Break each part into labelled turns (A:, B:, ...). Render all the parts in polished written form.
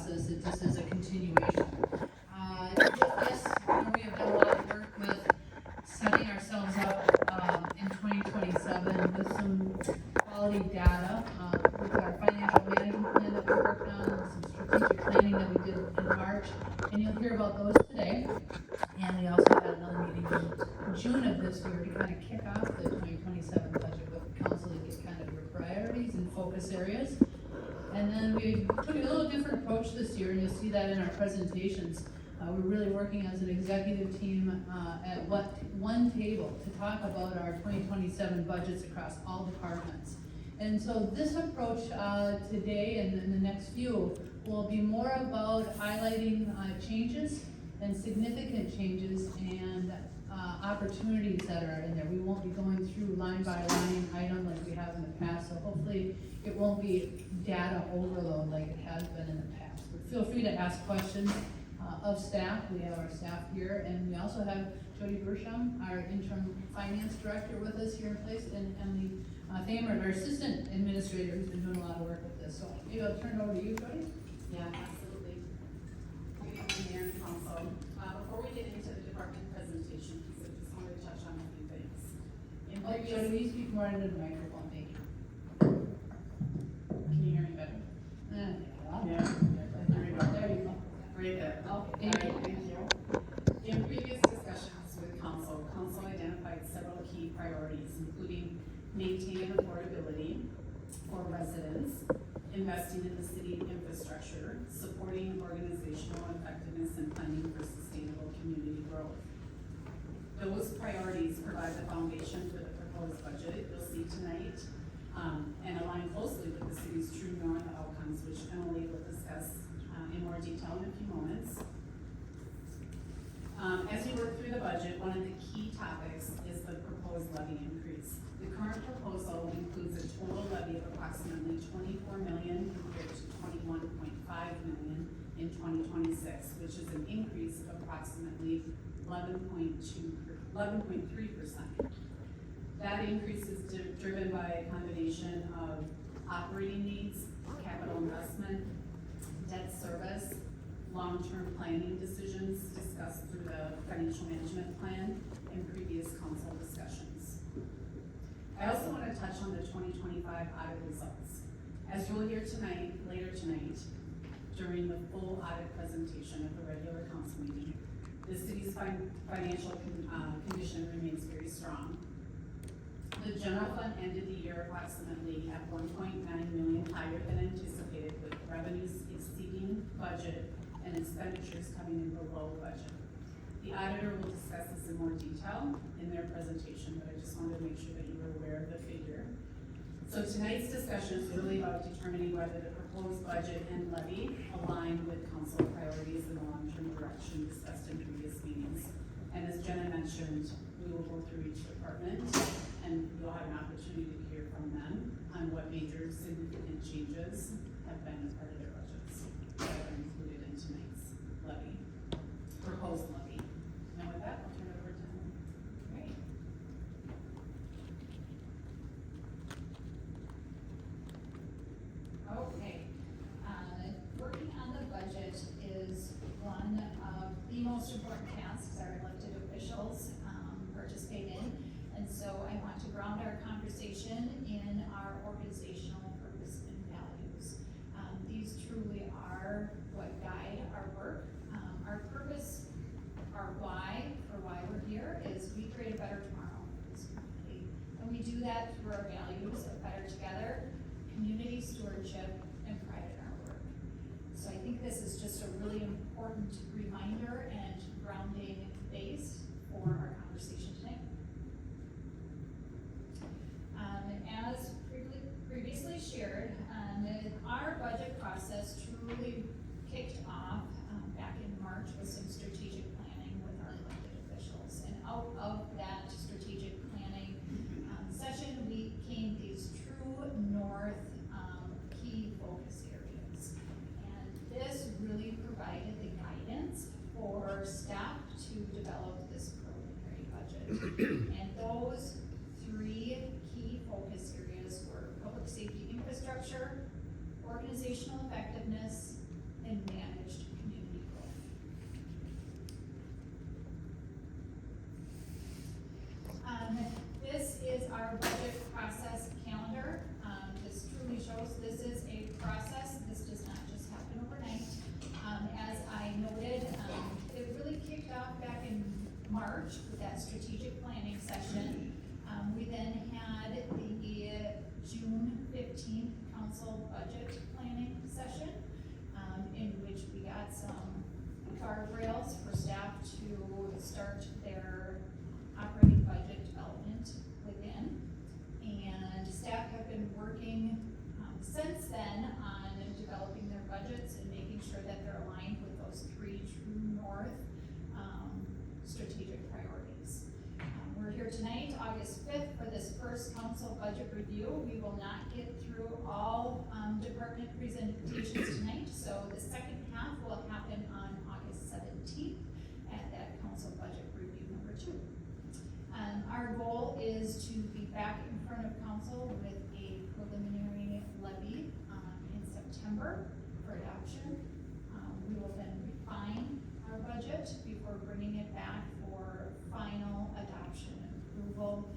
A: process, it just is a continuation. With this, we have done a lot of work with setting ourselves up in 2027 with some quality data, with our financial management plan that we worked on, some strategic planning that we did in March, and you'll hear about those today. And we also had another meeting in June of this year to kind of kick off the 2027 budget with council to get kind of your priorities and focus areas. And then we took a little different approach this year, and you'll see that in our presentations. We're really working as an executive team at one table to talk about our 2027 budgets across all departments. And so this approach today and in the next few will be more about highlighting changes and significant changes and opportunities that are in there. We won't be going through line by line item like we have in the past, so hopefully it won't be data overload like it has been in the past. But feel free to ask questions of staff. We have our staff here, and we also have Jody Bersham, our interim finance director, with us here in place, and Emily Thamer, our assistant administrator, who's been doing a lot of work with this. So maybe I'll turn it over to you, Jody.
B: Yeah, absolutely. Good evening, Mayor and Council. Before we get into the department presentations, I just wanted to touch on a few things. In
A: Oh,
B: previous,
A: Jody, will you speak more into the microphone? Thank you.
B: can you hear me better?
A: Yeah.
B: Yeah. There we go.
A: There you go.
B: Right there.
A: Okay.
B: All right, thank you. In previous discussions with council identified several key priorities, including maintaining affordability for residents, investing in the city infrastructure, supporting organizational effectiveness, and planning for sustainable community growth. Those priorities provide the foundation for the proposed budget you'll see tonight, and align closely with the city's true north outcomes, which Emily will discuss in more detail in a few moments. As you work through the budget, one of the key topics is the proposed levy increase. The current proposal includes a total levy of approximately $24 million compared to $21.5 million in 2026, which is an increase of approximately 11.3%. That increase is driven by a combination of operating needs, capital investment, debt service, long-term planning decisions discussed through the financial management plan and previous council discussions. I also want to touch on the 2025 audit results. As you'll hear later tonight, during the full audit presentation at the regular council meeting, the city's financial condition remains very strong. The general fund ended the year approximately at $1.9 million higher than anticipated, with revenues exceeding budget and expenditures coming in below budget. The auditor will discuss this in more detail in their presentation, but I just wanted to make sure that you were aware of the figure. So tonight's discussion is really about determining whether the proposed budget and levy align with council priorities and the long-term direction discussed in previous meetings. And as Jenna mentioned, we will go through each department and you'll have an opportunity to hear from them on what major significant changes have been as part of their budgets that are included in tonight's levy, proposed levy. And with that, I'll turn it over to Emily.
C: Great. Okay, working on the budget is one of the most important tasks our elected officials participate in. And so I want to ground our conversation in our organizational purpose and values. These truly are what guide our work. Our purpose, our why, for why we're here, is we create a better tomorrow for this community. And we do that through our values of better together, community stewardship, and pride in our work. So I think this is just a really important reminder and grounding base for our conversation tonight. As previously shared, our budget process truly kicked off back in March with some strategic planning with our elected officials. And out of that strategic planning session, we came these true north key focus areas. And this really provided the guidance for staff to develop this preliminary budget. And those three key focus areas were public safety infrastructure, organizational effectiveness, and June 15th council budget planning session, in which we got some guardrails for staff to start their operating budget development within. And staff have been working since then on developing their budgets and making sure that they're aligned with those three true north strategic priorities. We're here tonight, August 5th, for this first council budget review. We will not get through all department presentations tonight, so the second half will happen on August 17th at that council budget review number 2. Our goal is to be back in front of council with a preliminary levy in September for adoption. We will then refine our budget before bringing it back for final adoption and approval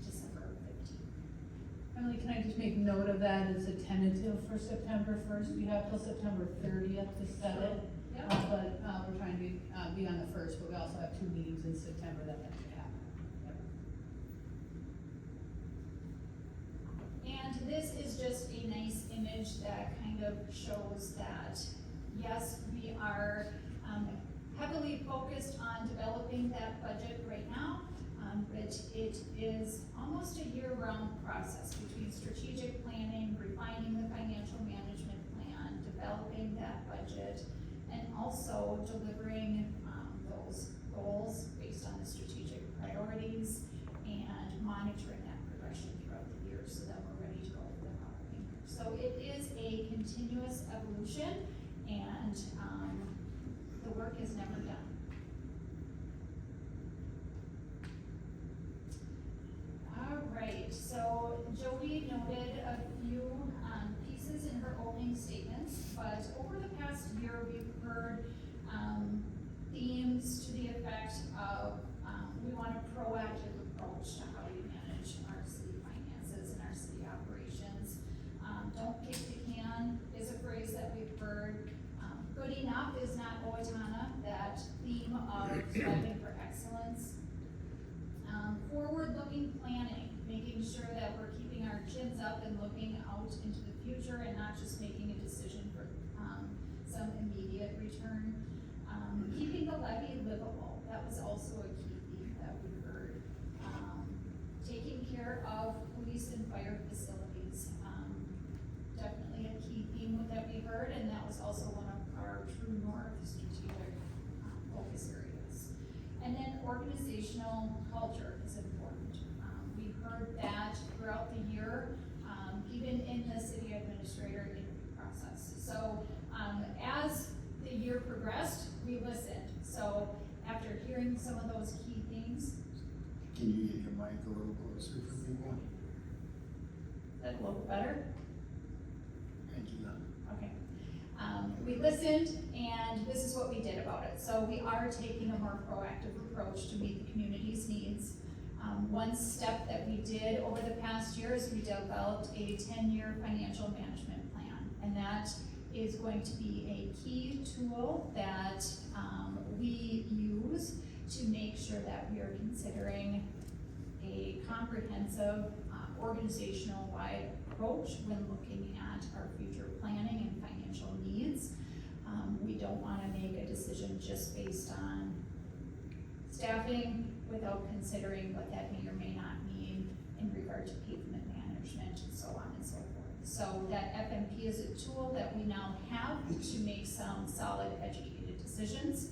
C: December 15th.
A: Emily, can I just make note of that as a tentative for September 1st? We have till September 30th to set it.
C: Yep.
A: But we're trying to be on the 1st, but we also have 2 meetings in September that should happen.
C: And this is just a nice image that kind of shows that, yes, we are heavily focused on developing that budget right now, but it is almost a year-round process between strategic planning, refining the financial management plan, developing that budget, and also delivering those goals based on the strategic priorities and monitoring that progression throughout the year so that we're ready to go for the following year. So it is a continuous evolution, and the work is never done. All right, so Jody noted a few pieces in her opening statements, but over the past year, we've heard themes to the effect of we want a proactive approach to how we manage our city finances and our city operations. Don't kick the can is a phrase that we've heard. Good enough is not Owatonna, that theme of striving for excellence. Forward-looking planning, making sure that we're keeping our chins up and looking out into the future and not just making a decision for some immediate return. Keeping the levy livable, that was also a key theme that we heard. Taking care of police and fire facilities, definitely a key theme that we heard, and that was also one of our true north strategic focus areas. And then organizational culture is important. We heard that throughout the year, even in the city administrator interview process. So as the year progressed, we listened. So after hearing some of those key things.
D: Can you get your mic a little closer for people?
C: Is that a little better?
D: Thank you.
C: Okay. We listened, and this is what we did about it. So we are taking a more proactive approach to meet the community's needs. One step that we did over the past year is we developed a 10-year financial management plan, and that is going to be a key tool that we use to make sure that we are considering a comprehensive organizational-wide approach when looking at our future planning and financial needs. We don't want to make a decision just based on staffing without considering what that may or may not mean in regard to pavement management and so on and so forth. So that FMP is a tool that we now have to make some solid, educated decisions.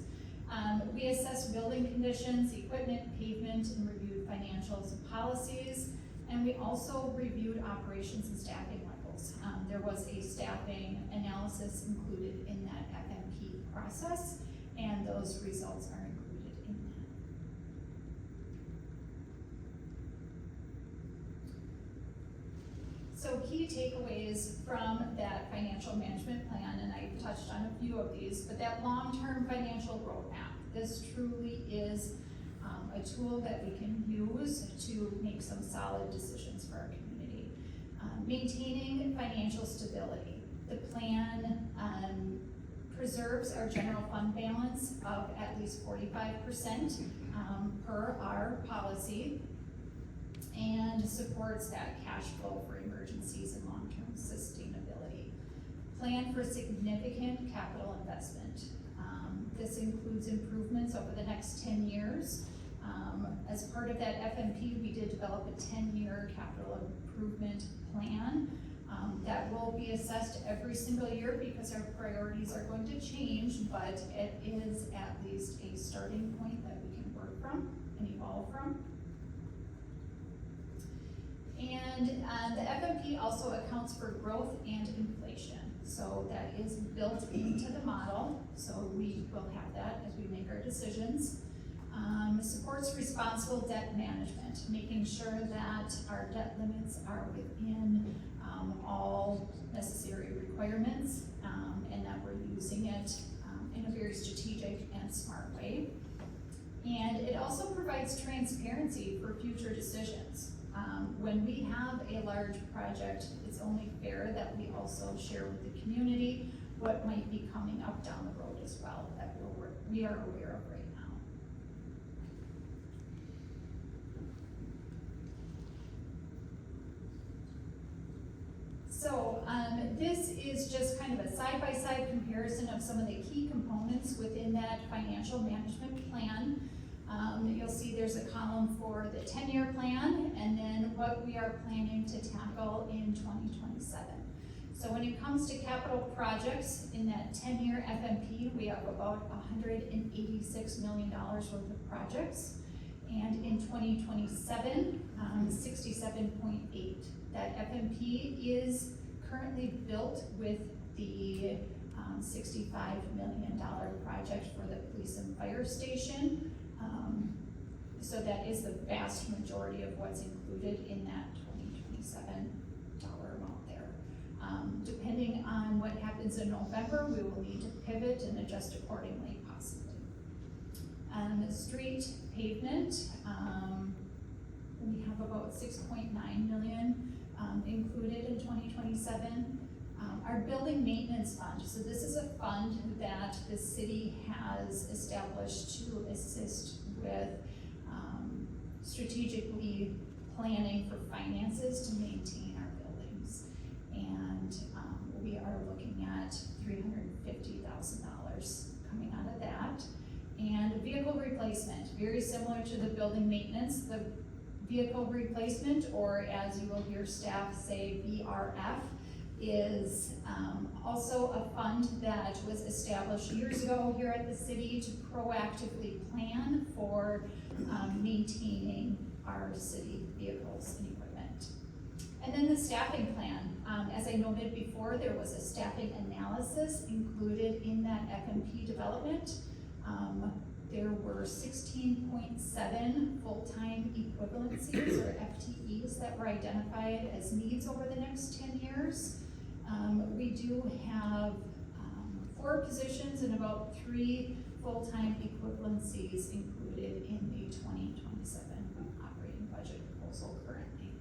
C: We assessed building conditions, equipment, pavement, and reviewed financials and policies. And we also reviewed operations and staffing levels. There was a staffing analysis included in that FMP process, and those results are included in that. So key takeaways from that financial management plan, and I touched on a few of these, but that long-term financial roadmap, this truly is a tool that we can use to make some solid decisions for our community. Maintaining financial stability. The plan preserves our general fund balance of at least 45% per our policy. and supports that cash flow for emergencies and long-term sustainability. Plan for significant capital investment. This includes improvements over the next 10 years. As part of that FMP, we did develop a 10-year capital improvement plan that will be assessed every single year because our priorities are going to change, but it is at least a starting point that we can work from and evolve from. And the FMP also accounts for growth and inflation. So that is built into the model, so we will have that as we make our decisions. Supports responsible debt management, making sure that our debt limits are within all necessary requirements, and that we're using it in a very strategic and smart way. And it also provides transparency for future decisions. When we have a large project, it's only fair that we also share with the community what might be coming up down the road as well, that we are aware of right now. So this is just kind of a side-by-side comparison of some of the key components within that financial management plan. You'll see there's a column for the 10-year plan and then what we are planning to tackle in 2027. So when it comes to capital projects in that 10-year FMP, we have about $186 million worth of projects. And in 2027, 67.8. That FMP is currently built with the $65 million project for the police and fire station. So that is the vast majority of what's included in that 2027 dollar amount there. Depending on what happens in November, we will need to pivot and adjust accordingly, possibly. Street pavement, we have about 6.9 million included in 2027. Our building maintenance fund, so this is a fund that the city has established to assist with strategically planning for finances to maintain our buildings. And we are looking at $350,000 coming out of that. And vehicle replacement, very similar to the building maintenance, the vehicle replacement, or as you will hear staff say, VRF, is also a fund that was established years ago here at the city to proactively plan for maintaining our city vehicles and equipment. And then the staffing plan. As I noted before, there was a staffing analysis included in that FMP development. There were 16.7 full-time equivalencies or FTEs that were identified as needs over the next 10 years. We do have 4 positions and about 3 full-time equivalencies included in the 2027 operating budget proposal currently.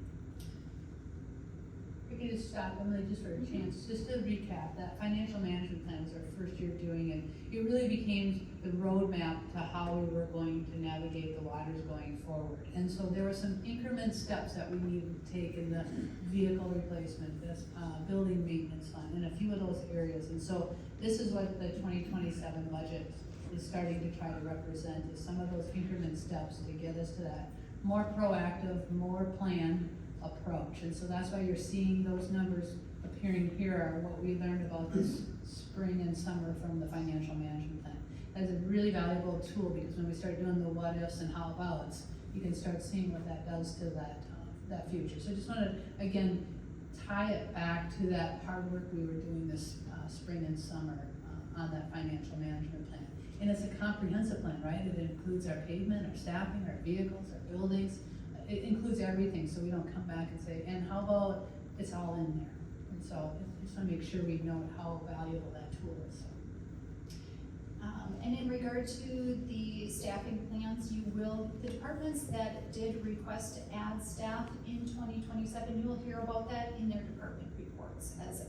A: We could just stop, Emily, just for a chance, just to recap, that financial management plan was our first year doing it. It really became the roadmap to how we were going to navigate the waters going forward. And so there were some increment steps that we needed to take in the vehicle replacement, this building maintenance fund, and a few of those areas. And so this is what the 2027 budget is starting to try to represent, is some of those increment steps to get us to that more proactive, more planned approach. And so that's why you're seeing those numbers appearing here are what we learned about this spring and summer from the financial management plan. That's a really valuable tool because when we start doing the what ifs and how abouts, you can start seeing what that does to that future. So I just want to, again, tie it back to that hard work we were doing this spring and summer on that financial management plan. And it's a comprehensive plan, right? It includes our pavement, our staffing, our vehicles, our buildings. It includes everything, so we don't come back and say, and how about it's all in there? And so I just want to make sure we know how valuable that tool is.
C: And in regard to the staffing plans, the departments that did request to add staff in 2027, you will hear about that in their department reports as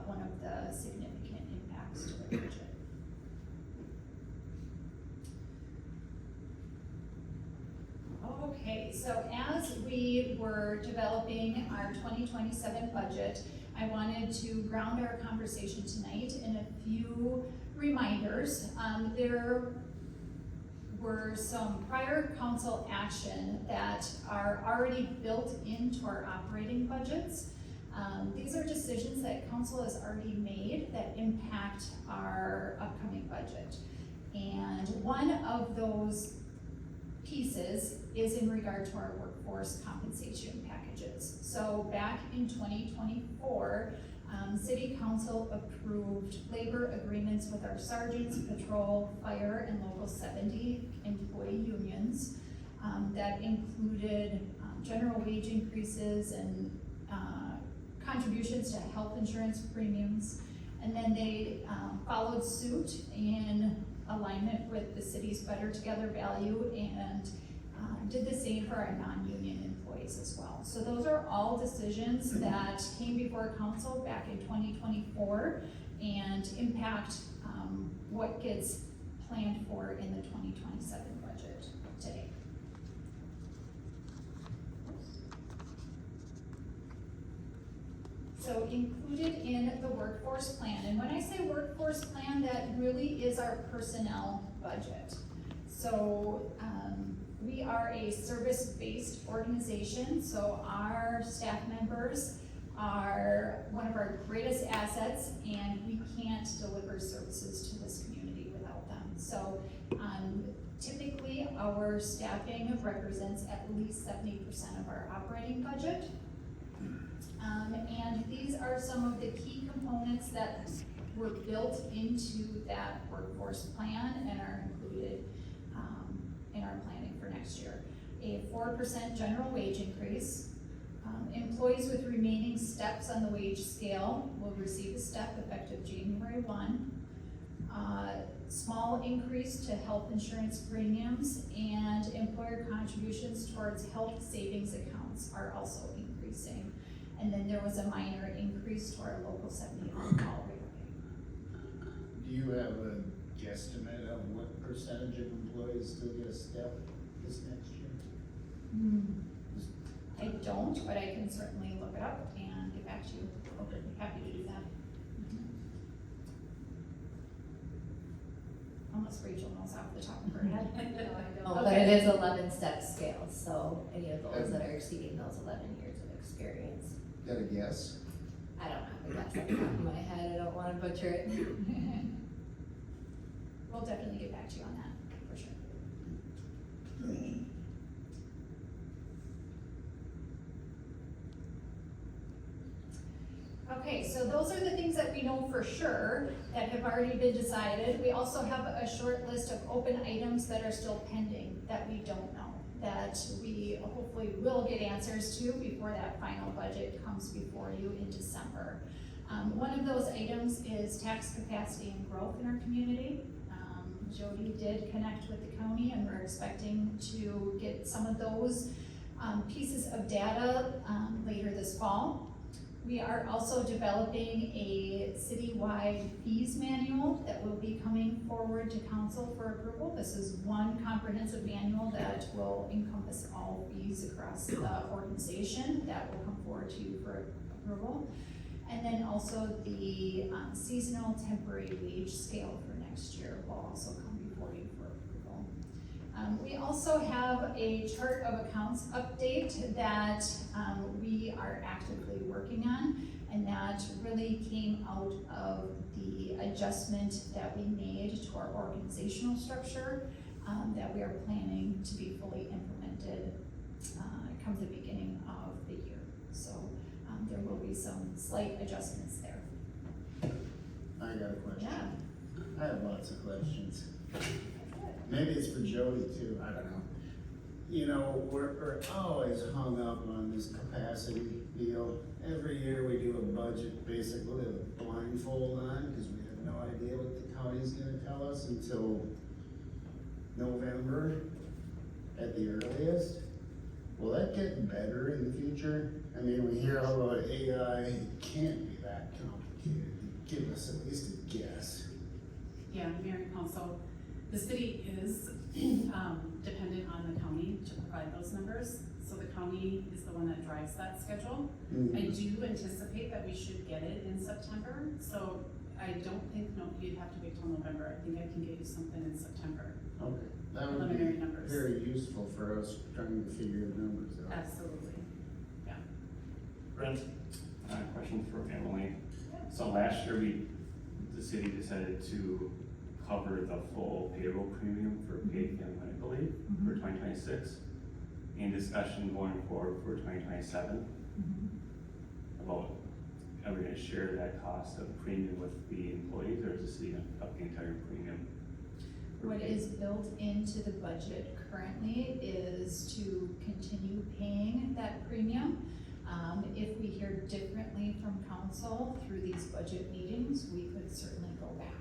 C: one of the significant impacts to the budget. Okay, so as we were for developing our 2027 budget, I wanted to ground our conversation tonight in a few reminders. There were some prior council action that are already built into our operating budgets. These are decisions that council has already made that impact our upcoming budget. And one of those pieces is in regard to our workforce compensation packages. So back in 2024, City Council approved labor agreements with our sergeants, patrol, fire, and local 70 employee unions that included general wage increases and contributions to health insurance premiums. And then they followed suit in alignment with the city's Better Together value and did the same for our non-union employees as well. So those are all decisions that came before council back in 2024 and impact what gets planned for in the 2027 budget today. So included in the workforce plan, and when I say workforce plan, that really is our personnel budget. So we are a service-based organization, so our staff members are one of our greatest assets, and we can't deliver services to this community without them. So typically our staffing represents at least 70% of our operating budget. And these are some of the key components that were built into that workforce plan and are included in our planning for next year. A 4% general wage increase. Employees with remaining steps on the wage scale will receive a step effective January 1. Small increase to health insurance premiums, and employer contributions towards health savings accounts are also increasing. And then there was a minor increase to our local 70 on-call rate.
D: Do you have a guesstimate of what percentage of employees still get a step this next year?
C: I don't, but I can certainly look it up and get back to you.
D: Okay.
C: Happy to do that. Unless Rachel knows off the top of her head.
E: Oh, but
C: Okay.
E: it is 11-step scales, so any of those that are exceeding those 11 years of experience.
D: Got a guess?
E: I don't have a guess off the top of my head, I don't wanna butcher it.
C: We'll definitely get back to you on that, for sure. Okay, so those are the things that we know for sure that have already been decided. We also have a short list of open items that are still pending that we don't know, that we hopefully will get answers to before that final budget comes before you in December. One of those items is tax capacity and growth in our community. Jody did connect with the county, and we're expecting to get some of those pieces of data later this fall. We are also developing a citywide fees manual that will be coming forward to council for approval. This is one comprehensive manual that will encompass all fees across the organization that will come forward to you for approval. And then also the seasonal temporary wage scale for next year will also come before you for approval. We also have a chart of accounts update that we are actively working on, and that really came out of the adjustment that we made to our organizational structure that we are planning to be fully implemented come the beginning of the year. So there will be some slight adjustments there.
D: I got a question.
C: Yeah.
D: I have lots of questions. Maybe it's for Jody too, I don't know. You know, we're always hung up on this capacity deal. Every year we do a budget basically with a blindfold on, because we have no idea what the county's gonna tell us until November at the earliest. Will that get better in the future? I mean, we hear all about AI, it can't be that complicated. Give us at least a guess.
B: Yeah, Mayor and Council, The city is, dependent on the county to provide those numbers, so the county is the one that drives that schedule. I do anticipate that we should get it in September, so I don't think, no, you'd have to wait till November, I think I can get you something in September,
D: Okay, that would
B: preliminary
D: be
B: numbers.
D: very useful for us trying to figure the numbers out.
B: Absolutely.
F: Brent?
G: Question for Emily. So last year, the city decided to cover the full payroll premium for paid family medical leave for 2026. In discussion going forward for 2027, about, are we gonna share that cost of premium with the employees, or is the city gonna pick up the entire premium?
C: What is built into the budget currently is to continue paying that premium. If we hear differently from council through these budget meetings, we could certainly go back.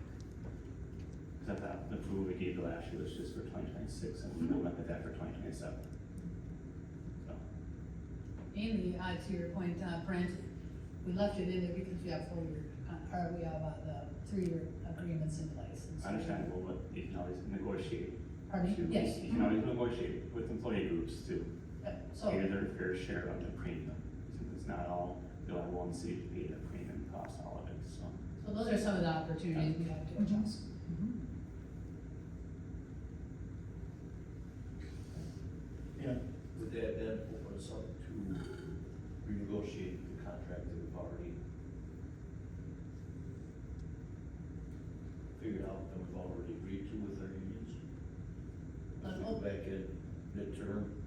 G: Cause I thought the approval we gave last year was just for 2026, and we don't look at that for 2027. So,
A: Amy, to your point, Brent, we left it in there because we have 4-year, or we have the 3-year agreements in place. And so-
G: understandable, but you can always negotiate.
A: Pardon me? Yes.
G: You can always negotiate with employee groups to
A: So,
G: pay their fair share of the premium. It's not all, you'll have one city to pay the premium cost, all of it, so.
A: so those are some of the opportunities we have to adjust.
F: Would that then open us up to renegotiate the contract that we've already figured out, that we've already agreed to with our unions? If we go back in midterm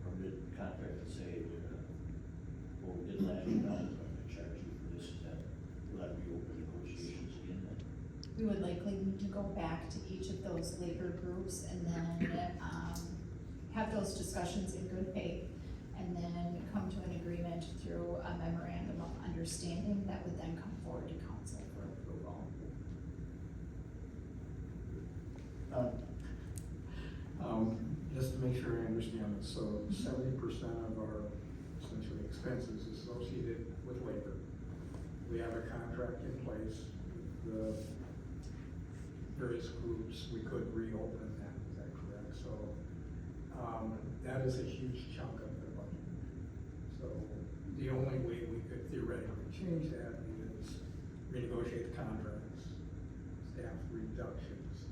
F: or mid-contract and say, we're gonna, well, we did last year, now we're gonna charge you for this and that, will that reopen negotiations again then?
C: We would likely need to go back to each of those labor groups and then, have those discussions in good faith, and then come to an agreement through a memorandum of understanding that would then come forward to council for approval.
H: Just to make sure I understand this, so 70% of our essentially expenses is associated with labor. We have a contract in place, the various groups, we could reopen that, is that correct? So, that is a huge chunk of the budget. So, the only way we could theoretically change that is renegotiate the contracts, staff reductions.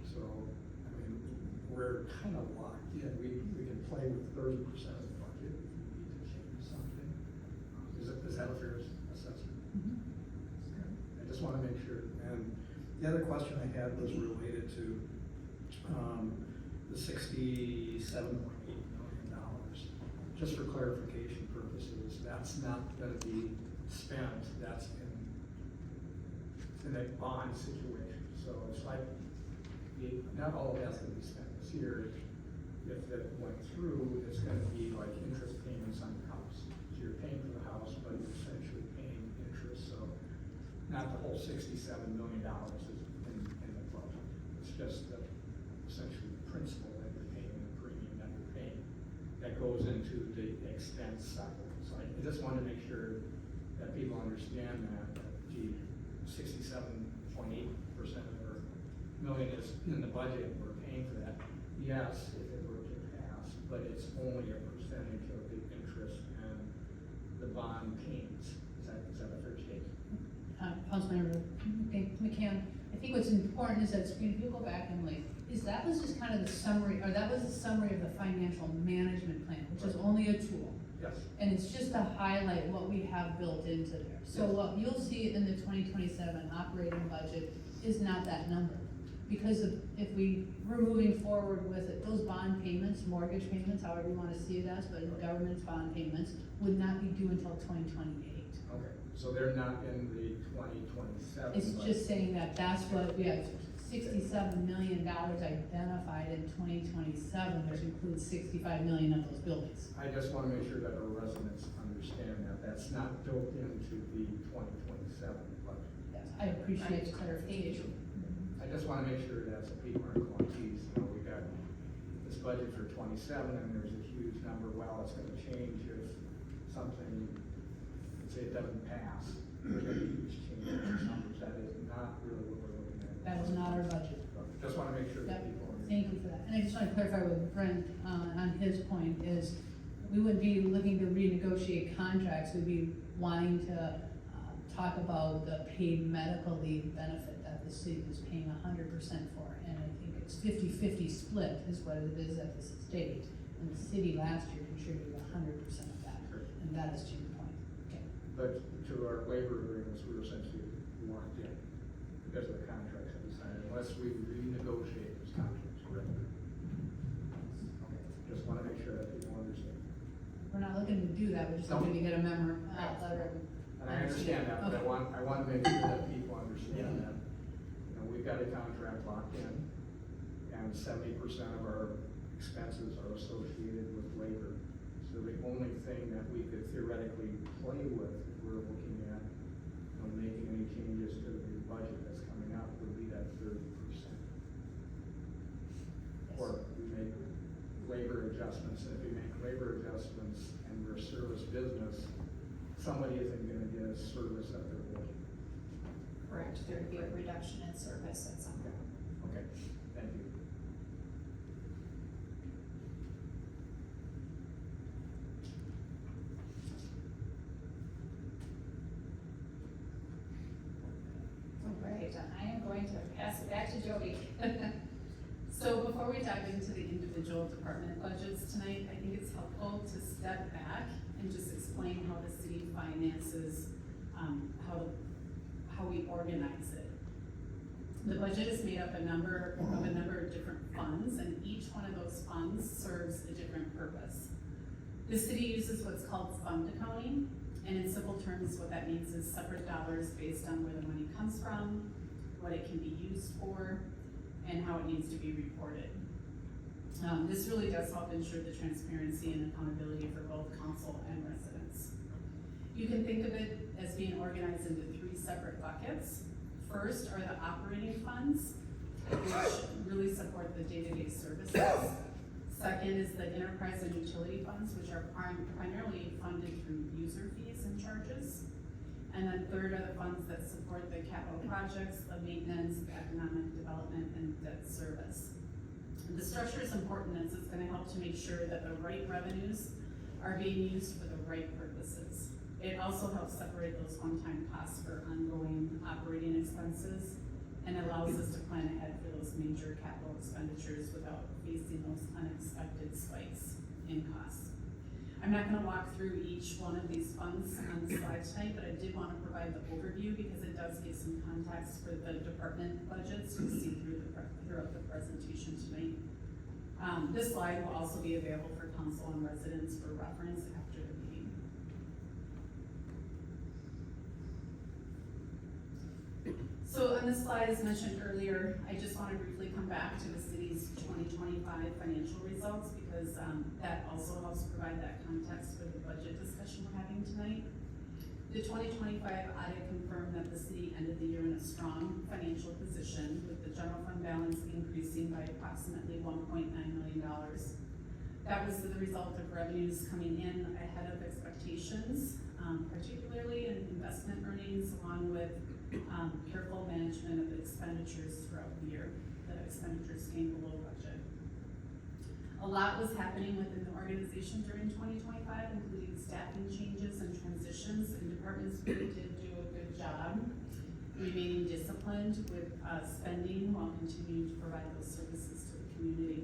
H: So, I mean, we're kind of locked in, we can play with 30% of the budget if we need to change something. Is that a fair assessment? Okay. I just wanna make sure, and the other question I had was related to, the $67.8 million. Just for clarification purposes, that's not gonna be spent, that's in a bond situation. So it's like, not all of that's gonna be spent this year. If that went through, it's gonna be like interest payments on the house. So you're paying for the house, but you're essentially paying interest, so not the whole $67 million is in the budget. It's just the essentially principal that you're paying, the premium that you're paying, that goes into the expense cycle. So I just wanted to make sure that people understand that, the 67.8% of our million is in the budget, we're paying for that. Yes, if it were to pass, but it's only a percentage of the interest and the bond payments. Is that a fair statement?
A: Councilmember McCann, I think what's important is that if you go back and that was just kind of the summary, or that was the summary of the financial management plan, which is only a tool.
H: Yes.
A: And it's just to highlight what we have built into there. So
H: Yes.
A: what you'll see in the 2027 operating budget is not that number. Because if we're moving forward with it, those bond payments, mortgage payments, however you wanna see it as, but the government's bond payments would not be due until 2028.
H: Okay, so they're not in the 2027.
A: It's
H: budget.
A: just saying that that's what, we have $67 million identified in 2027, which includes 65 million of those buildings.
H: I just wanna make sure that our residents understand that that's not built into the 2027 budget.
A: Yes, I appreciate the clarification.
H: I just wanna make sure that so people aren't confused, we got this budget for 27 and there's a huge number, well, it's gonna change if something, let's say it doesn't pass, there's a huge change in those numbers, that is not really what we're looking at.
A: That is not our budget.
H: Just wanna wanna make sure that
A: Yep.
H: people understand.
A: Thank you for that. And I just want to clarify with Brent, on his point is, we wouldn't be looking to renegotiate contracts, we'd be wanting to, talk about the paid medical leave benefit that the city is paying 100% for. And I think it's 50-50 split is what it is at this state. And the city last year contributed 100% of that,
H: Sure.
A: and that is to your point. Okay.
H: But to our labor agreements, we were essentially locked in because of the contracts that we signed, unless we renegotiate those contracts, correct? Okay, just wanna make sure that people understand.
A: We're not looking to do that, we're just looking to get a letter.
H: And I understand that, but I want to make sure that people understand that, you know, we've got a contract locked in, and 70% of our expenses are associated with labor. So the only thing that we could theoretically play with, if we're looking at, you know, making any changes to the budget that's coming up, would be that 30%. Or we make labor adjustments, and if we make labor adjustments and we're a service business, somebody isn't gonna get a service that they're looking.
C: Correct, there'd be a reduction in service at some point.
H: Okay, thank you.
C: All right, I am going to pass it back to Jody.
B: So before we dive into the individual department budgets tonight, I think it's helpful to step back and just explain how the city finances, how we organize it. The budget is made up of a number of different funds, and each one of those funds serves a different purpose. The city uses what's called fund accounting, and in simple terms, what that means is separate dollars based on where the money comes from, what it can be used for, and how it needs to be reported. This really does help ensure the transparency and accountability for both council and residents. You can think of it as being organized into 3 separate buckets. First are the operating funds, which really support the day-to-day services. Second is the enterprise and utility funds, which are primarily funded through user fees and charges. And then third are the funds that support the capital projects, the maintenance, the economic development, and debt service. The structure is important as it's gonna help to make sure that the right revenues are being used for the right purposes. It also helps separate those one-time costs for ongoing operating expenses and allows us to plan ahead for those major capital expenditures without facing those unexpected spikes in costs. I'm not gonna walk through each one of these funds on the slide tonight, but I did wanna provide the overview because it does give some context for the department budgets to see throughout the presentation tonight. This slide will also be available for council and residents for reference after the meeting. So on this slide, as mentioned earlier, I just want to briefly come back to the city's 2025 financial results because that also helps provide that context for the budget discussion we're having tonight. The 2025 audit confirmed that the city ended the year in a strong financial position with the general fund balance increasing by approximately $1.9 million. That was the result of revenues coming in ahead of expectations, particularly in investment earnings, along with careful management of expenditures throughout the year. The expenditures came below budget. A lot was happening within the organization during 2025, including staffing changes and transitions, and departments really did do a good job remaining disciplined with spending while continuing to provide those services to the community.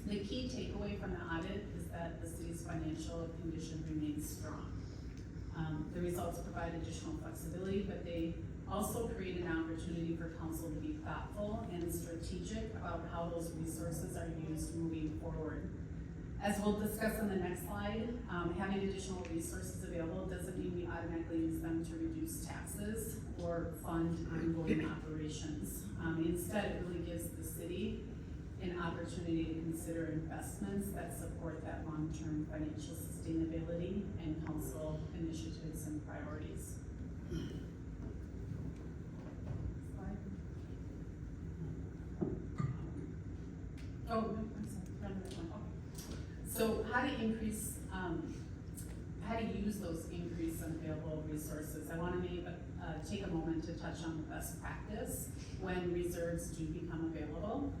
B: The key takeaway from the audit is that the city's financial condition remains strong. The results provide additional flexibility, but they also create an opportunity for council to be thoughtful and strategic about how those resources are used moving forward. As we'll discuss on the next slide, having additional resources available doesn't mean we automatically use them to reduce taxes or fund ongoing operations. Instead, it really gives the city an opportunity to consider investments that support that long-term financial sustainability and council initiatives and priorities. Slide. Oh, no, I'm sorry, run that one. Okay. So how to increase, how to use those increased and available resources. I want to make take a moment to touch on the best practice when reserves do become available.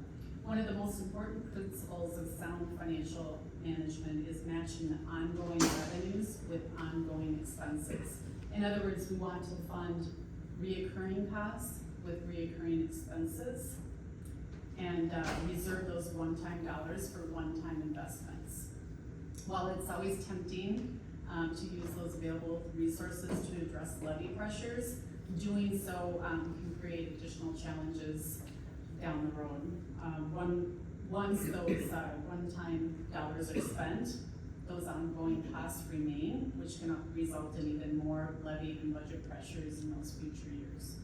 B: One of the most important principles of sound financial management is matching the ongoing revenues with ongoing expenses. In other words, we want to fund reoccurring costs with reoccurring expenses and reserve those one-time dollars for one-time investments. While it's always tempting to use those available resources to address levy pressures, doing so can create additional challenges down the road. Once those one-time dollars are spent, those ongoing costs remain, which can result in even more levy and budget pressures in those future years.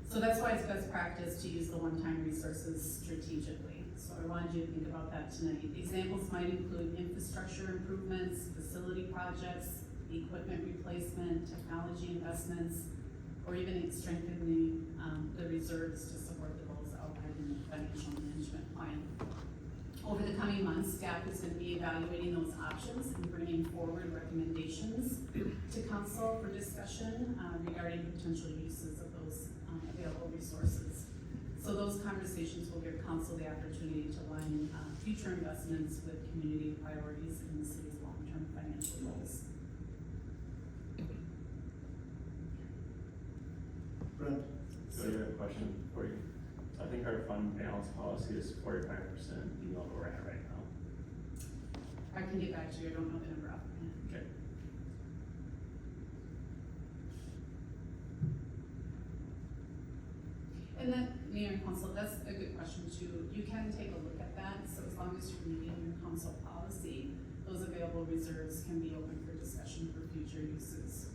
B: So that's why it's best practice to use the one-time resources strategically. So I wanted you to think about that tonight. Examples might include infrastructure improvements, facility projects, equipment replacement, technology investments, or even strengthening the reserves to support the goals outlined in the financial management plan. Over the coming months, staff is going to be evaluating those options and bringing forward recommendations to council for discussion regarding potential uses of those available resources. So those conversations will give council the opportunity to align future investments with community priorities and the city's long-term financial goals.
D: Brent?
G: So I have a question for you. I think our fund balance policy is 45%. Do you know where we're at right now?
B: I can get back to you, I don't know the number offhand.
G: Okay.
B: And then, Mayor and Council, that's a good question too. You can take a look at that, so as long as you're meeting your council policy, those available reserves can be open for discussion for future uses.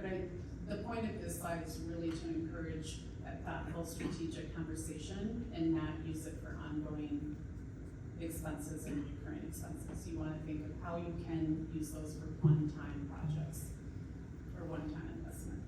B: But the point of this slide is really to encourage that thoughtful strategic conversation and not use it for ongoing expenses and recurring expenses. You wanna think of how you can use those for one-time projects or one-time investment.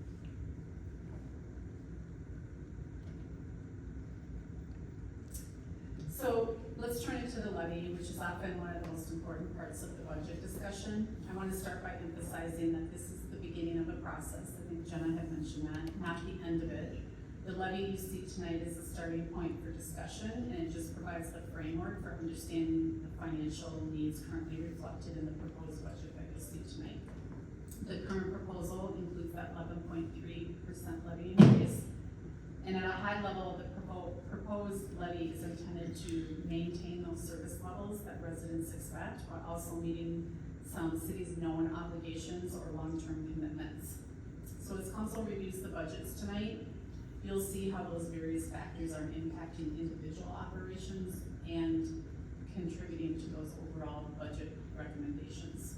B: So let's turn it to the levy, which is often one of the most important parts of the budget discussion. I want to start by emphasizing that this is the beginning of a process. I think Jenna had mentioned that, not the end of it. The levy you see tonight is a starting point for discussion, and it just provides the framework for understanding the financial needs currently reflected in the proposed budget that you'll see tonight. The current proposal includes that 11.3% levy increase. And at a high level, the proposed levy is intended to maintain those service levels that residents expect, while also meeting some cities' known obligations or long-term commitments. So as council reviews the budgets tonight, you'll see how those various factors are impacting individual operations and contributing to those overall budget recommendations.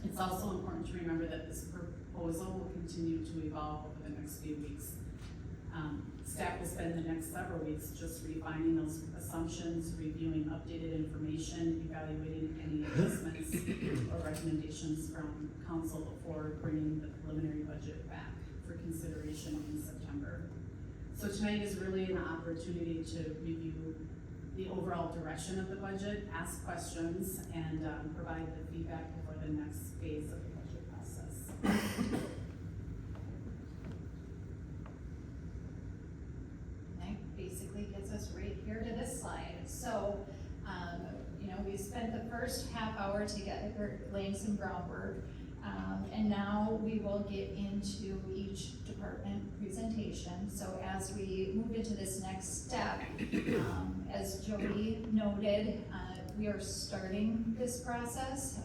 B: It's also important to remember that this proposal will continue to evolve over the next few weeks. Staff will spend the next several weeks just refining those assumptions, reviewing updated information, evaluating any adjustments or recommendations from council before bringing the preliminary budget back for consideration in September. So tonight is really an opportunity to review the overall direction of the budget, ask questions, and provide the feedback before the next phase of the budget process.
C: Basically gets us right here to this slide. So, we spent the first half hour together laying some groundwork, and now we will get into each department presentation. So as we move into this next step, as Jody noted, we are starting this process,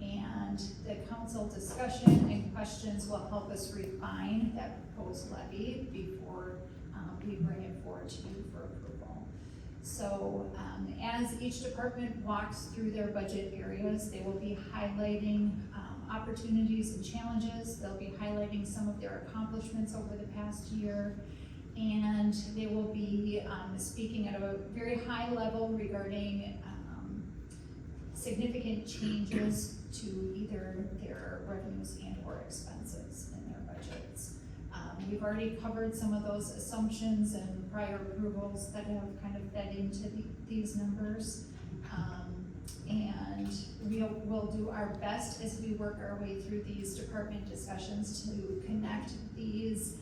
C: and the council discussion and questions will help us refine that proposed levy before we bring it forward to you for approval. So as each department walks through their budget areas, they will be highlighting opportunities and challenges. They'll be highlighting some of their accomplishments over the past year, and they will be speaking at a very high level regarding significant changes to either their revenues and or expenses in their budgets. We've already covered some of those assumptions and prior approvals that have kind of fed into these numbers. And we'll do our best as we work our way through these department discussions to connect these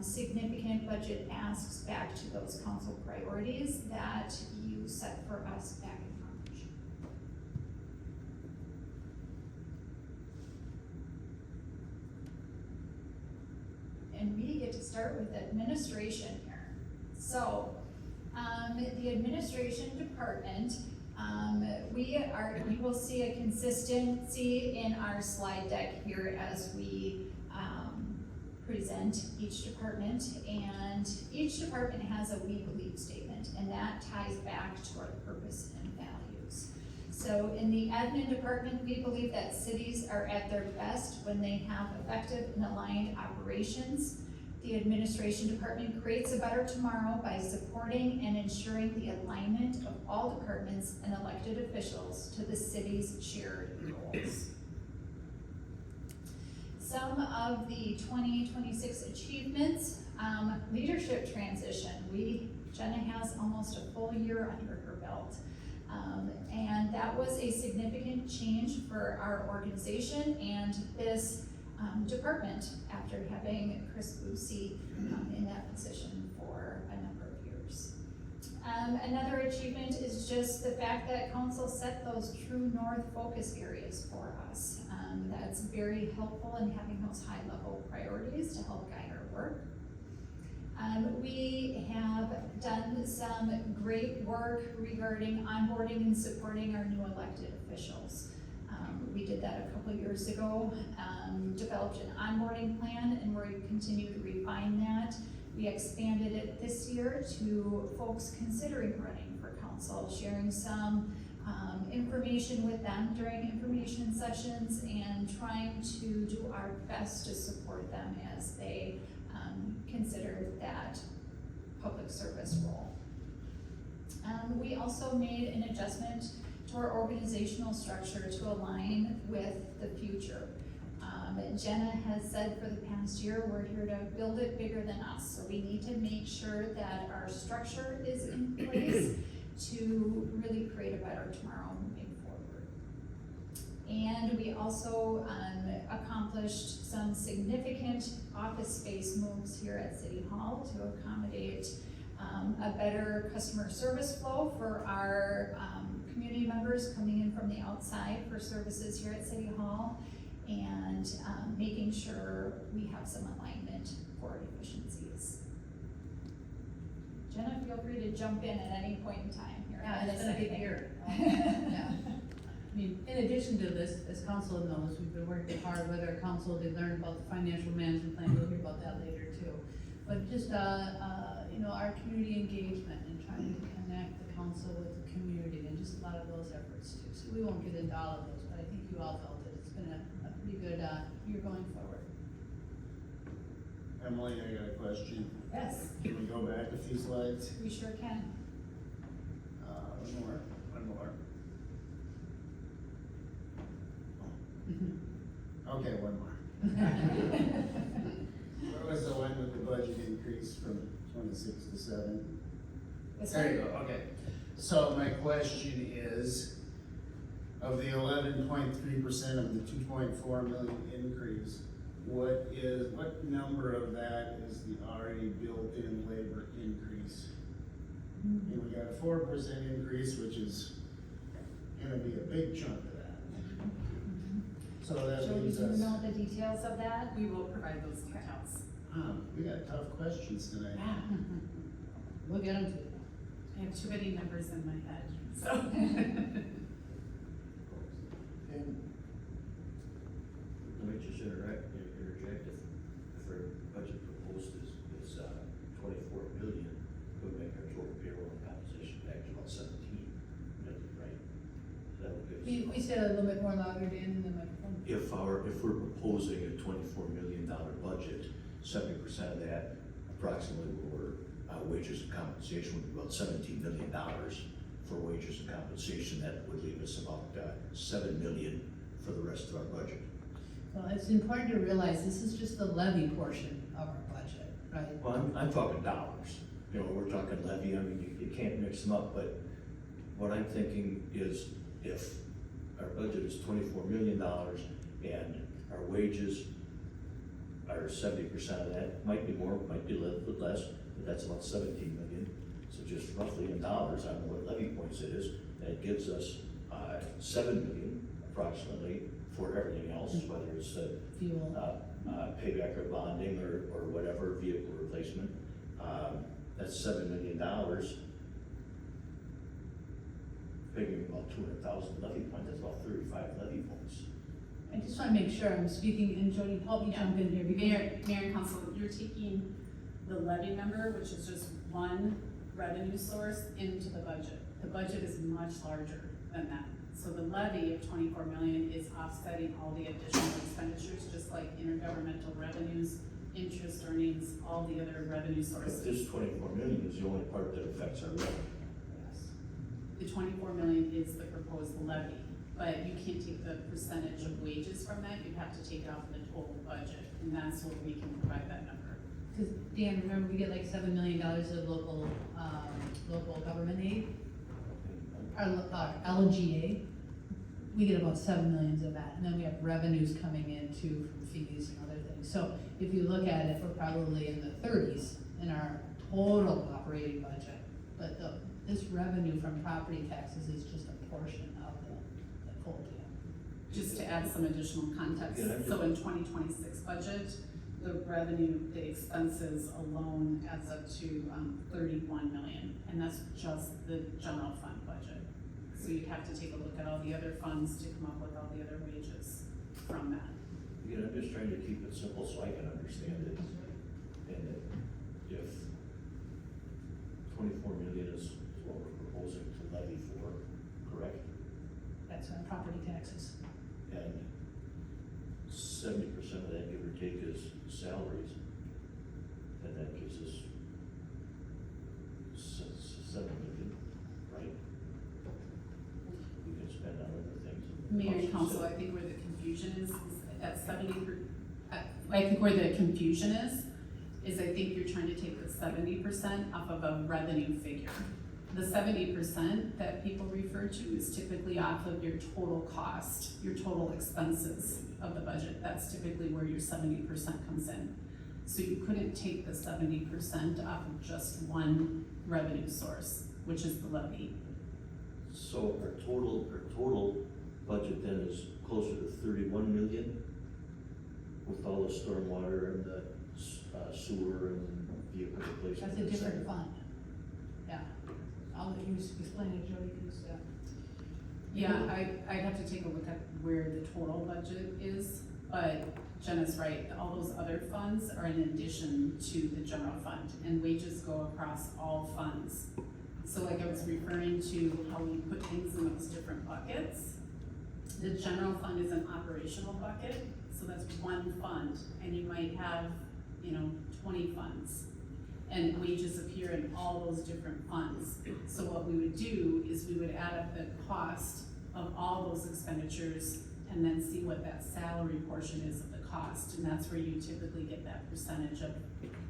C: significant budget asks back to those council priorities that you set for us back in March. And we get to start with administration here. So, the administration department, we will see a consistency in our slide deck here as we, present each department. And each department has a we believe statement, and that ties back to our purpose and values. So in the admin department, we believe that cities are at their best when they have effective and aligned operations. The administration department creates a better tomorrow by supporting and ensuring the alignment of all departments and elected officials to the city's shared goals. Some of the 2026 achievements, leadership transition. Jenna has almost a full year under her belt. And that was a significant change for our organization and this department after having Chris Boosie in that position for a number of years. Another achievement is just the fact that council set those true north focus areas for us. That's very helpful in having those high level priorities to help guide our work. We have done some great work regarding onboarding and supporting our new elected officials. We did that a couple of years ago, developed an onboarding plan, and we're continue to refine that. We expanded it this year to folks considering running for council, sharing some information with them during information sessions and trying to do our best to support them as they consider that public service role. We also made an adjustment to our organizational structure to align with the future. Jenna has said for the past year, we're here to build it bigger than us. So we need to make sure that our structure is in place to really create a better tomorrow moving forward. And we also accomplished some significant office space moves here at City Hall to accommodate a better customer service flow for our community members coming in from the outside for services here at City Hall, and making sure we have some alignment for efficiencies. Jenna, feel free to jump in at any point in time here.
A: Yeah, it's been a big year. Yeah. I mean, in addition to this, as council knows, we've been working hard with our council to learn about the financial management plan. We'll hear about that later too. But just, our community engagement and trying to connect the council with the community and just a lot of those efforts too. So we won't get into all of those, but I think you all felt it. It's been a pretty good year going forward.
D: Emily, I got a question.
C: Yes,
D: Can we go back a few slides?
C: we sure can.
D: One more. Okay, one more. Where was the one with the budget increase from 26 to 7? There you go, okay. So my question is, of the 11.3% of the 2.4 million increase, what number of that is the already built-in labor increase? And we got a 4% increase, which is gonna be a big chunk of that. So that
C: Jody,
D: leaves
C: do you
D: us,
C: know the details of that?
B: We will provide those details.
D: we got tough questions tonight.
A: We'll get them to you.
B: I have too many numbers in my head, so.
F: And let me just interject, if our budget proposed is 24 million, it would make our total payroll and compensation back to about 17 million, right? That would give us.
A: We said a little bit more louder, Dan, in the microphone.
I: If we're proposing a $24 million budget, 70% of that approximately were wages and compensation, would be about $17 million for wages and compensation. That would leave us about $7 million for the rest of our budget.
A: Well, it's important to realize this is just the levy portion of our budget, right?
I: Well, I'm talking dollars. We're talking levy. I mean, you can't mix them up, but what I'm thinking is if our budget is $24 million and our wages are 70% of that, might be more, might be a little bit less, but that's about 17 million. So just roughly in dollars, I don't know what levy points it is, and it gives us 7 million approximately for everything else, whether it's
A: Fuel.
I: payback or bonding or whatever, vehicle replacement. That's $7 million. Figuring about 200,000 levy points, that's about 35 levy points.
A: I just wanna make sure I'm speaking, and Jody, help me jump in here, because
B: Mayor and council, you're taking the levy number, which is just one revenue source, into the budget. The budget is much larger than that. So the levy of 24 million is offsetting all the additional expenditures, just like intergovernmental revenues, interest earnings, all the other revenue
I: But
B: sources.
I: this 24 million is the only part that affects our revenue.
B: The 24 million is the proposed levy, but you can't take the percentage of wages from that, you have to take it off the total budget, and that's where we can provide that number.
A: cause Dan, remember, we get like $7 million of local government aid, our LGA. We get about 7 million of that, and then we have revenues coming in too from fees and other things. So if you look at it, we're probably in the 30s in our total operating budget. But this revenue from property taxes is just a portion of the whole deal.
B: Just to add some additional context,
I: Yeah,
B: so in 2026 budget, the revenue, the expenses alone adds up to 31 million, and that's just the general fund budget. So you'd have to take a look at all the other funds to come up with all the other wages from that.
I: Again, I'm just trying to keep it simple so I can understand it. And if 24 million is what we're proposing to levy for, correct?
A: That's our property taxes.
I: And 70% of that, give or take, is salaries, then that gives us 7 million, right? We can spend on other things.
B: Mayor and council, I think where the confusion is at 70%, I think where the confusion is I think you're trying to take the 70% off of a revenue figure. The 70% that people refer to is typically off of your total cost, your total expenses of the budget. That's typically where your 70% comes in. So you couldn't take the 70% off of just one revenue source, which is the levy.
I: So our total budget then is closer to 31 million with all the stormwater and the sewer and vehicle replacement.
A: That's a different fund. Yeah. I'll let you explain it, Jody, because,
B: Yeah, I'd have to take a look at where the total budget is, but Jenna's right, all those other funds are in addition to the general fund, and wages go across all funds. So like I was referring to how we put things in those different buckets, the general fund is an operational bucket, so that's one fund, and you might have, 20 funds. And wages appear in all those different funds. So what we would do is we would add up the cost of all those expenditures and then see what that salary portion is of the cost. And that's where you typically get that percentage of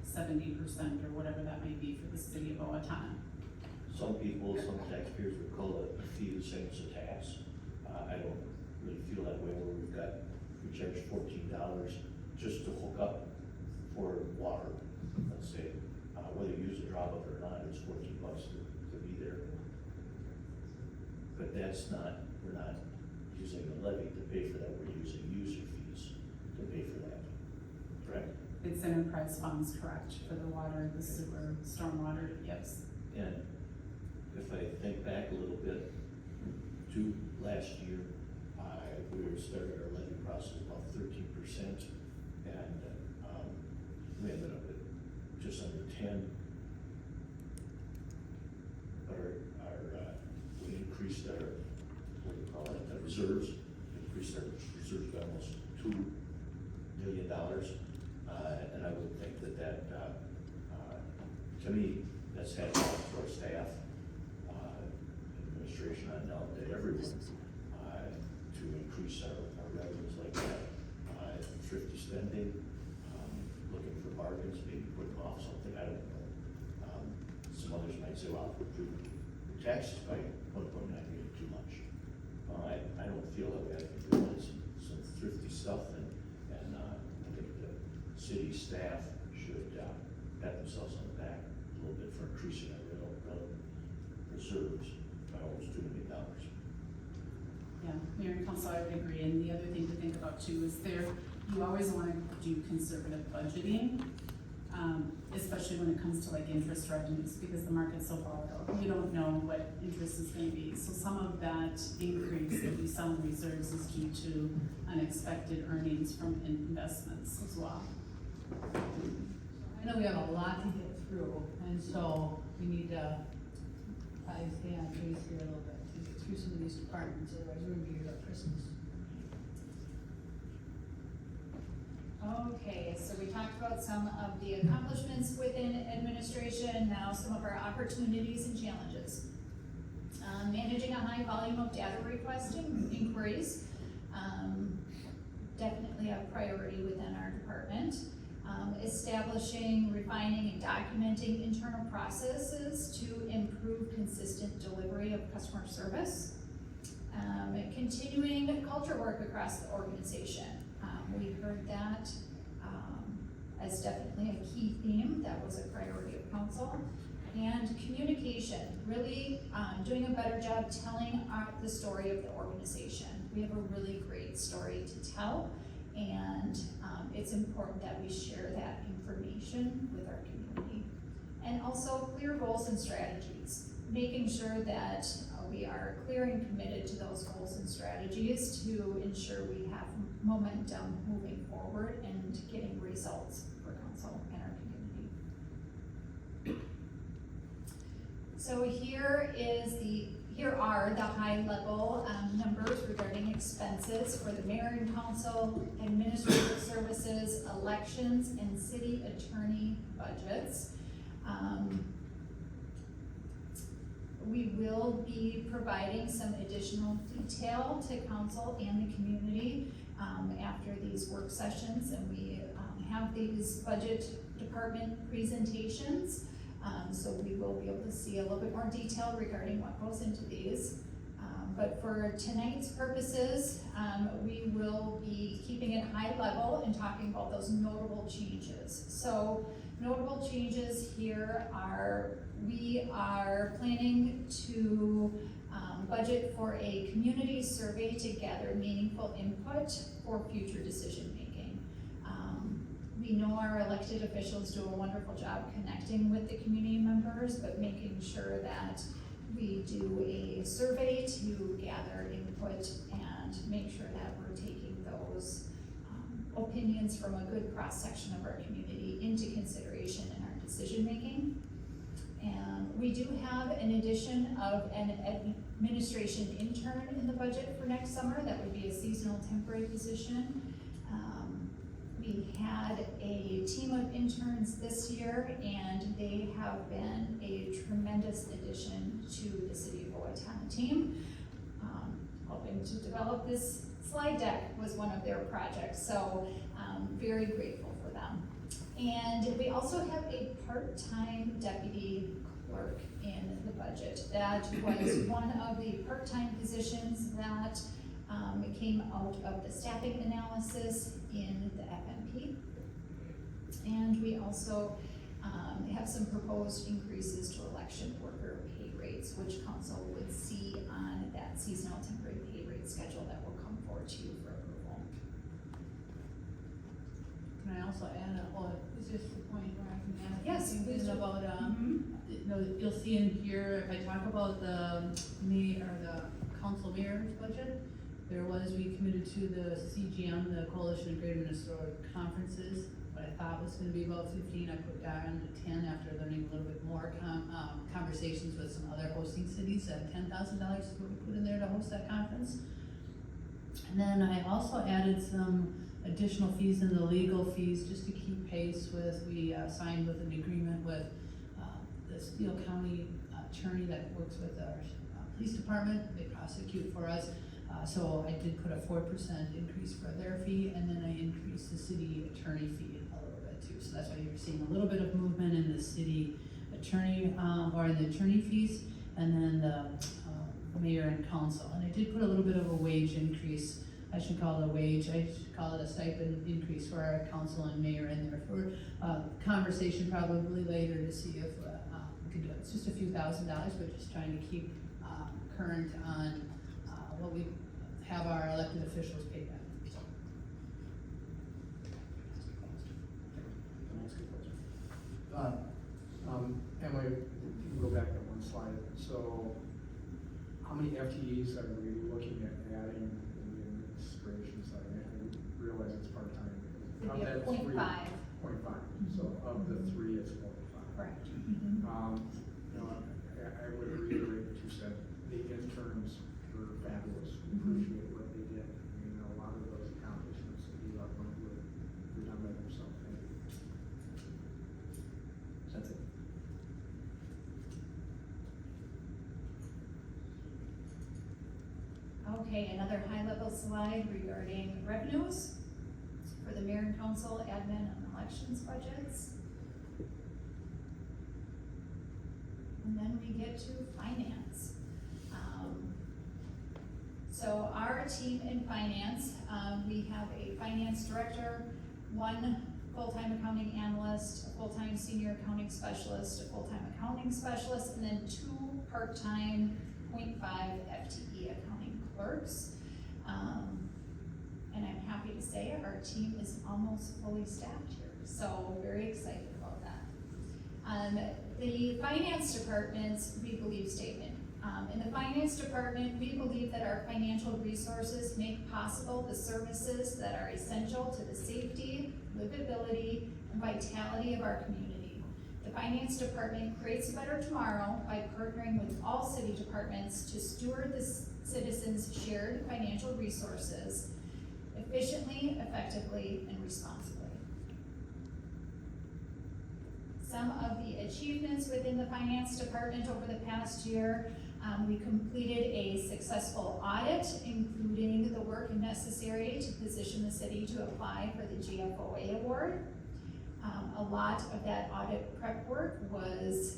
B: 70% or whatever that may be for the city of Owatonna.
I: Some people, some taxpayers would call it a fee the same as a tax. I don't really feel that way where we charge $14 just to hook up for water, let's say. Whether you use a drop of it or not, it's $14 to be there. But we're not using the levy to pay for that, we're using user fees to pay for that, correct?
B: It's enterprise funds, correct, for the water, the sewer, stormwater, yes.
I: And if I think back a little bit to last year, we started our levy process about 13%, and we ended up at just under 10. But we increased our, what do you call it, the reserves, increased our reserves by almost $2 million. And I would think that to me, that's had to our staff, administration, and now that everyone, to increase our revenues like that. Thrifty spending, looking for bargains, maybe putting off something, I don't know. Some others might say, well, your taxes by 1.9 million too much.
F: I don't feel that way. I think we did some thrifty stuff and I think the city staff should, pat themselves on the back a little bit for increasing our reserves by almost $2 million.
B: Yeah, Mayor and Council, I would agree, and the other thing to think about too is you always wanna do conservative budgeting, especially when it comes to like interest revenues, because the market's so volatile. You don't know what interest is gonna be, so some of that increase that we saw in reserves is due to unexpected earnings from investments as well.
A: I know we have a lot to get through, and so we need to probably stay on pace here a little bit to get through some of these departments, otherwise we're gonna be here at Christmas.
C: Okay, so we talked about some of the accomplishments within administration, now some of our opportunities and challenges. Managing a high volume of data requesting inquiries, definitely a priority within our department. Establishing, refining, and documenting internal processes to improve consistent delivery of customer service. Continuing culture work across the organization. We heard that as definitely a key theme, that was a priority of council. And communication, really doing a better job telling the story of the organization. We have a really great story to tell, and it's important that we share that information with our community. And also clear goals and strategies, making sure that we are clear and committed to those goals and strategies to ensure we have momentum moving forward and getting results for council and our community. So here are the high level numbers regarding expenses for the mayor and council, administrative services, elections, and city attorney budgets. We will be providing some additional detail to council and the community after these work sessions, and we have these budget department presentations. So we will be able to see a little bit more detail regarding what goes into these. But for tonight's purposes, we will be keeping it high level and talking about those notable changes. So notable changes here are, we are planning to budget for a community survey to gather meaningful input for future decision making. We know our elected officials do a wonderful job connecting with the community members, but making sure that we do a survey to gather input and make sure that we're taking those opinions from a good cross-section of our community into consideration in our decision making. And we do have an addition of an administration intern in the budget for next summer. That would be a seasonal temporary position. We had a team of interns this year, and they have been a tremendous addition to the City of Owatonna team. Helping to develop this slide deck was one of their projects, so very grateful for them. And we also have a part-time deputy clerk in the budget. That was one of the part-time positions that came out of the staffing analysis in the FNP. And we also have some proposed increases to election worker pay rates, which council would see on that seasonal temporary pay rate schedule that will come forward to you for approval.
A: Can I also add, is this the point where I can add?
C: Yes,
A: something
C: please do.
A: about, you know, you'll see in here, if I talk about the council mayor's budget, we committed to the CGM, the Coalition of Greater Minnesota Conferences. What I thought was gonna be about 15, I put down to 10 after learning a little bit more, conversations with some other hosting cities, at $10,000 is what we put in there to host that conference. And then I also added some additional fees in the legal fees, just to keep pace with, we signed with an agreement with the Steele County attorney that works with our police department. They prosecute for us. So I did put a 4% increase for their fee, and then I increased the city attorney fee a little bit too. So that's why you're seeing a little bit of movement in the city attorney, or in the attorney fees. And then the mayor and council. And I did put a little bit of a wage increase, I should call it a wage, I should call it a stipend increase for our council and mayor in there for, conversation probably later to see if, we could do it. It's just a few $1,000s, but just trying to keep, current on, what we have our elected officials paid at. So.
H: That's a good question. Emily, you go back up one slide. So how many FTEs are we looking at adding in the administration side? I realize it's part-time.
C: It'd be a
H: Of that
C: 0.5.
H: 0.5, so of the 3, it's 0.5.
C: Correct.
H: You know, I would reiterate what you said, the interns were fabulous, we appreciate what they did. You know, a lot of those accomplishments that you outlined were done by themselves. Thank you. That's it.
C: Okay, another high-level slide regarding revenues for the mayor and council, admin, and elections budgets. And then we get to finance. So our team in finance, we have a finance director, 1 full-time accounting analyst, a full-time senior accounting specialist, a full-time accounting specialist, and then 2 part-time 0.5 FTE accounting clerks. And I'm happy to say our team is almost fully staffed here, so very excited about that. The finance department's we believe statement. In the finance department, we believe that our financial resources make possible the services that are essential to the safety, livability, and vitality of our community. The finance department creates a better tomorrow by partnering with all city departments to steward the citizens' shared financial resources efficiently, effectively, and responsibly. Some of the achievements within the finance department over the past year, we completed a successful audit, including the work necessary to position the city to apply for the GFOA award. A lot of that audit prep work was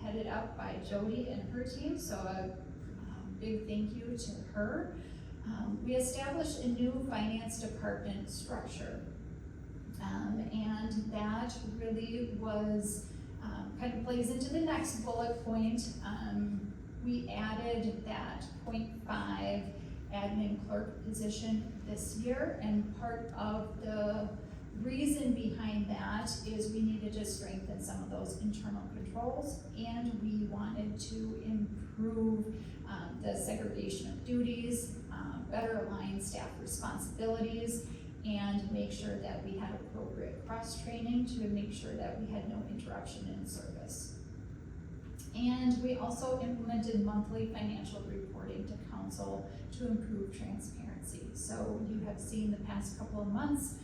C: headed up by Jody and her team, so a big thank you to her. We established a new finance department structure, and that really was, kind of plays into the next bullet point. We added that 0.5 admin clerk position this year, and part of the reason behind that is we needed to strengthen some of those internal controls, and we wanted to improve the segregation of duties, better align staff responsibilities, and make sure that we had appropriate cross-training to make sure that we had no interruption in service. And we also implemented monthly financial reporting to council to improve transparency. So you have seen the past couple of months,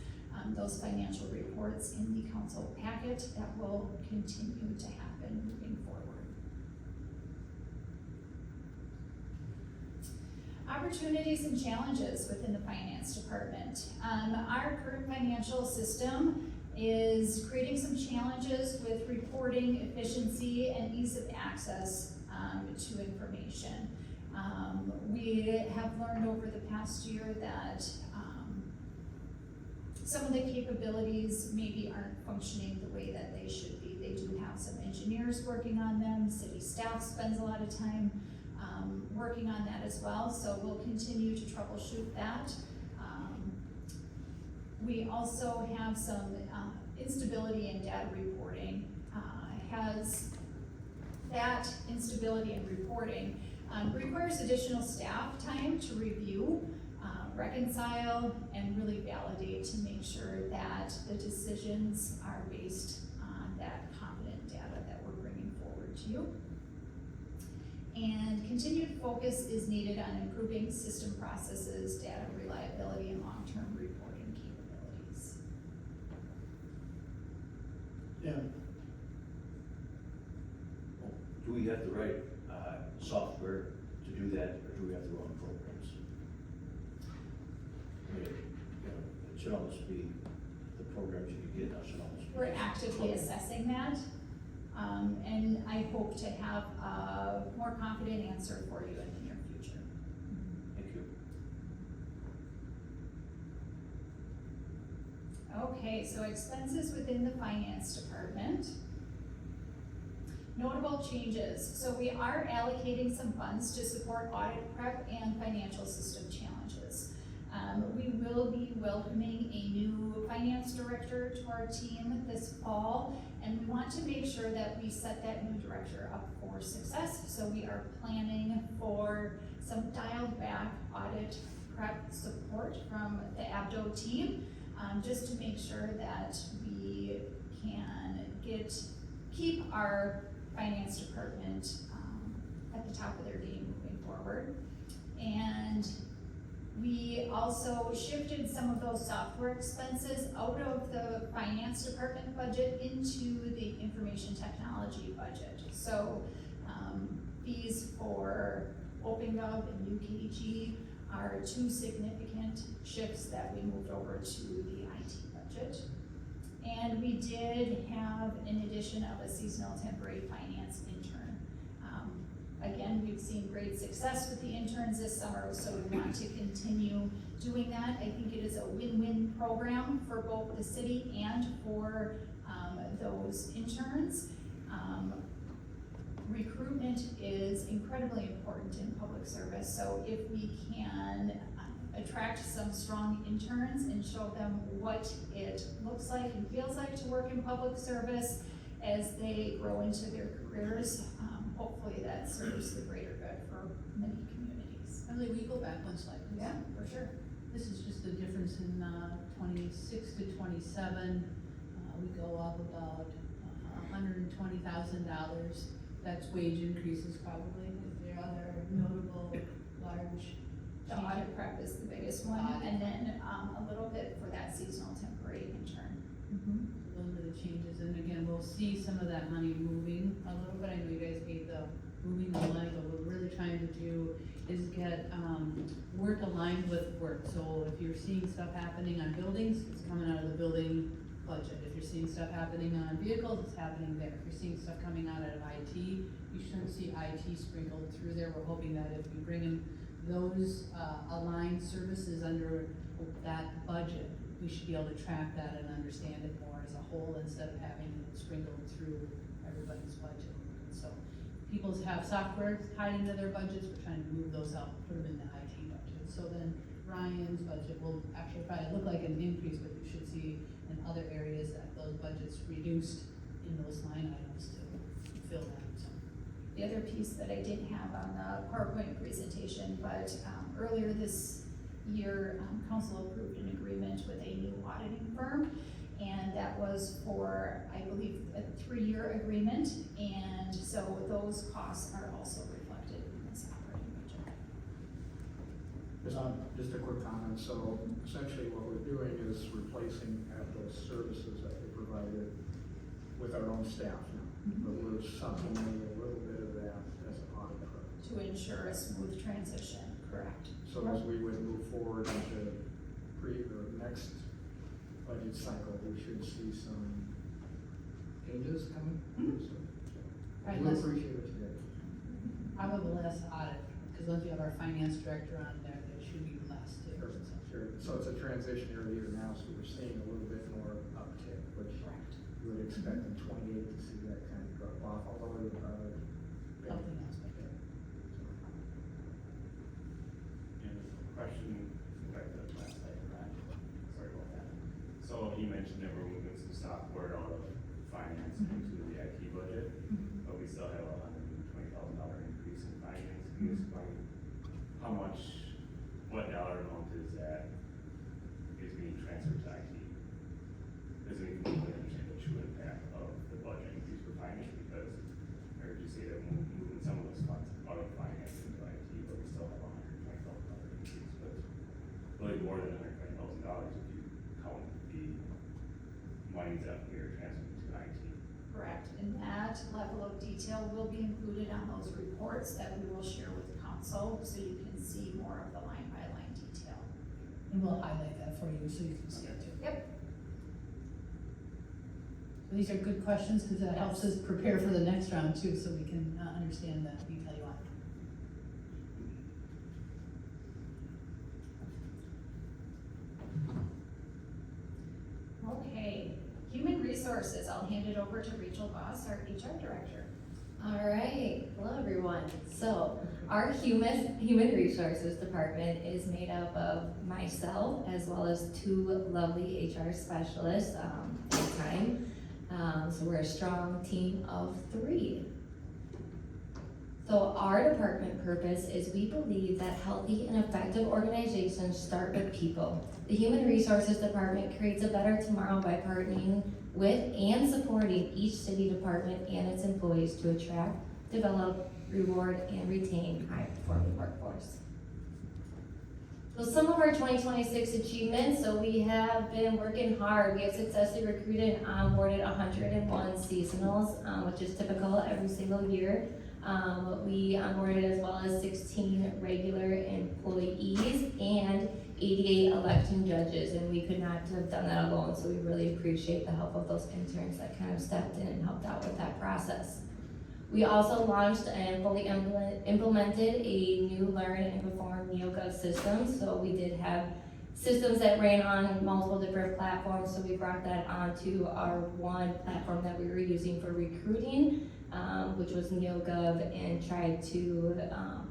C: those financial reports in the council packet. That will continue to happen moving forward. Opportunities and challenges within the finance department. Our current financial system is creating some challenges with reporting efficiency and ease of access to information. We have learned over the past year that some of the capabilities maybe aren't functioning the way that they should be. They do have some engineers working on them. City staff spends a lot of time working on that as well, so we'll continue to troubleshoot that. We also have some instability in data reporting. That instability in reporting requires additional staff time to review, reconcile, and really validate to make sure that the decisions are based on that competent data that we're bringing forward to you. And continued focus is needed on improving system processes, data reliability, and long-term reporting capabilities.
D: Yeah.
I: Do we have the right, software to do that, or do we have the wrong programs? I mean, it should almost be, the programs you get now should almost be.
C: We're actively assessing that. And I hope to have a more confident answer for you in the near future.
F: Thank you.
C: Okay, so expenses within the finance department. Notable changes, so we are allocating some funds to support audit prep and financial system challenges. We will be welcoming a new finance director to our team this fall, and we want to make sure that we set that new director up for success. So we are planning for some dialed back audit prep support from the Abdo team, just to make sure that we can keep our finance department at the top of their game moving forward. And we also shifted some of those software expenses out of the finance department budget into the information technology budget. So fees for OpenGov and UKG are two significant shifts that we moved over to the IT budget. And we did have an addition of a seasonal temporary finance intern. Again, we've seen great success with the interns this summer, so we want to continue doing that. I think it is a win-win program for both the city and for those interns. Recruitment is incredibly important in public service, so if we can attract some strong interns and show them what it looks like and feels like to work in public service as they grow into their careers, hopefully that serves the greater good for many communities.
A: Emily, we go back one slide, please.
C: Yeah, for sure.
A: This is just the difference in 26 to 27. We go up about $120,000. That's wage increases probably. Is there other notable large
C: The audit prep is the biggest one, and then a little bit for that seasonal temporary intern.
A: Those are the changes, and again, we'll see some of that money moving a little bit. I know you guys hate the moving the money, but what we're really trying to do is get, work aligned with work. So if you're seeing stuff happening on buildings, it's coming out of the building budget. If you're seeing stuff happening on vehicles, it's happening there. If you're seeing stuff coming out of IT, you shouldn't see IT sprinkled through there. We're hoping that if we bring in those aligned services under that budget, we should be able to track that and understand it more as a whole instead of having it sprinkled through everybody's budget. So people have software tied into their budgets, we're trying to move those out, put them in the IT budget. So then Ryan's budget will actually probably look like an increase, but you should see in other areas that those budgets reduced in those line items to fill that. So.
C: The other piece that I didn't have on the PowerPoint presentation, but earlier this year, council approved an agreement with a new auditing firm, and that was for, I believe, a 3-year agreement, and so those costs are also reflected in this operating budget.
H: Just a quick comment, so essentially what we're doing is replacing those services that they provided with our own staff now. But we're supplementing a little bit of that as an audit firm.
C: To ensure a smooth transition, correct?
H: So as we would move forward into next budget cycle, we should see some changes coming. So,
A: Right,
H: we appreciate what you did.
A: Probably less audit, because once you have our finance director on there, there should be less too.
H: Sure. So it's a transitionary year now, so we're seeing a little bit more uptick, which
C: Correct.
H: you would expect in 28 to see that kind of drop off, although we would probably.
A: Something else, but
G: And a question, back to the last slide, Ryan, sorry about that. So you mentioned that we're moving some software out of finance into the IT budget, but we still have $120,000 increase in finance. Can you explain how much, what dollar amount is that is being transferred to IT? Because we can really understand the true impact of the budget increase for finance, because I heard you say that we're moving some of those funds out of finance into IT, but we still have $120,000 increase, but really more than $120,000 if you count the monies that we are transferring to IT.
C: Correct, and that level of detail will be included on those reports that we will share with the council, so you can see more of the line-by-line detail.
A: and we'll highlight that for you so you can see it too.
C: Yep.
A: These are good questions, because that helps us prepare for the next round too, so we can understand the detail you want.
C: Okay, human resources, I'll hand it over to Rachel Voss, our HR director.
E: All right, hello everyone. So our human resources department is made up of myself as well as 2 lovely HR specialists at the time. So we're a strong team of 3. So our department purpose is we believe that healthy and effective organizations start with people. The Human Resources Department creates a better tomorrow by partnering with and supporting each city department and its employees to attract, develop, reward, and retain high-performing workforce. So some of our 2026 achievements, so we have been working hard. We have successfully recruited and onboarded 101 seasonals, which is typical every single year. We onboarded as well as 16 regular employees and 88 election judges, and we could not have done that alone, so we really appreciate the help of those interns that kind of stepped in and helped out with that process. We also launched and fully implemented a new Learn and Perform NeoGov system, so we did have systems that ran on multiple different platforms, so we brought that onto our one platform that we were using for recruiting, which was NeoGov, and tried to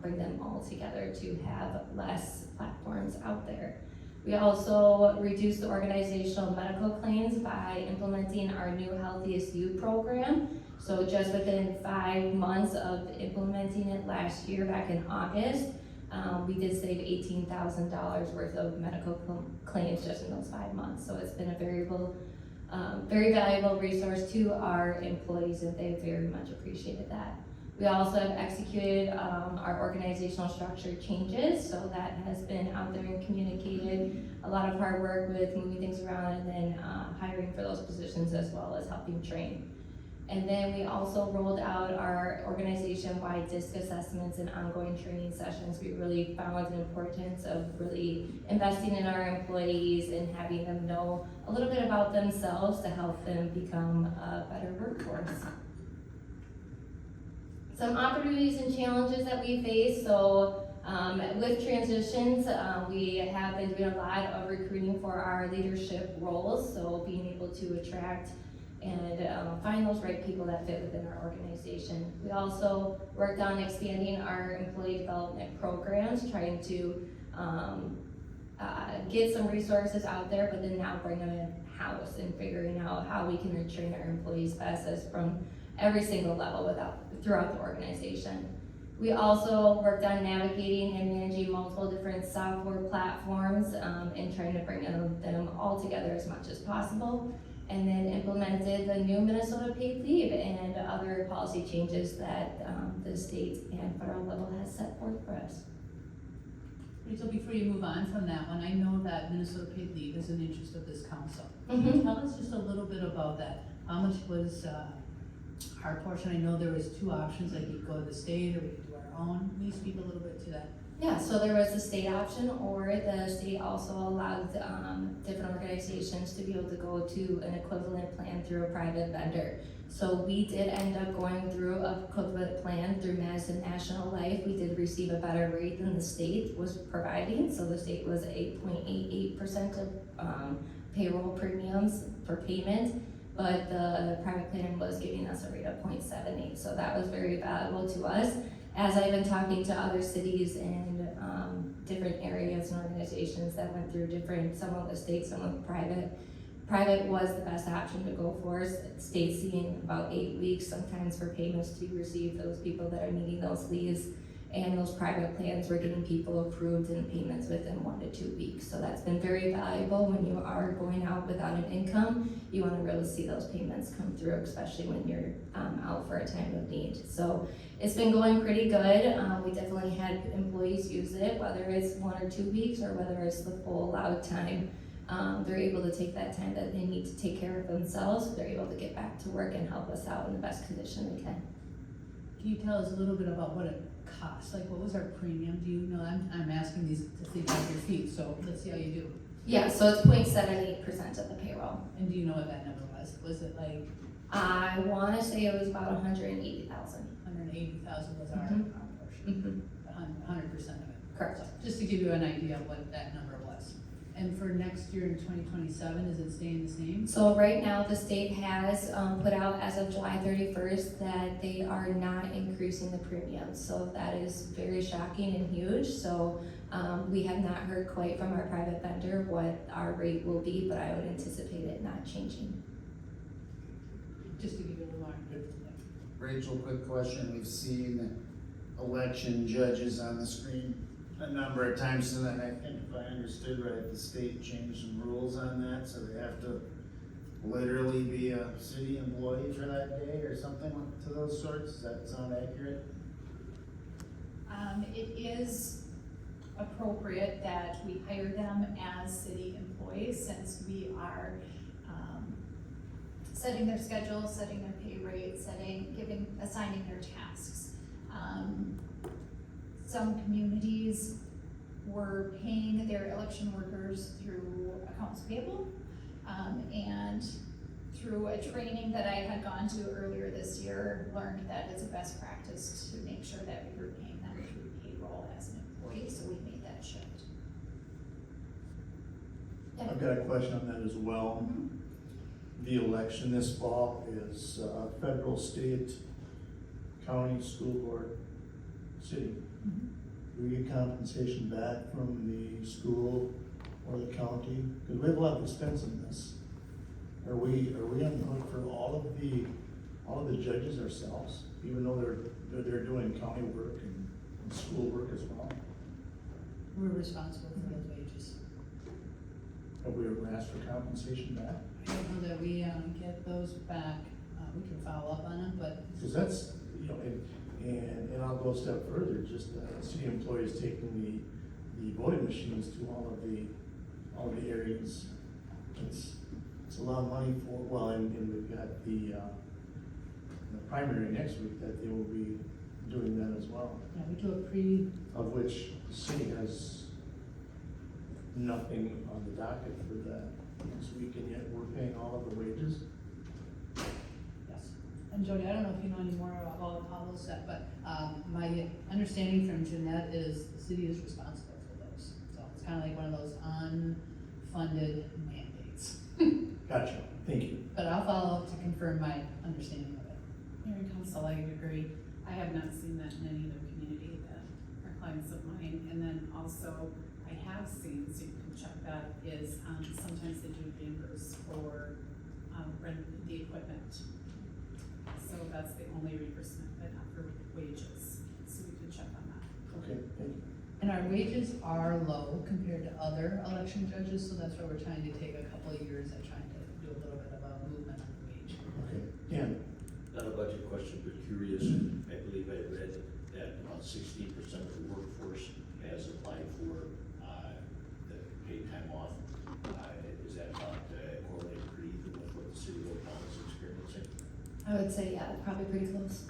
E: bring them all together to have less platforms out there. We also reduced the organizational medical claims by implementing our new Healthiest You program. So just within 5 months of implementing it last year, back in August, we did save $18,000 worth of medical claims just in those 5 months. So it's been a very valuable resource to our employees, and they very much appreciated that. We also have executed our organizational structure changes, so that has been out there and communicated. A lot of hard work with moving things around and then hiring for those positions as well as helping train. And then we also rolled out our organization-wide DISC assessments and ongoing training sessions. We really found the importance of really investing in our employees and having them know a little bit about themselves to help them become a better workforce. Some opportunities and challenges that we face. So with transitions, we have been doing a lot of recruiting for our leadership roles. So being able to attract and find those right people that fit within our organization. We also worked on expanding our employee development programs, trying to get some resources out there, but then now bring them in-house and figuring out how we can train our employees best as from every single level throughout the organization. We also worked on navigating and managing multiple different software platforms and trying to bring them all together as much as possible. And then implemented the new Minnesota paid leave and other policy changes that the state and federal level has set forth for us.
A: Rachel, before you move on from that one, I know that Minnesota paid leave is an interest of this council. Can you tell us just a little bit about that? How much was our portion? I know there was 2 options, like we could go to the state or we could do our own. Can you speak a little bit to that?
E: Yeah, so there was the state option, or the state also allowed different organizations to be able to go to an equivalent plan through a private vendor. So we did end up going through a equivalent plan through Madison National Life. We did receive a better rate than the state was providing. So the state was 8.88% of payroll premiums for payment, but the private plan was giving us a rate of 0.78. So that was very valuable to us. As I've been talking to other cities and different areas and organizations that went through some of the state, some of the private was the best option to go for. State seeing about 8 weeks sometimes for payments to be received for those people that are needing those leaves. And those private plans were getting people approved in payments within 1 to 2 weeks. So that's been very valuable when you are going out without an income. You want to really see those payments come through, especially when you're out for a time of need. So it's been going pretty good. We definitely had employees use it, whether it's 1 or 2 weeks or whether it's the full allowed time. They're able to take that time that they need to take care of themselves. So they're able to get back to work and help us out in the best condition they can.
A: Can you tell us a little bit about what it costs? Like, what was our premium? Do you know? I'm asking these to think off your feet, so let's see how you do.
E: Yeah, so it's 0.78% of the payroll.
A: And do you know what that number was? Was it like
E: I wanna say it was about 180,000.
A: 180,000 was our
E: Mhm.
A: portion, 100% of it.
E: Correct.
A: So, just to give you an idea of what that number was. And for next year in 2027, is it staying the same?
E: So right now, the state has, put out as of July 31st that they are not increasing the premiums. So that is very shocking and huge. So, we have not heard quite from our private vendor what our rate will be, but I would anticipate it not changing.
A: Just to give you a little more.
D: Rachel, quick question, we've seen election judges on the screen a number of times, and then I think if I understood right, the state changed some rules on that, so they have to literally be a city employee for that day or something to those sorts, does that sound accurate?
C: It is appropriate that we hire them as city employees since we are, setting their schedule, setting their pay rate, assigning their tasks. Some communities were paying their election workers through accounts payable. And through a training that I had gone to earlier this year, learned that it's a best practice to make sure that we were paying them through payroll as an employee, so we made that shift.
I: I've got a question on that as well. The election this fall is federal, state, county, school board, city. Do we get compensation back from the school or the county? Because we have a lot of expense in this. Are we on the hook for all of the judges ourselves, even though they're doing county work and school work as well?
A: We're responsible for those wages.
I: Have we ever asked for compensation back?
A: I don't know that we, get those back, we can follow up on them, but
I: Because that's, and I'll go a step further, just city employees taking the voting machines to all of the areas. It's a lot of money for, well, and we've got the primary next week that they will be doing that as well,
A: yeah, we do a
I: of which the city has nothing on the docket for that next week, and yet we're paying all of the wages.
A: yes. And Jody, I don't know if you know any more about all those stuff, but, my understanding from Jeanette is the city is responsible for those. So it's kind of like one of those unfunded mandates.
I: Gotcha, thank you.
A: But I'll follow up to confirm my understanding of it.
B: Mayor and council, I agree. I have not seen that in any other community that are clients of mine. And then also, I have seen, so you can check that, is sometimes they do reimburse for rent the equipment. So that's the only reimbursement, but not for wages. So we can check on that.
I: Okay, thank you.
A: And our wages are low compared to other election judges, so that's why we're trying to take a couple of years at trying to do a little bit of a movement on the wage.
I: Okay, Dan?
F: Not a budget question, but curious, I believe I read that about 16% of the workforce has applied for, the paid time off. Is that about, correlated pretty even with what the city of Oak Town is experiencing?
E: I would say, yeah, probably pretty close.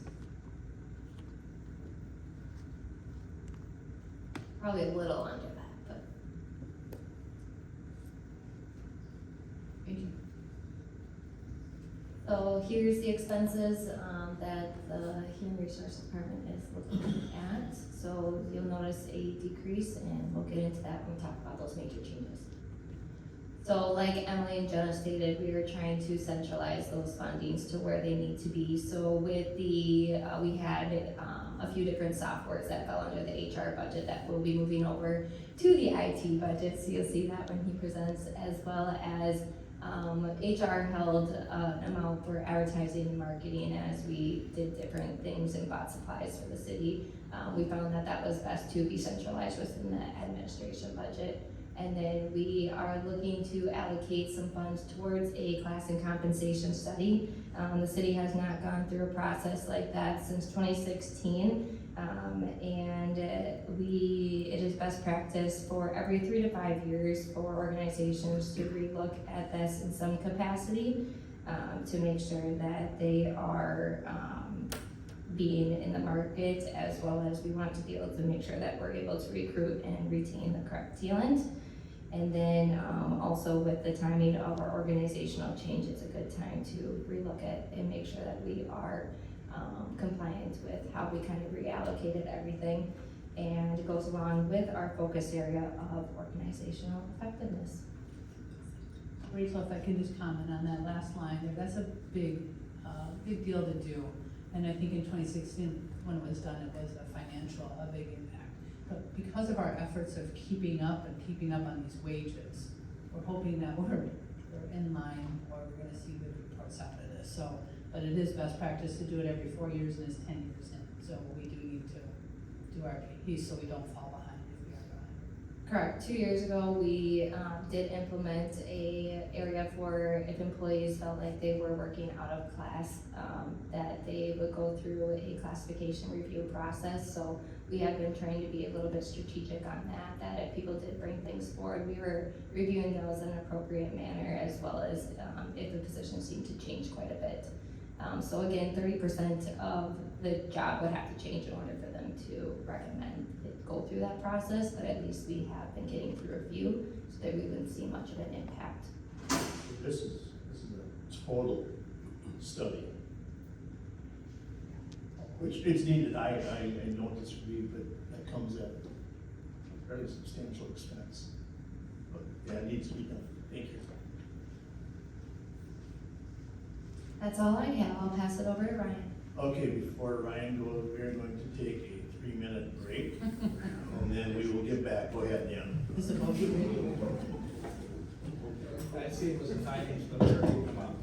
E: Probably a little under that, but.
A: Thank you.
E: So here's the expenses, that the Human Resource Department is looking at. So you'll notice a decrease, and we'll get into that when we talk about those major changes. So like Emily and Jenna stated, we are trying to centralize those fundings to where they need to be. So with the, we had a few different softwares that fell under the HR budget that will be moving over to the IT budget. So you'll see that when he presents, as well as HR held an amount for advertising and marketing as we did different things and bought supplies for the city. We found that that was best to be centralized within the administration budget. And then we are looking to allocate some funds towards a class and compensation study. The city has not gone through a process like that since 2016. And it is best practice for every 3 to 5 years for organizations to relook at this in some capacity, to make sure that they are being in the market, as well as we want to be able to make sure that we're able to recruit and retain the correct talent. And then, also with the timing of our organizational change, it's a good time to relook at and make sure that we are, compliant with how we kind of reallocated everything. And it goes along with our focus area of organizational effectiveness.
A: Rachel, if I can just comment on that last line there, that's a big deal to do. And I think in 2016, when it was done, it was a big impact. But because of our efforts of keeping up on these wages, we're hoping that we're in line, or we're gonna see good reports out of this. So, but it is best practice to do it every 4 years, and it's 10 years in. So we do need to do our piece so we don't fall behind if we are behind.
E: Correct. 2 years ago, we did implement a area for if employees felt like they were working out of class, that they would go through a classification review process. So we have been trying to be a little bit strategic on that if people did bring things forward, we were reviewing those in an appropriate manner, as well as if the position seemed to change quite a bit. So again, 30% of the job would have to change in order for them to recommend it go through that process, but at least we have been getting through a few so that we wouldn't see much of an impact.
I: This is a total study. Which it's needed, I don't disagree, but that comes at a very substantial expense. But yeah, it needs to be done. Thank you.
E: That's all I have. I'll pass it over to Ryan.
I: Okay, before Ryan goes, we're going to take a 3-minute break, and then we will get back. Go ahead, Dan.
A: Is it motion?
H: I see it was a timing, so they're gonna come up.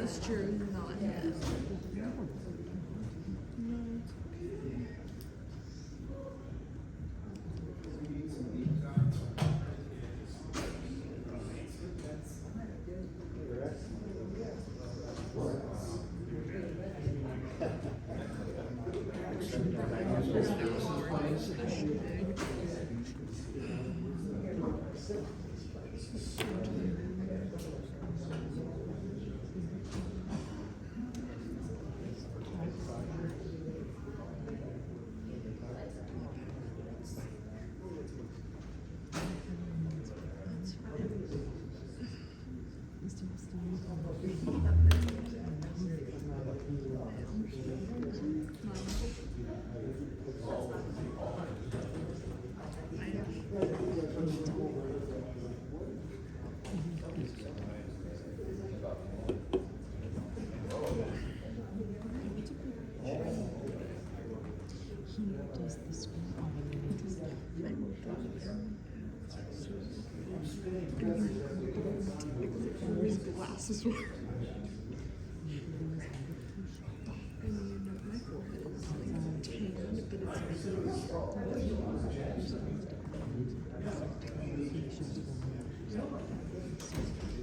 J: It's true, you're not ahead. Glasses were.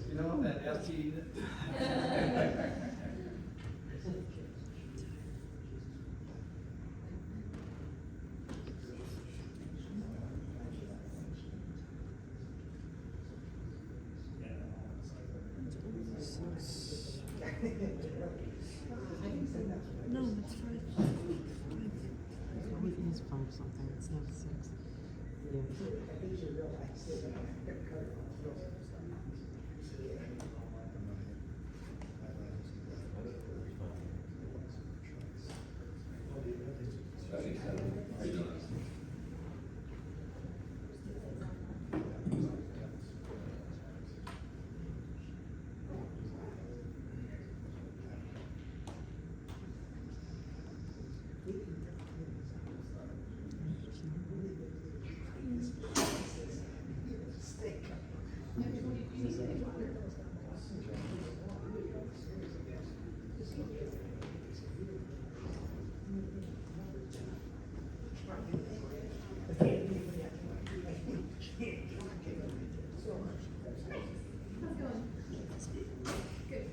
H: You know, that FT.
J: No, it's 5. He's 5 something, it's not 6.
C: Good.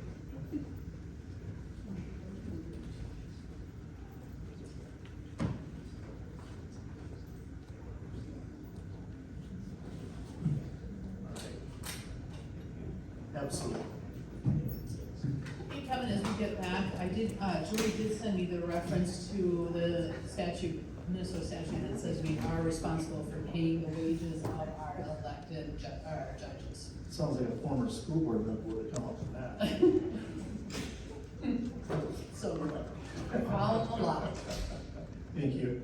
D: Absolutely.
A: Hey Kevin, as we get back, I did, Joey did send me the reference to the statute, Minnesota statute that says we are responsible for paying the wages of our elected judges.
K: Sounds like a former school board member would have come up with that.
A: So we're following the law.
K: Thank you.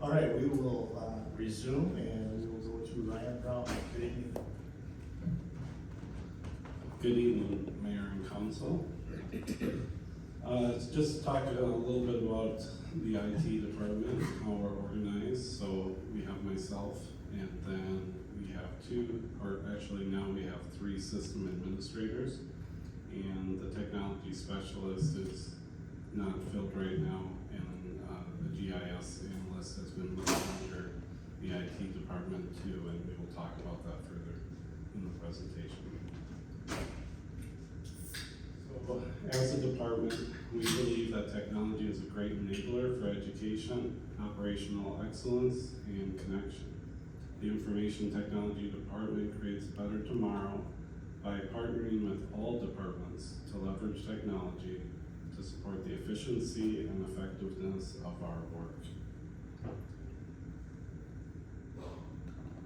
I: All right, we will resume and we will go to Ryan Brown. Good evening.
L: Good evening, Mayor and Council. Just talk a little bit about the IT department, how we're organized. So we have myself, and then we have two, or actually now we have three system administrators. And the technology specialist is not filled right now, and the GIS analyst has been moved under the IT department too, and we will talk about that further in the presentation. So, as a department, we believe that technology is a great enabler for education, operational excellence, and connection. The Information Technology Department creates a better tomorrow by partnering with all departments to leverage technology to support the efficiency and effectiveness of our work.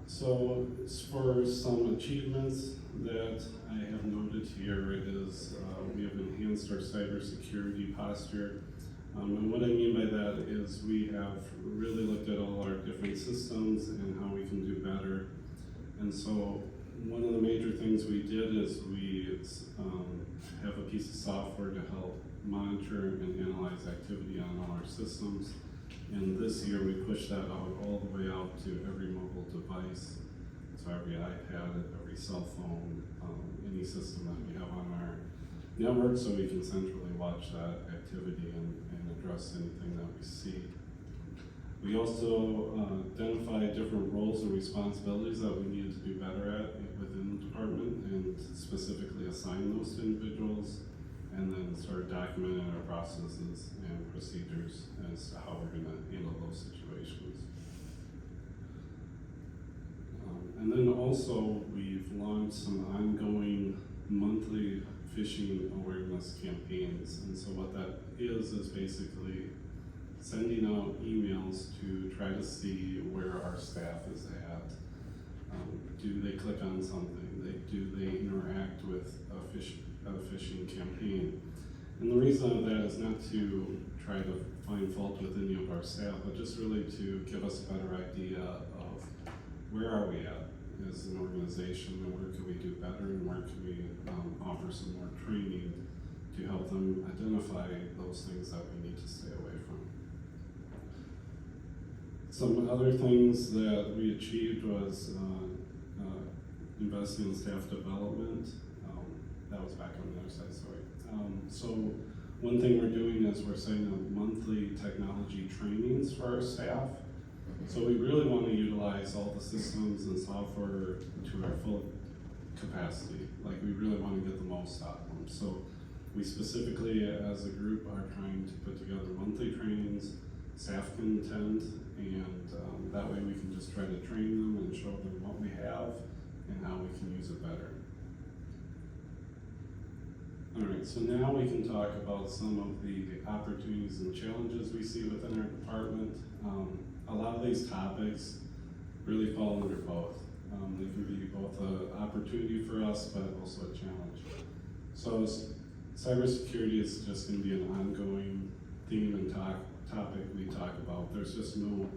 L: So, for some achievements that I have noted here is we have enhanced our cybersecurity posture. And what I mean by that is we have really looked at all our different systems and how we can do better. And so one of the major things we did is we have a piece of software to help monitor and analyze activity on all our systems. And this year we pushed that out all the way out to every mobile device. So every iPad, every cell phone, any system that we have on our network, so we can centrally watch that activity and address anything that we see. We also identified different roles and responsibilities that we needed to do better at within the department, and specifically assign those to individuals, and then start documenting our processes and procedures as to how we're going to handle those situations. And then also, we've launched some ongoing monthly phishing awareness campaigns. And so what that is basically sending out emails to try to see where our staff is at. Do they click on something? Do they interact with a phishing campaign? And the reason of that is not to try to find fault with any of our staff, but just really to give us a better idea of where are we at as an organization, and where can we do better, and where can we offer some more training to help them identify those things that we need to stay away from. Some other things that we achieved was investing in staff development. That was back on the other side, sorry. So one thing we're doing is we're setting up monthly technology trainings for our staff. So we really want to utilize all the systems and software to our full capacity. Like, we really want to get the most out of them. So we specifically, as a group, are trying to put together monthly trainings. Staff can attend, and that way we can just try to train them and show them what we have and how we can use it better. All right, so now we can talk about some of the opportunities and challenges we see within our department. A lot of these topics really fall under both. They can be both an opportunity for us, but also a challenge. So cybersecurity is just gonna be an ongoing theme and topic we talk about. There's just no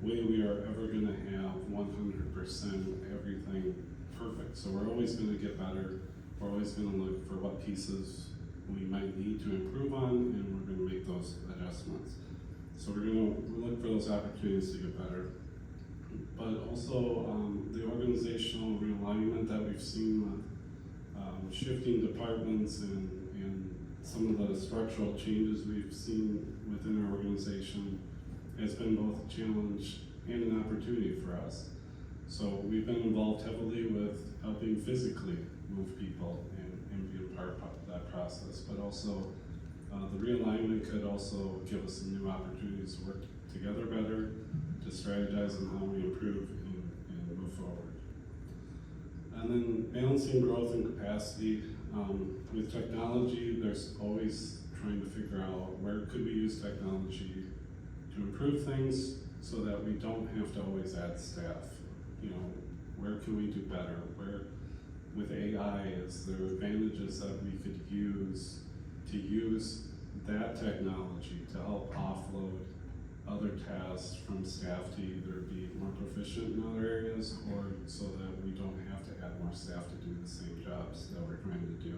L: way we are ever gonna have 100% everything perfect. So we're always gonna get better. We're always gonna look for what pieces we might need to improve on, and we're gonna make those adjustments. So we look for those opportunities to get better. But also, the organizational realignment that we've seen with shifting departments and some of the structural changes we've seen within our organization has been both a challenge and an opportunity for us. So we've been involved heavily with helping physically move people and be a part of that process, but also the realignment could also give us some new opportunities to work together better, to strategize on how we improve and move forward. And then balancing growth and capacity. With technology, there's always trying to figure out where could we use technology to improve things so that we don't have to always add staff. You know, where can we do better? Where, with AI, is there advantages that we could use to use that technology to help offload other tasks from staff to either be more proficient in other areas or so that we don't have to add more staff to do the same jobs that we're trying to do.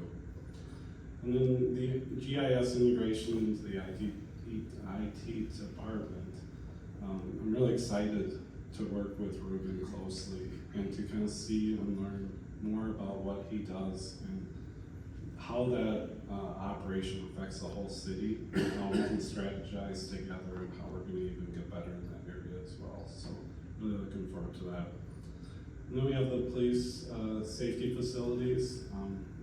L: And then the GIS integration into the IT department. I'm really excited to work with Ruben closely and to kind of see and learn more about what he does and how that operation affects the whole city, and how we can strategize together and how we're going to even get better in that area as well. So really looking forward to that. And then we have the police safety facilities.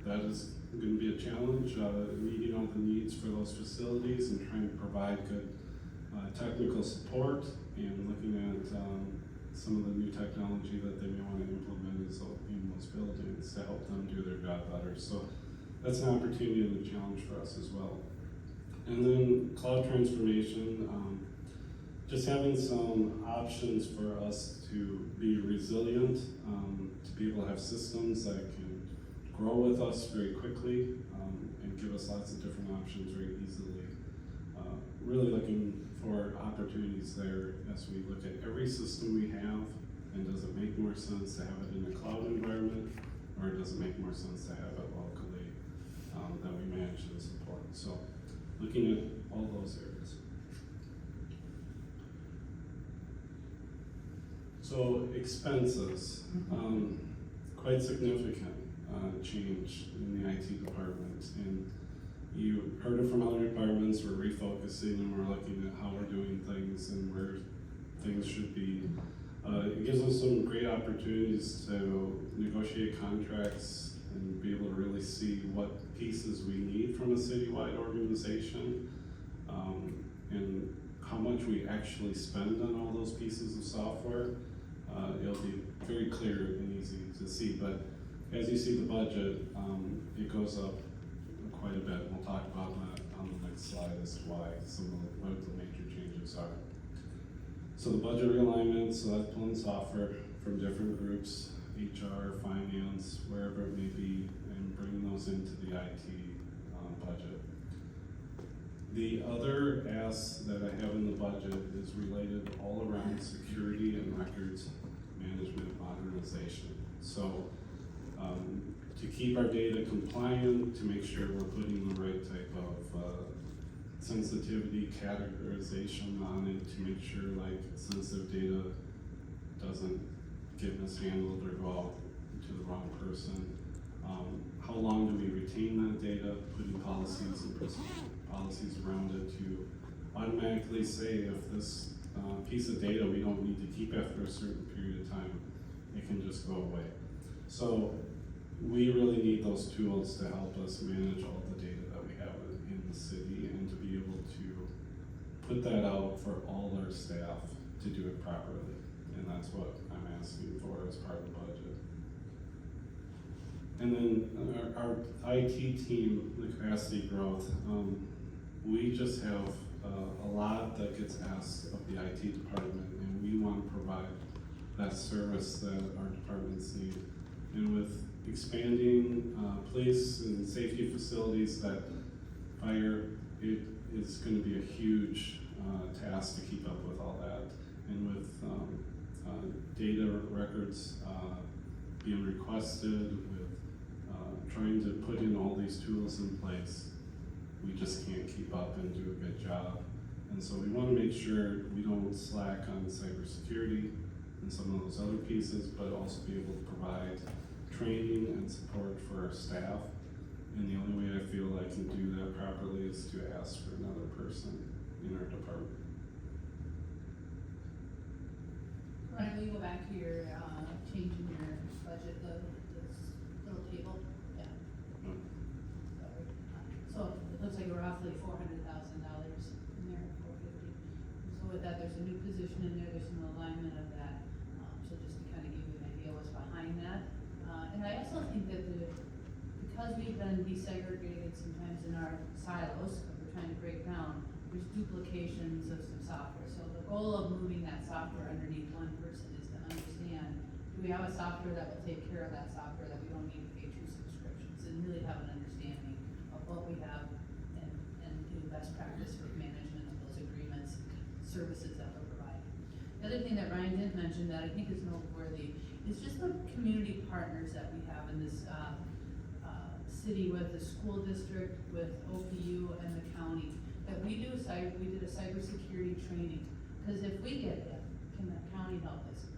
L: That is going to be a challenge, meeting all the needs for those facilities and trying to provide good technical support and looking at some of the new technology that they may want to implement in those buildings to help them do their job better. So that's an opportunity and a challenge for us as well. And then cloud transformation, just having some options for us to be resilient, to be able to have systems that can grow with us very quickly and give us lots of different options very easily. Really looking for opportunities there as we look at every system we have, and does it make more sense to have it in a cloud environment, or does it make more sense to have it locally that we manage and support? So looking at all those areas. So expenses, quite significant change in the IT department, and you heard it from other departments. We're refocusing and we're looking at how we're doing things and where things should be. It gives us some great opportunities to negotiate contracts and be able to really see what pieces we need from a citywide organization, and how much we actually spend on all those pieces of software. It'll be very clear and easy to see, but as you see the budget, it goes up quite a bit. We'll talk about that on the next slide as to why what the major changes are. So the budget realignment, so that's pulling software from different groups, HR, finance, wherever it may be, and bringing those into the IT budget. The other ask that I have in the budget is related all around security and records management modernization. So to keep our data compliant, to make sure we're putting the right type of sensitivity categorization on it, to make sure like sensitive data doesn't get mishandled or go out to the wrong person. How long do we retain that data, putting policies and policies around it to automatically say if this piece of data we don't need to keep after a certain period of time, it can just go away. So we really need those tools to help us manage all the data that we have in the city and to be able to put that out for all our staff to do it properly. And that's what I'm asking for as part of the budget. And then our IT team, the capacity growth, we just have a lot that gets asked of the IT department, and we want to provide that that service that our departments need. And with expanding, police and safety facilities that fire, it is gonna be a huge, task to keep up with all that. And with, data records, being requested, with, trying to put in all these tools in place, we just can't keep up and do a good job. And so we wanna make sure we don't slack on cybersecurity and some of those other pieces, but also be able to provide training and support for our staff. And the only way I feel I can do that properly is to ask for another person in our department.
A: Ryan, will you go back to your, changing your budget, the little table? Yeah.
L: Mm.
A: Sorry. So it looks like roughly $400,000 in there, 450. So with that, there's a new position in there, there's some alignment of that. So just to kind of give you an idea what's behind that. And I also think that because we've been desegregated sometimes in our silos, that we're trying to break down, there's duplications of some software. So the goal of moving that software underneath one person is to understand, do we have a software that will take care of that software, that we don't need to pay 2 subscriptions, and really have an understanding of what we have and do best practice for management of those agreements, services that we're providing. The other thing that Ryan didn't mention that I think is noteworthy is just the community partners that we have in this city, with the school district, with OPU and the county, that we did a cybersecurity training. Because if we get hit, can the county help us?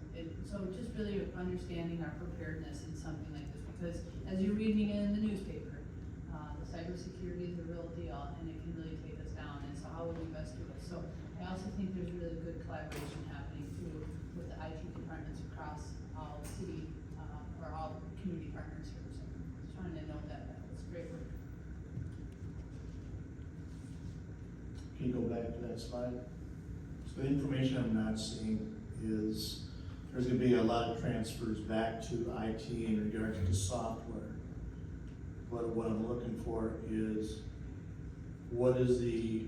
A: So just really understanding our preparedness in something like this, because as you're reading in the newspaper, the cybersecurity is a real deal and it can really take us down. And so how would we best do it? So I also think there's really good collaboration happening too with the IT departments across all city, or all community partners here. So just trying to note that. It's great work.
K: Can you go back to that slide? So the information I'm not seeing is, there's gonna be a lot of transfers back to IT in regards to software. What I'm looking for is, what is the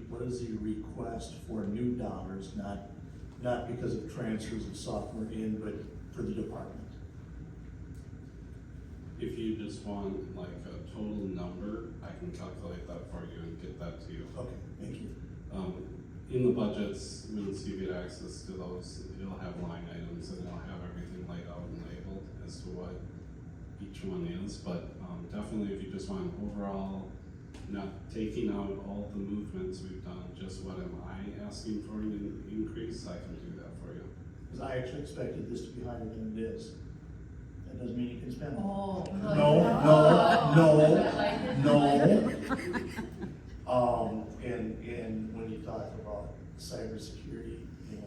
K: request for new dollars, not because of transfers of software in, but for the department?
L: If you just want like a total number, I can calculate that for you and get that to you.
K: Okay, thank you.
L: In the budgets, once you get access to those, it'll have line items and it'll have everything laid out and labeled as to what each one is. But definitely, if you just want overall, not taking out all the movements we've done, just what am I asking for an increase, I can do that for you.
K: Because I actually expected this to be higher than it is. That doesn't mean you can spend it.
A: Oh.
K: No. And when you talk about cybersecurity, you know,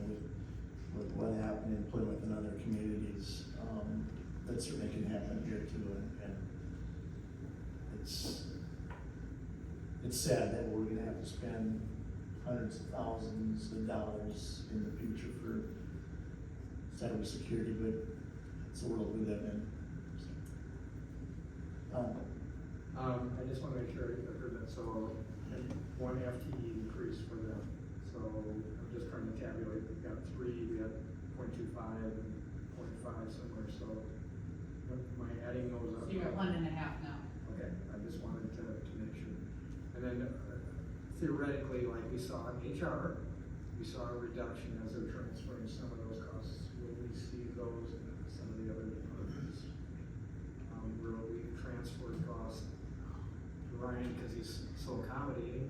K: with what happened in Plymouth and other communities, that certainly can happen here too, and it's sad that we're gonna have to spend hundreds of thousands of dollars in the future for cybersecurity, but it's the world we live in.
H: I just wanna make sure I heard that, so, one FTE increase for them, so I'm just trying to tabulate, we've got 3, we had 0.25 and 0.5 somewhere, so am I adding those up?
A: So you're at 1.5 now.
H: Okay, I just wanted to make sure. And then theoretically, like we saw in HR, we saw a reduction as they're transferring some of those costs. Will we see those in some of the other departments? Where we transferred costs to Ryan because he's so accommodating.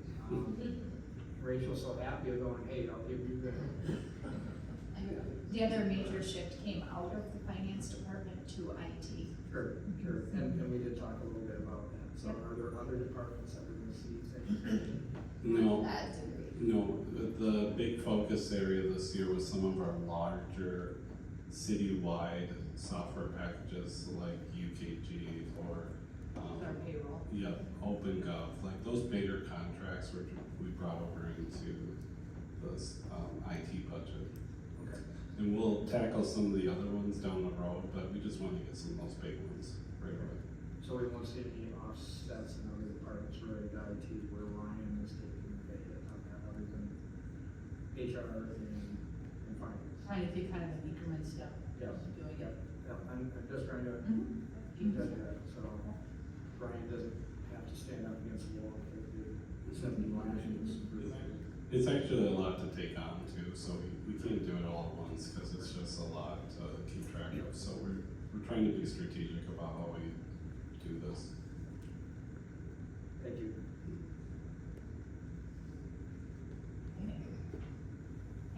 H: Rachel's so happy of going, hey, I'll give you that.
C: The other major shift came out of the finance department to IT.
H: Sure. And we did talk a little bit about that. So are there other departments that we're gonna see things?
L: No,
C: That's agreed.
L: no, the big focus area this year was some of our larger citywide software packages like UKG or,
A: Our payroll.
L: OpenGov, like those bigger contracts we brought over into this, IT budget.
H: Okay.
L: And we'll tackle some of the other ones down the road, but we just want to get some of those big ones right away.
H: So we won't see any offsets in other departments related to IT where Ryan is taking a hit on that other than HR and finance.
A: Trying to take kind of an increment step.
H: Yeah.
A: To do
H: to keep that, so Brian doesn't have to stand up against the wall like the 70 lashes.
L: It's actually a lot to take on too, so we can't do it all at once, cause it's just a lot to keep track of, so we're trying to be strategic about how we do this.
H: Thank you.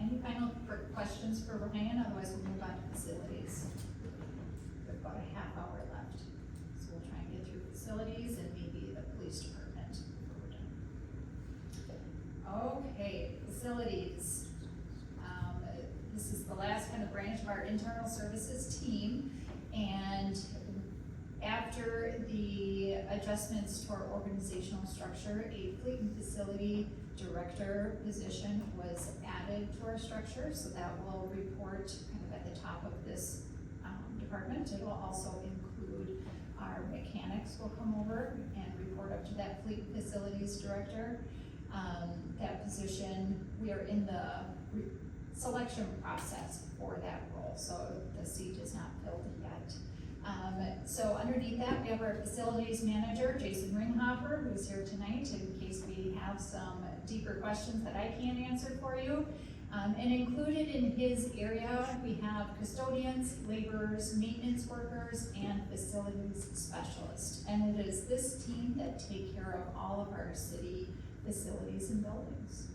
C: Any final questions for Ryan? Otherwise we'll move on to facilities. We have about a half hour left. So we'll try and get through facilities and maybe the police department before we're done. Okay, facilities. This is the last kind of branch of our internal services team. And after the adjustments to our organizational structure, a fleet and facility director position was added to our structure, so that will report kind of at the top of this department. It will also include our mechanics will come over and report up to that fleet facilities director. That position, we are in the selection process for that role, so the seat is not filled yet. So underneath that, we have our facilities manager, Jason Ringhofer, who's here tonight in case we have some deeper questions that I can't answer for you. And included in his area, we have custodians, laborers, maintenance workers, and facilities specialists. And it is this team that take care of all of our city facilities and buildings.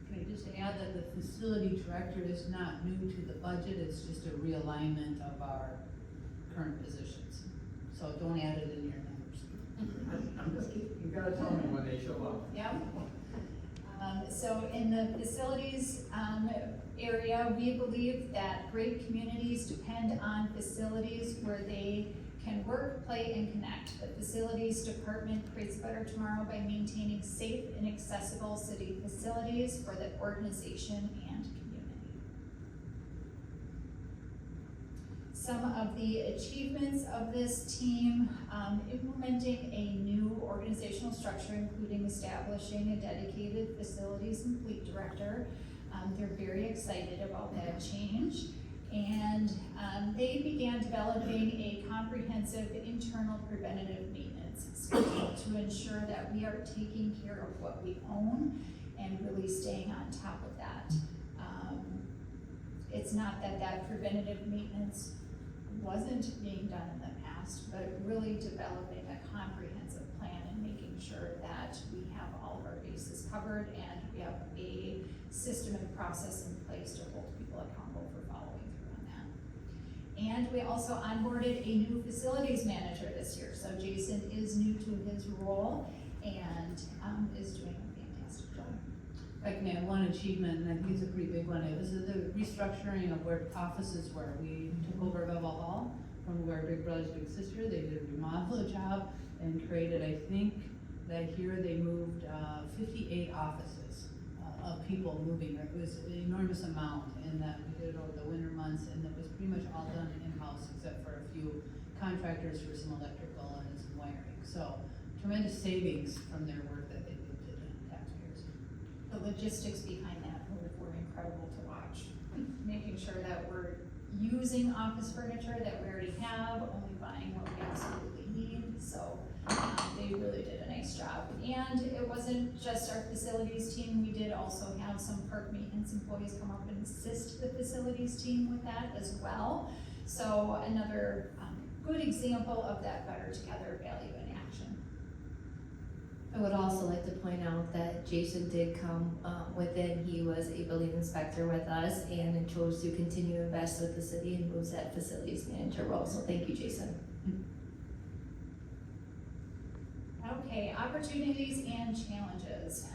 A: Can I just add that the facility director is not new to the budget, it's just a realignment of our current positions. So don't add it in your numbers.
H: I'm just kidding, you gotta tell me when they show up.
C: Yep. So in the facilities area, we believe that great communities depend on facilities where they can work, play, and connect. The facilities department creates a better tomorrow by maintaining safe and accessible city facilities for the organization and community. Some of the achievements of this team, implementing a new organizational structure, including establishing a dedicated facilities and fleet director. They're very excited about that change. And they began developing a comprehensive internal preventative maintenance schedule to ensure that we are taking care of what we own and really staying on top of that. It's not that that preventative maintenance wasn't being done in the past, but really developing a comprehensive plan and making sure that we have all of our bases covered and we have a system and process in place to hold people accountable for following through on that. And we also onboarded a new facilities manager this year. So Jason is new to his role and is doing a fantastic job.
A: If I can add one achievement, and I think it's a pretty big one, it was the restructuring of where offices were. We took over Bevel Hall from where Big Brothers Big Sister, they did a remodel job and created, I think, that year they moved 58 offices of people moving. It was an enormous amount, and that we did it over the winter months, and it was pretty much all done in-house except for a few contractors for some electrical and some wiring. So tremendous savings from their work that they did to the taxpayers.
C: The logistics behind that were incredible to watch. Making sure that we're using office furniture that we already have, only buying what we absolutely need. So they really did a nice job. And it wasn't just our facilities team. We did also have some park maintenance employees come up and assist the facilities team with that as well. So another good example of that better together value in action.
E: I would also like to point out that Jason did come within, he was a building inspector with us and chose to continue to invest with the city and moves that facilities manager role, so thank you, Jason.
C: Okay, opportunities and challenges.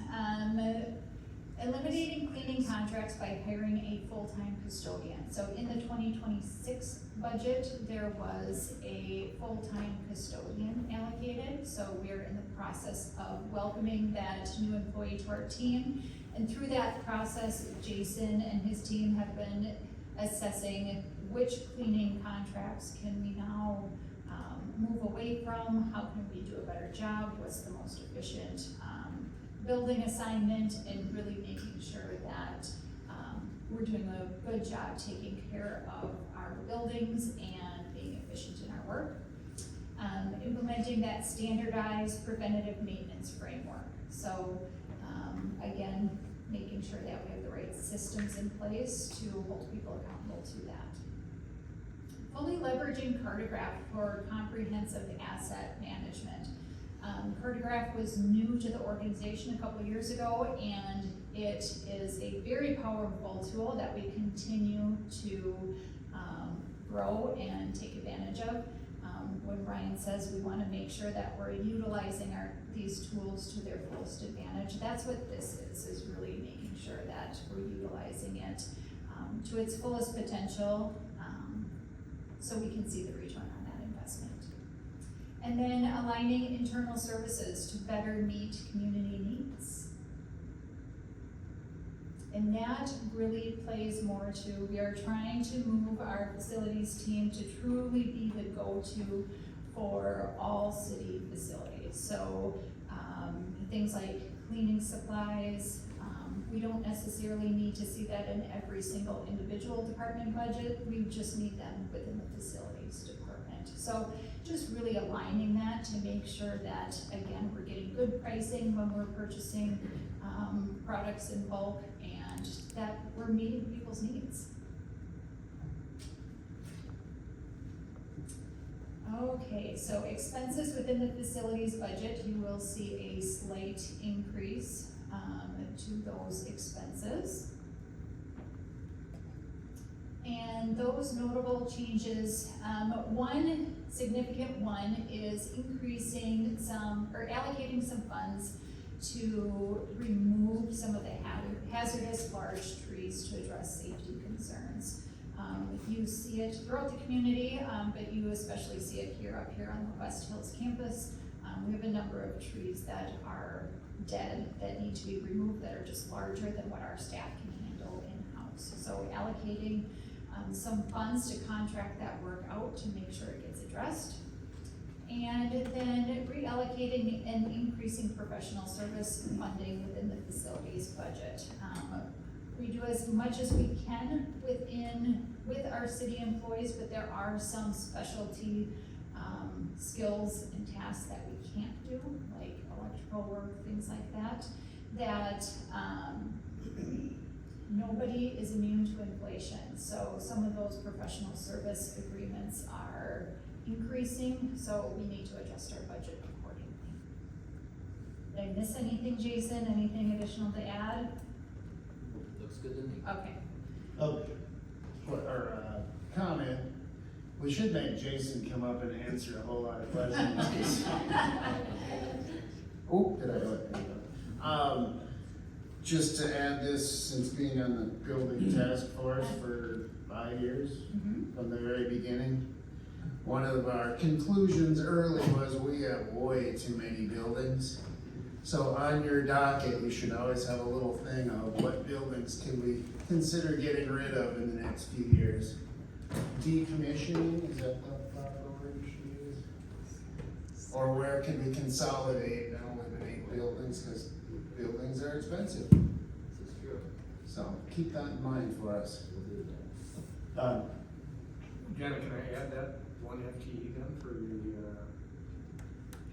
C: Eliminating cleaning contracts by hiring a full-time custodian. So in the 2026 budget, there was a full-time custodian allocated. So we're in the process of welcoming that new employee to our team. And through that process, Jason and his team have been assessing which cleaning contracts can we now move away from, how can we do a better job, what's the most efficient building assignment, and really making sure that we're doing a good job taking care of our buildings and being efficient in our work. Implementing that standardized preventative maintenance framework. So, again, making sure that we have the right systems in place to hold people accountable to that. Fully leveraging Cartograph for comprehensive asset management. Cartograph was new to the organization a couple of years ago, and it is a very powerful tool that we continue to grow and take advantage of. When Ryan says we want to make sure that we're utilizing these tools to their fullest advantage, that's what this is really making sure that we're utilizing it to its fullest potential, so we can see the return on that investment. And then aligning internal services to better meet community needs. And that really plays more to, we are trying to move our facilities team to truly be the go-to for all city facilities. So things like cleaning supplies, we don't necessarily need to see that in every single individual department budget, we just need them within the facilities department. So just really aligning that to make sure that, again, we're getting good pricing when we're purchasing products in bulk, and that we're meeting people's needs. Okay, so expenses within the facilities budget, you will see a slight increase to those expenses. And those notable changes, one significant one is increasing some, or allocating some funds to remove some of the hazardous large trees to address safety concerns. You see it throughout the community, but you especially see it up here on the West Hills campus. We have a number of trees that are dead that need to be removed, that are just larger than what our staff can handle in-house. So allocating some funds to contract that work out to make sure it gets addressed. And then reallocating and increasing professional service funding within the facilities budget. We do as much as we can with our city employees, but there are some specialty skills and tasks that we can't do, like electrical work, things like that, that nobody is immune to inflation. So some of those professional service agreements are increasing, so we need to adjust our budget accordingly. Did I miss anything, Jason? Anything additional to add?
F: Looks good to me.
C: Okay.
D: Comment, we should make Jason come up and answer a whole lot of questions. Oh, did I do it? Just to add this, since being on the building task force for 5 years, from the very beginning, one of our conclusions early was we have way too many buildings. So on your docket, you should always have a little thing of what buildings can we consider getting rid of in the next few years. Decommissioning, is that the proper word you should use? Or where can we consolidate and eliminate buildings, because buildings are expensive.
F: This is true.
D: So keep that in mind for us.
F: We'll do that.
D: Done.
H: Jenna, can I add that one FTE then for the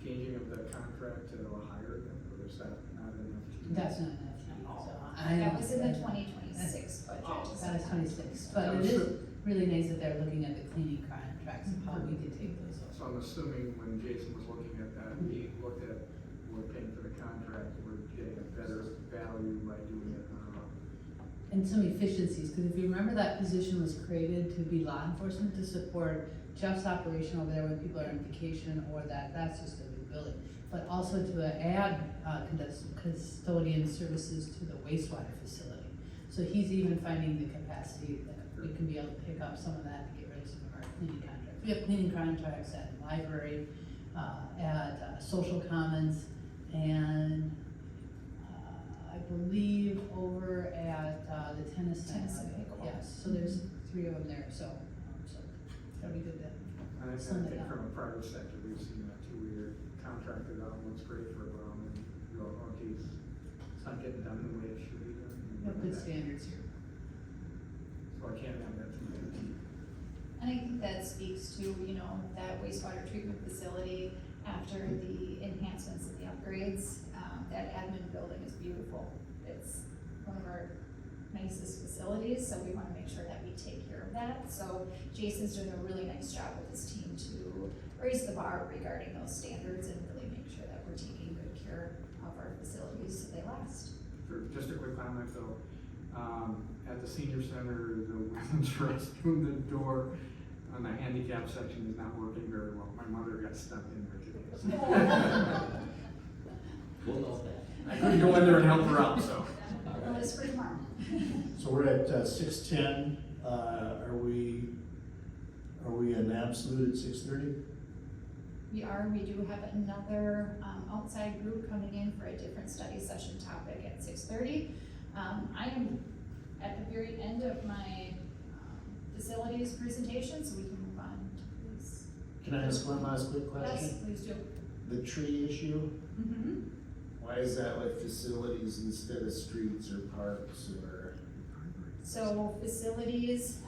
H: changing of the contract to a higher, or is that not an FTE?
A: That's not enough, so I
C: That
A: don't.
C: was in the 2026 budget.
A: That was 26, but it is really nice that they're looking at the cleaning contracts and how we can take those over.
H: So I'm assuming when Jason was looking at that, he looked at, we're paying for the contract, we're getting a better value by doing it.
A: And some efficiencies, because if you remember, that position was created to be law enforcement, to support Jeff's operation over there when people are on vacation, or that's just a new building. But also to add custodian services to the wastewater facility. So he's even finding the capacity that we can be able to pick up some of that and get rid of some of our cleaning contracts. We have cleaning contracts at the library, at social commons, and I believe over at the tennis center.
C: Tennis and pickleball.
A: Yes, so there's 3 of them there, so that'll be good then.
H: And I think from a private sector, we've seen that too, where you're contracted out, and it's great for a while, and you go, oh geez, it's not getting done the way it should be done.
A: We have good standards here.
H: So I can't have that too.
C: And I think that speaks to, you know, that wastewater treatment facility after the enhancements and the upgrades. That admin building is beautiful. It's one of our nicest facilities, so we wanna make sure that we take care of that. So Jason's doing a really nice job with his team to raise the bar regarding those standards and really make sure that we're taking good care of our facilities so they last.
H: Just a quick comment though, at the senior center, the women's restroom, the door on the handicap section is not working very well. My mother got stuck in there today.
F: We'll know that.
H: I couldn't go in there and help her out, so.
C: Well, it's for tomorrow.
K: So we're at 6:10, are we an absolute at 6:30?
C: We do have another, outside group coming in for a different study session topic at 6:30. I am at the very end of my, facilities presentation, so we can move on, please.
D: Can I ask one last quick question?
C: Yes, please do.
D: The tree issue,
C: Mm-hmm.
D: why is that with facilities instead of streets or parks or?
C: So facilities,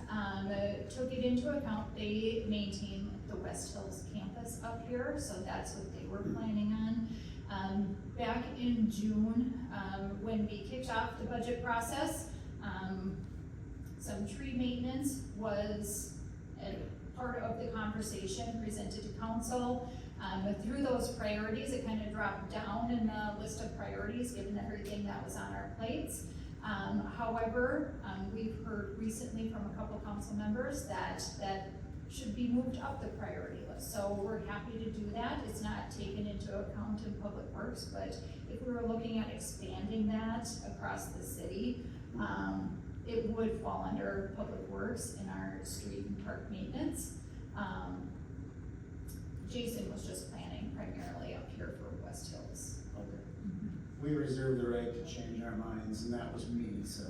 C: took it into account, they maintain the West Hills campus up here, so that's what they were planning on. Back in June, when we kicked off the budget process, some tree maintenance was a part of the conversation presented to council. Through those priorities, it kind of dropped down in the list of priorities, given everything that was on our plates. However, we've heard recently from a couple council members that should be moved up the priority list. So we're happy to do that. It's not taken into account in Public Works, but if we were looking at expanding that across the city, it would fall under Public Works in our street and park maintenance. Jason was just planning primarily up here for West Hills.
D: We reserve the right to change our minds, and that was me, so.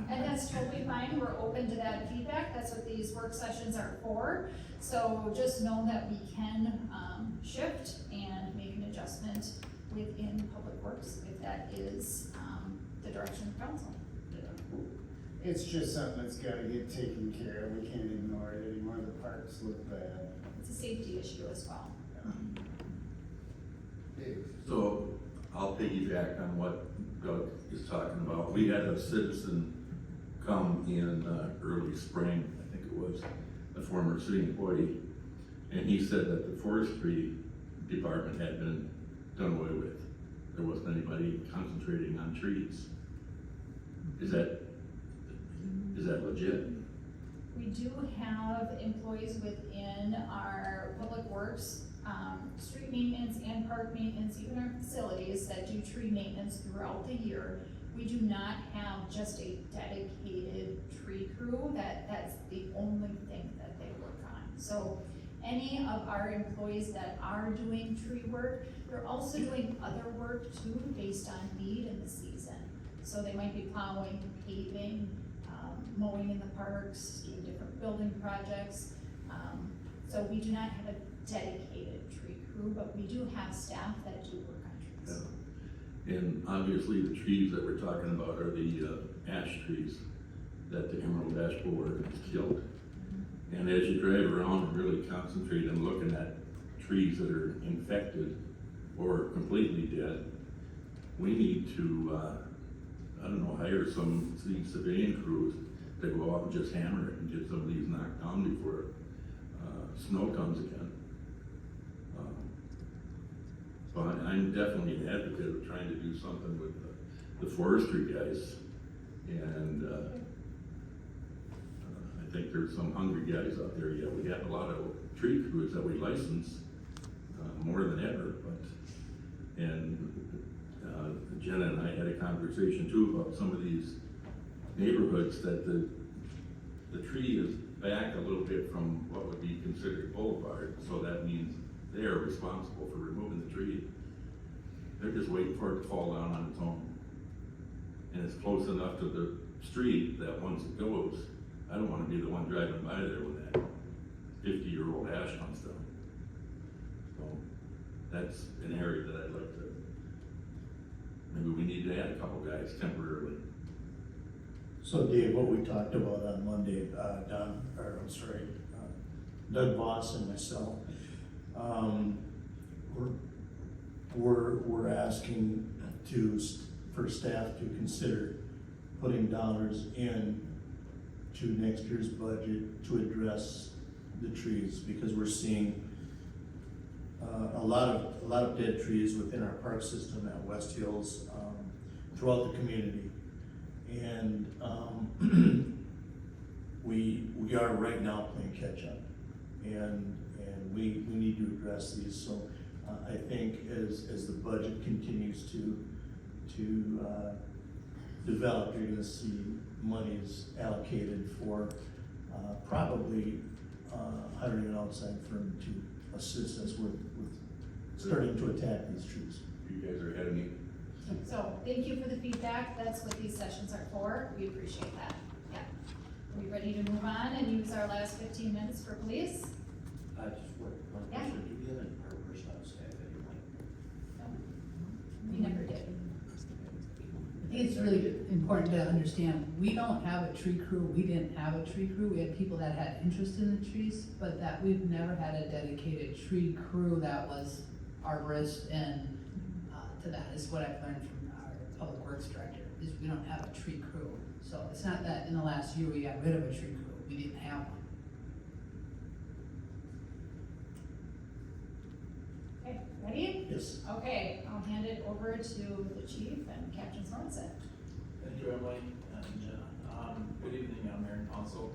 C: And that's totally fine, we're open to that feedback, that's what these work sessions are for. So just know that we can, shift and make an adjustment within Public Works if that is, the direction of council.
D: It's just something that's gotta get taken care of, we can't ignore it anymore, the parks look bad.
C: It's a safety issue as well.
D: Dave?
M: So I'll piggyback on what Doug is talking about. We had a citizen come in early spring, I think it was, a former city employee, and he said that the forestry department had been done away with. There wasn't anybody concentrating on trees. Is that legit?
C: We do have employees within our Public Works, street maintenance and park maintenance, even our facilities that do tree maintenance throughout the year. We do not have just a dedicated tree crew, that's the only thing that they work on. So any of our employees that are doing tree work, they're also doing other work too, based on need in the season. So they might be plowing, paving, mowing in the parks, doing different building projects. So we do not have a dedicated tree crew, but we do have staff that do work on trees.
M: Yeah. And obviously the trees that we're talking about are the ash trees that the emerald ash borer has killed. And as you drive around and really concentrate on looking at trees that are infected or completely dead, we need to, hire some of these civilian crews to go out and just hammer it and get some of these knocked down before snow comes again. So I'm definitely an advocate of trying to do something with the forestry guys. And I think there's some hungry guys out there. Yeah, we have a lot of tree crews that we license, more than ever, Jenna and I had a conversation too about some of these neighborhoods that the tree is back a little bit from what would be considered boulevard, so that means they are responsible for removing the tree. They're just waiting for it to fall down on its own. And it's close enough to the street that once it goes, I don't wanna be the one driving by there when that 50-year-old ash comes down. So that's an area that I'd like to, maybe we need to add a couple guys temporarily.
K: So Dave, what we talked about on Monday, Doug Voss and myself, we're asking for staff to consider putting dollars in to next year's budget to address the trees, because we're seeing a lot of dead trees within our park system at West Hills, throughout the community. And we are right now playing catch up, and we need to address these. So I think as the budget continues to develop, you're gonna see monies allocated for probably hiring an outside firm to assist us with starting to attack these trees.
M: You guys are ahead of me.
C: So, thank you for the feedback, that's what these sessions are for, we appreciate that, yeah. Are we ready to move on and use our last 15 minutes for police?
I: Just one
C: Yeah.
I: question, do we have any per person on staff anymore?
C: No, we never did.
A: I think it's really important to understand, we don't have a tree crew, we didn't have a tree crew, we had people that had interest in the trees, but that we've never had a dedicated tree crew that was arborist, and to that is what I've learned from our public works director, is we don't have a tree crew. So it's not that in the last year we got rid of a tree crew, we didn't have one.
C: Okay, ready?
K: Yes.
C: Okay, I'll hand it over to the chief and Captain Sorensen.
N: Thank you, Emily and Jenna. Good evening, Mayor and Council.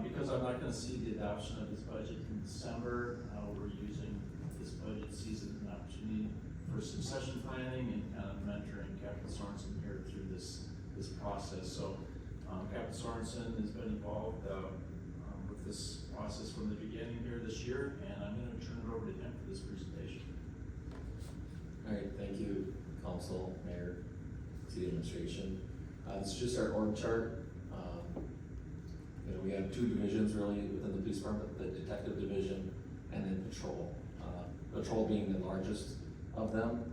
N: Because I'm not gonna see the adoption of this budget in December, we're using this budget season as an opportunity for succession planning and kind of mentoring Captain Sorensen here through this process. So, Captain Sorensen has been involved, with this process from the beginning here this year, and I'm gonna turn it over to him for this presentation.
O: All right, thank you, council, mayor, city administration. This is just our org chart. We have two divisions really within the police department, the detective division and then patrol. Patrol being the largest of them,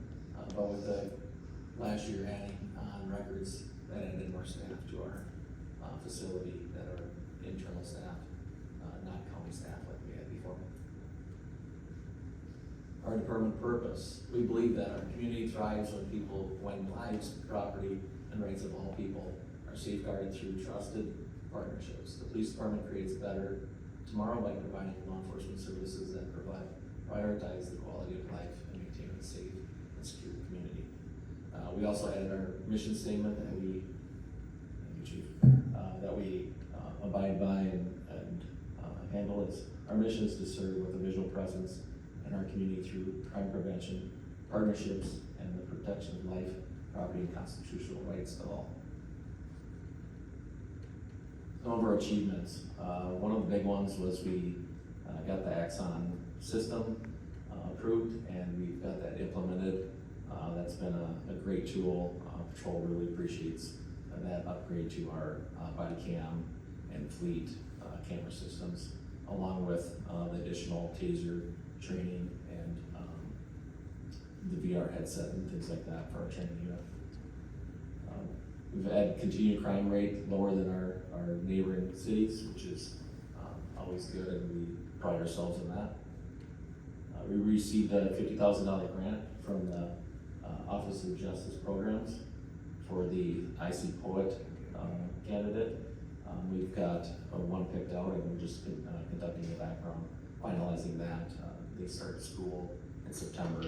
O: but with the last year adding on records, that added more staff to our facility that are internal staff, not county staff like we had before. Our department purpose, we believe that our community thrives when lives, property, and rights of all people are safeguarded through trusted partnerships. The police department creates a better tomorrow by providing law enforcement services that prioritize the quality of life and maintain a safe and secure community. We also added our mission statement that we abide by and handle. Our mission is to serve with a visual presence in our community through crime prevention, partnerships, and the protection of life, property, and constitutional rights of all. Some of our achievements, one of the big ones was we got the Axon system approved, and we've got that implemented. That's been a great tool. Patrol really appreciates that upgrade to our body cam and fleet camera systems, along with the additional TASER training and the VR headset and things like that for our training unit. We've had continued crime rate lower than our neighboring cities, which is always good, and we pride ourselves in that. We received a $50,000 grant from the Office of Justice Programs for the IC Poet candidate. We've got one picked out, and we're just conducting the background, finalizing that. They start school in September,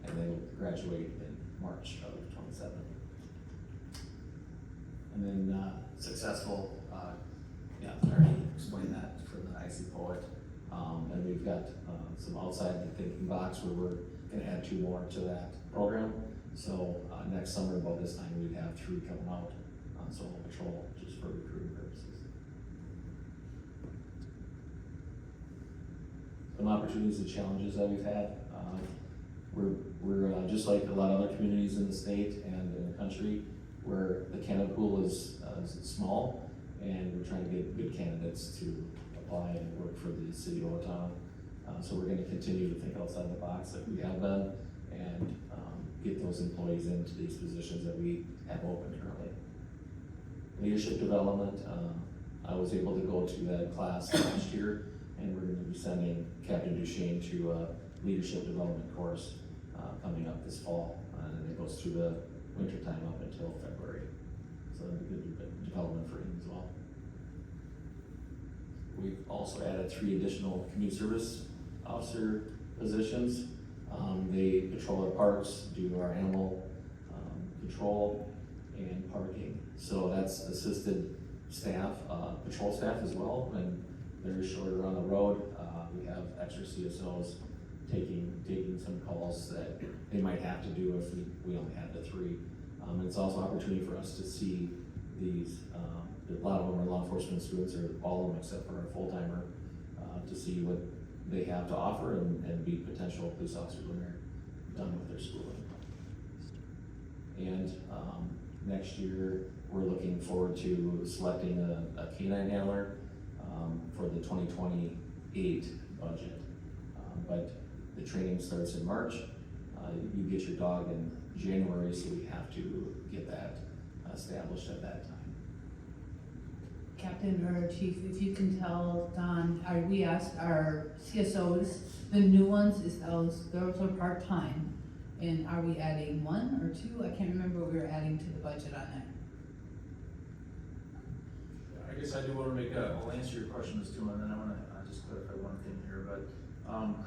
O: and they will graduate in March of 27. And then successful, I already explained that for the IC Poet. And we've got some outside the thinking box where we're gonna add 2 more to that program. So next summer, about this time, we'd have 3 coming out on solo patrol, just for recruiting purposes. Some opportunities and challenges that we've had. We're just like a lot of other communities in the state and in the country, where the candidate pool is small, and we're trying to get good candidates to apply and work for the city of Owatonna. So we're gonna continue to think outside the box like we have been, and get those employees into these positions that we have open currently. Leadership development, I was able to go to that class last year And we're gonna be sending Captain Duchesne to a leadership development course, coming up this fall. And it goes through the winter time up until February. So that'll be good development for him as well. We've also added 3 additional community service officer positions. They patrol our parks, do our animal control and parking. So that's assisted staff, patrol staff as well, when they're shorter on the road. We have extra CSOs taking some calls that they might have to do if we only had the 3. It's also an opportunity for us to see these, a lot of them are law enforcement students, or all of them except for our full-timer, to see what they have to offer and be potential police officers when they're done with their schooling. And next year, we're looking forward to selecting a canine handler for the 2028 budget. But the training starts in March. You get your dog in January, so we have to get that established at that time.
A: Captain or Chief, if you can tell Don, we asked our CSOs, the new ones, those are part-time. And are we adding 1 or 2? I can't remember what we were adding to the budget on that.
N: I guess I do wanna I'll answer your question, Ms. Tuma, and then I wanna just clarify one thing here, but,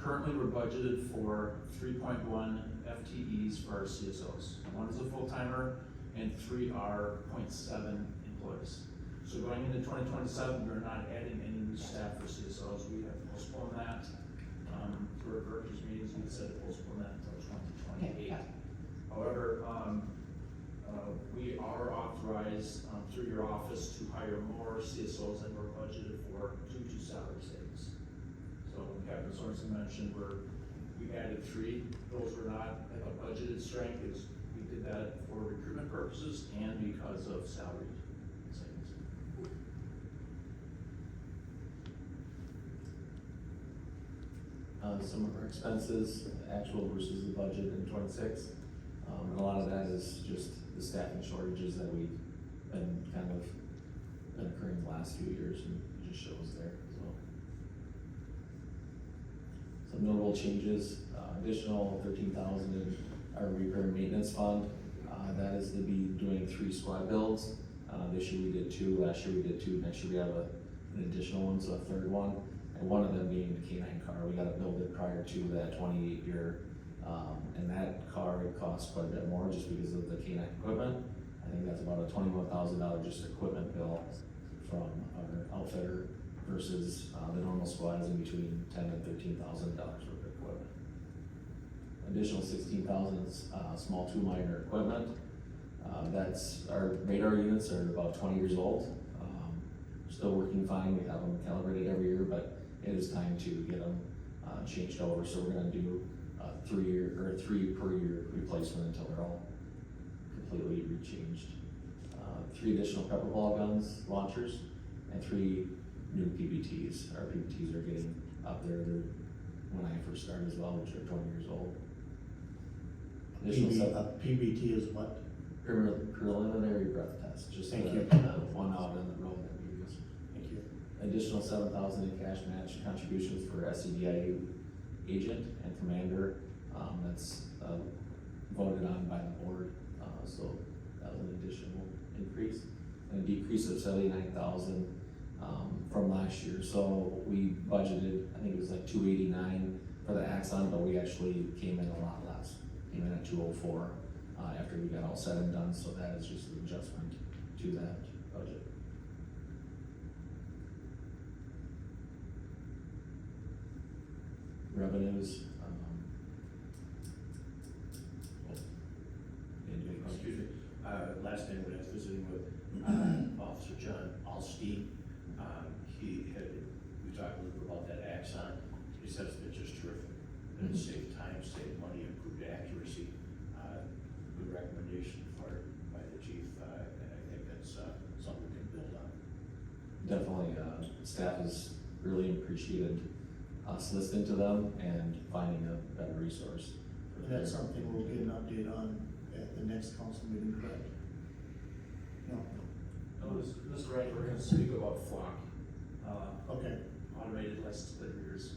N: currently we're budgeted for 3.1 FTEs for our CSOs. 1 is a full-timer and 3 are 0.7 employees. So going into 2027, we're not adding any new staff for CSOs. We have postponed that, through our directors meetings, we decided to postpone that until 2028.
A: Okay.
N: However, we are authorized, through your office to hire more CSOs than we're budgeted for due to salary savings. So when Captain Sorensen mentioned we added 3, those were not at a budgeted strength, we did that for recruitment purposes and because of salary savings.
O: Some of our expenses, actual versus the budget in 26. And a lot of that is just the staffing shortages that we've been occurring the last few years, and it just shows there as well. Some notable changes, additional 13,000 in our repair and maintenance fund. That is to be doing 3 squad builds. This year we did 2, last year we did 2, next year we have an additional one, so a 3rd one. And one of them being the canine car. We gotta build it prior to that 28 year. And that car, it costs quite a bit more just because of the canine equipment. I think that's about a $21,000 just equipment bill from our outfitter versus the normal squad is in between $10,000 and $13,000 worth of equipment. Additional 16,000 small 2 minor equipment. That's our radar units are about 20 years old. Still working fine. We have them calibrated every year, but it is time to get them changed over. So we're gonna do 3 per year replacement until they're all completely rechanged. 3 additional pepper ball guns launchers and 3 new PBTs. Our PBTs are getting up there. They're when I first started as well, which are 20 years old.
K: PBT is what?
O: Preliminary breath test, just
K: Thank
O: the
K: you.
O: one out on the road that we use.
K: Thank you.
O: Additional 7,000 in cash match contributions for SCDIU agent and commander. That's voted on by the board, so that was an additional increase. And a decrease of 79,000 from last year. So we budgeted, I think it was like 289 for the Axon, but we actually came in a lot less. Came in at 204 after we got all said and done. So that is just an adjustment to that budget. Revenues.
I: Excuse me, last night when I was visiting with Officer John Alstein, we talked a little bit about that Axon. He said it's been just terrific. And it saved time, saved money, improved accuracy. Good recommendation by the chief, and I think that's something we can build on.
O: Definitely, staff has really appreciated us listening to them and finding a better resource.
K: And that's something we'll get an update on at the next council meeting, correct? No?
N: Mr. Wright, we're gonna speak about flock.
K: Okay.
N: automated license plate readers.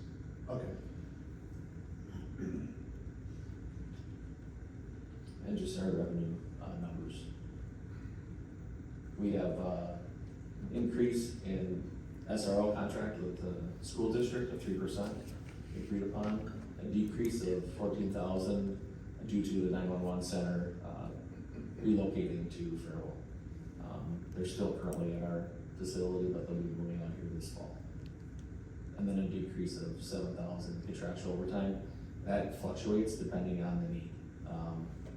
K: Okay.
O: And just our revenue, numbers. We have, increase in SRO contract with the school district of 3% agreed upon, a decrease of 14,000 due to the 911 center, relocating to Fairwell. They're still currently at our facility, but they'll be moving out here this fall. And then a decrease of 7,000 contractual overtime. That fluctuates depending on the need.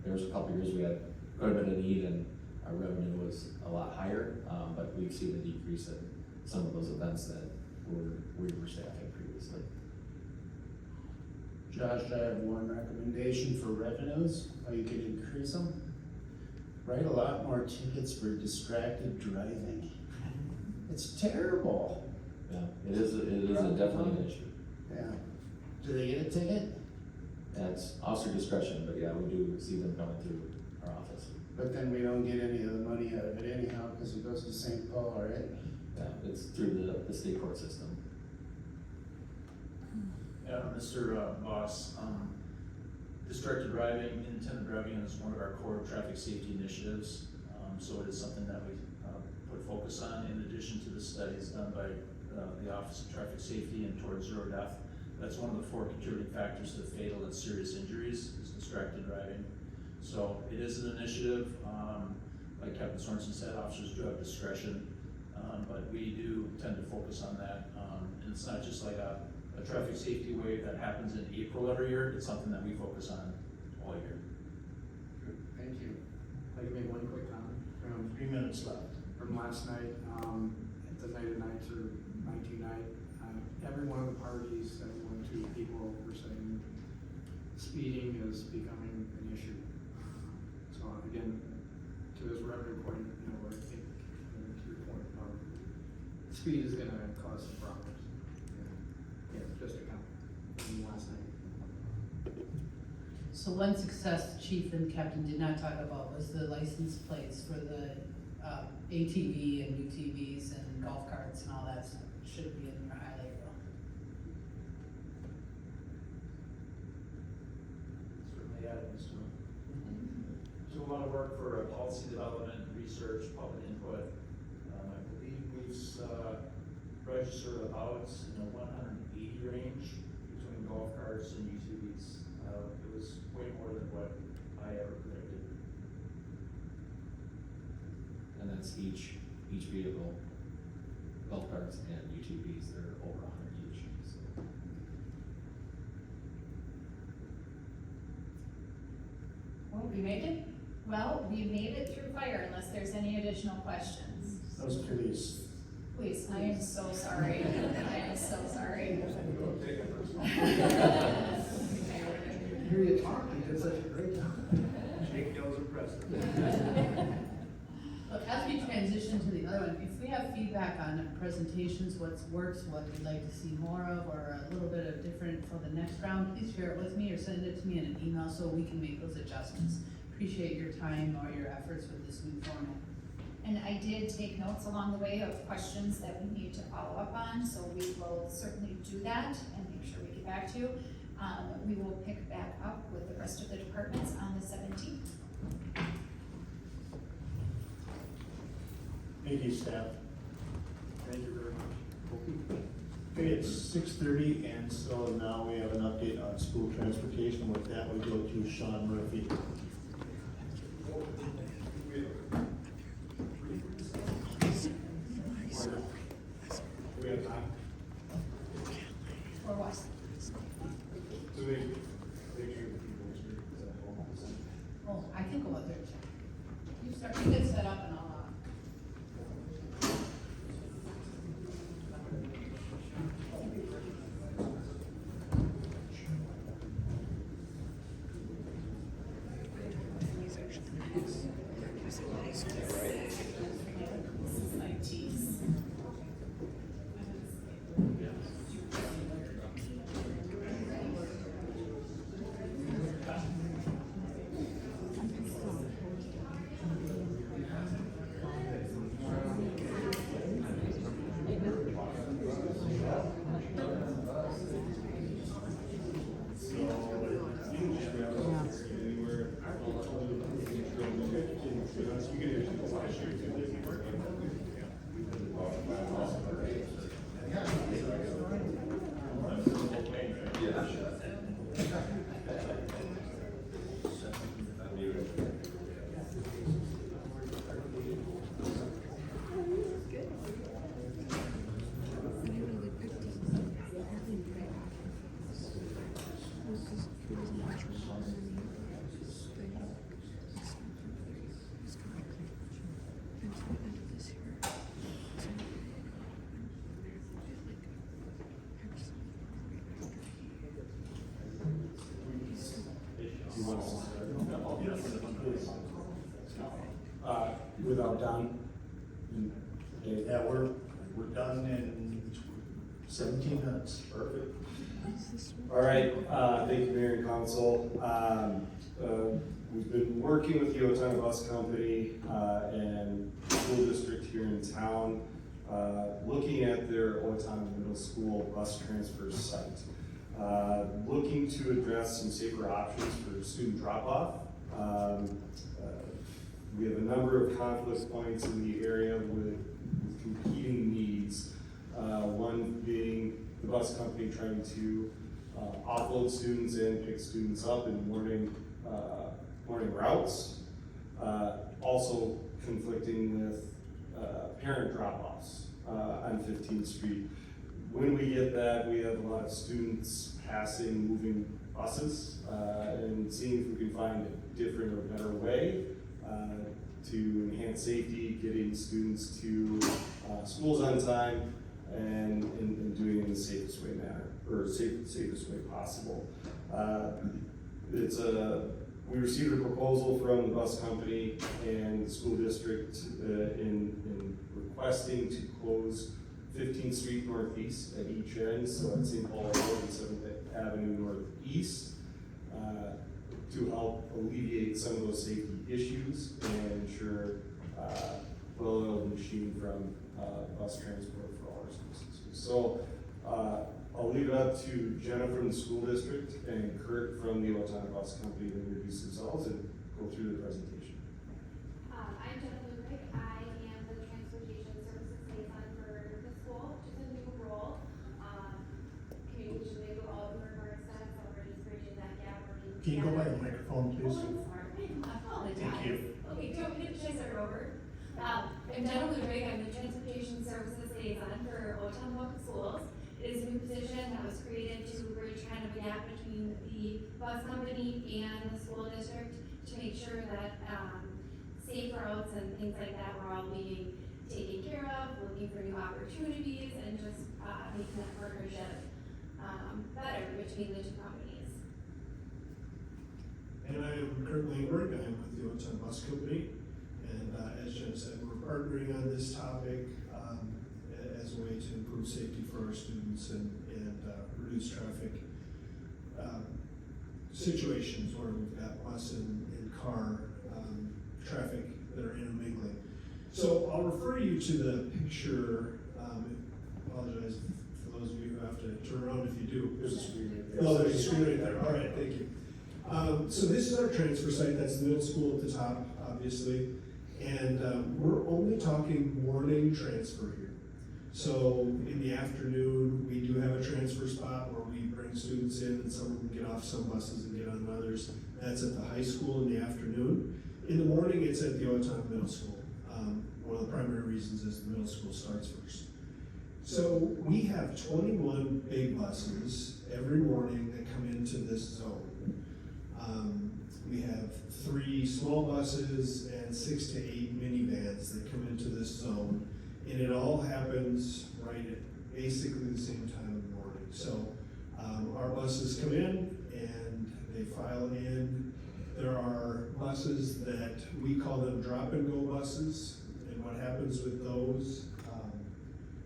O: There was a couple years we had quite a bit of need and our revenue was a lot higher, but we've seen a decrease in some of those events that we were staffing previously.
D: Josh, I have one recommendation for revenues, how you could increase them. Write a lot more tickets for distracted driving. It's terrible.
O: Yeah, it is definitely an issue.
D: Yeah. Do they get a ticket?
O: That's officer discretion, but yeah, we do see them coming through our office.
D: But then we don't get any of the money out of it anyhow, because it goes to St. Paul, right?
O: Yeah, it's through the state court system.
N: Yeah, Mr. Boss, distracted driving, inattentive driving is one of our core traffic safety initiatives. So it is something that we put focus on in addition to the studies done by the Office of Traffic Safety and Towards Zero Death. That's one of the 4 contributing factors to fatal and serious injuries is distracted driving. So it is an initiative, like Captain Sorensen said, officers do have discretion, but we do tend to focus on that. And it's not just like a traffic safety wave that happens in April every year, it's something that we focus on all year.
H: Thank you. I'd like to make one quick comment from
K: 3 minutes left.
H: from last night, at the night of nights or night to night. Every one of the parties that we went to, people were saying speeding is becoming an issue. So again, to this revenue point, you know, I think, to your point, speed is gonna cause some problems. Yeah, just a comment from last night.
A: So one success the chief and captain did not talk about was the license plates for the ATV and UTVs and golf carts and all that stuff. Should be in your highlight reel.
N: Certainly added, Mr. Do a lot of work for policy development, research, public input. I believe we've registered about in the 180 range between golf carts and UTVs. It was way more than what I ever predicted.
O: And that's each vehicle, golf carts and UTVs, they're over 100 each, so.
C: Well, we made it? Well, we made it through fire unless there's any additional questions.
K: Those police.
C: Please, I am so sorry. I am so sorry.
H: Hear you talk, you did such a great job.
N: Jake Dill's impressed.
A: Look, as we transition to the other one, if we have feedback on presentations, what works, what we'd like to see more of, or a little bit of different for the next round, please share it with me or send it to me in an email so we can make those adjustments. Appreciate your time or your efforts with this new format.
C: And I did take notes along the way of questions that we need to follow up on, so we will certainly do that and make sure we get back to you. We will pick back up with the rest of the departments on the 17th.
K: Thank you, staff.
H: Thank you very much.
K: Okay, it's 6:30, and so now we have an update on school transportation. With that, we go to Sean Murphy.
H: We have time.
C: Or what?
H: Do they make sure the people is at home?
A: Oh, I can go out there and check. You start, you get set up and all that.
H: Without Don?
K: Yeah, we're done in 17 minutes.
H: Perfect. All right, thank you, Mayor and Council. We've been working with the Owatonna Bus Company and school district here in town, looking at their Owatonna Middle School bus transfer site. Looking to address some safer options for student drop-off. We have a number of conflict points in the area with competing needs. One being the bus company trying to offload students and pick students up in morning routes. Also conflicting with parent drop-offs on 15th Street. When we get that, we have a lot of students passing moving buses and seeing if we can find a different or better way to enhance safety, getting students to schools on time, and doing it in the safest way safest way possible. We received a proposal from the bus company and the school district in requesting to close 15th Street Northeast at each end, so at St. Paul Road and 7th Avenue Northeast, to help alleviate some of those safety issues and ensure well-oiled machine from bus transport for all our citizens. So I'll leave it up to Jenna from the school district and Kurt from the Owatonna Bus Company to introduce themselves and go through the presentation.
P: I'm Jenna Ludwig. I am the Transportation Services Liaison for the school, which is a new role. Communication may go all over our staff, so we're just bridging that gap.
K: Can you go by the microphone, please?
P: Oh, I'm sorry. I apologize.
K: Thank you.
P: Okay, do you want me to start over? I'm Jenna Ludwig. I'm the Transportation Services Liaison for Owatonna Public Schools. It is a new position that was created to bridge kind of a gap between the bus company and the school district to make sure that safe routes and things like that were all being taken care of, looking for new opportunities, and just making that partnership better between the two companies.
Q: And I am Kurt Langberg. I'm with the Owatonna Bus Company. And as Jen said, we're partnering on this topic as a way to improve safety for our students and reduce traffic situations where we've got bus and car traffic that are intermingling. So I'll refer you to the picture. Apologize for those of you who have to turn around if you do.
H: There's a screen right there.
Q: Oh, there's a screen right there. All right, thank you. So this is our transfer site. That's the middle school at the top, obviously. And we're only talking morning transfer here. So in the afternoon, we do have a transfer spot where we bring students in and some of them get off some buses and get on others. That's at the high school in the afternoon. In the morning, it's at the Owatonna Middle School. One of the primary reasons is the middle school starts first. So we have 21 big buses every morning that come into this zone. We have 3 small buses and 6 to 8 minivans that come into this zone. And it all happens right at basically the same time in the morning. So our buses come in and they file in. There are buses that we call them drop and go buses. And what happens with those,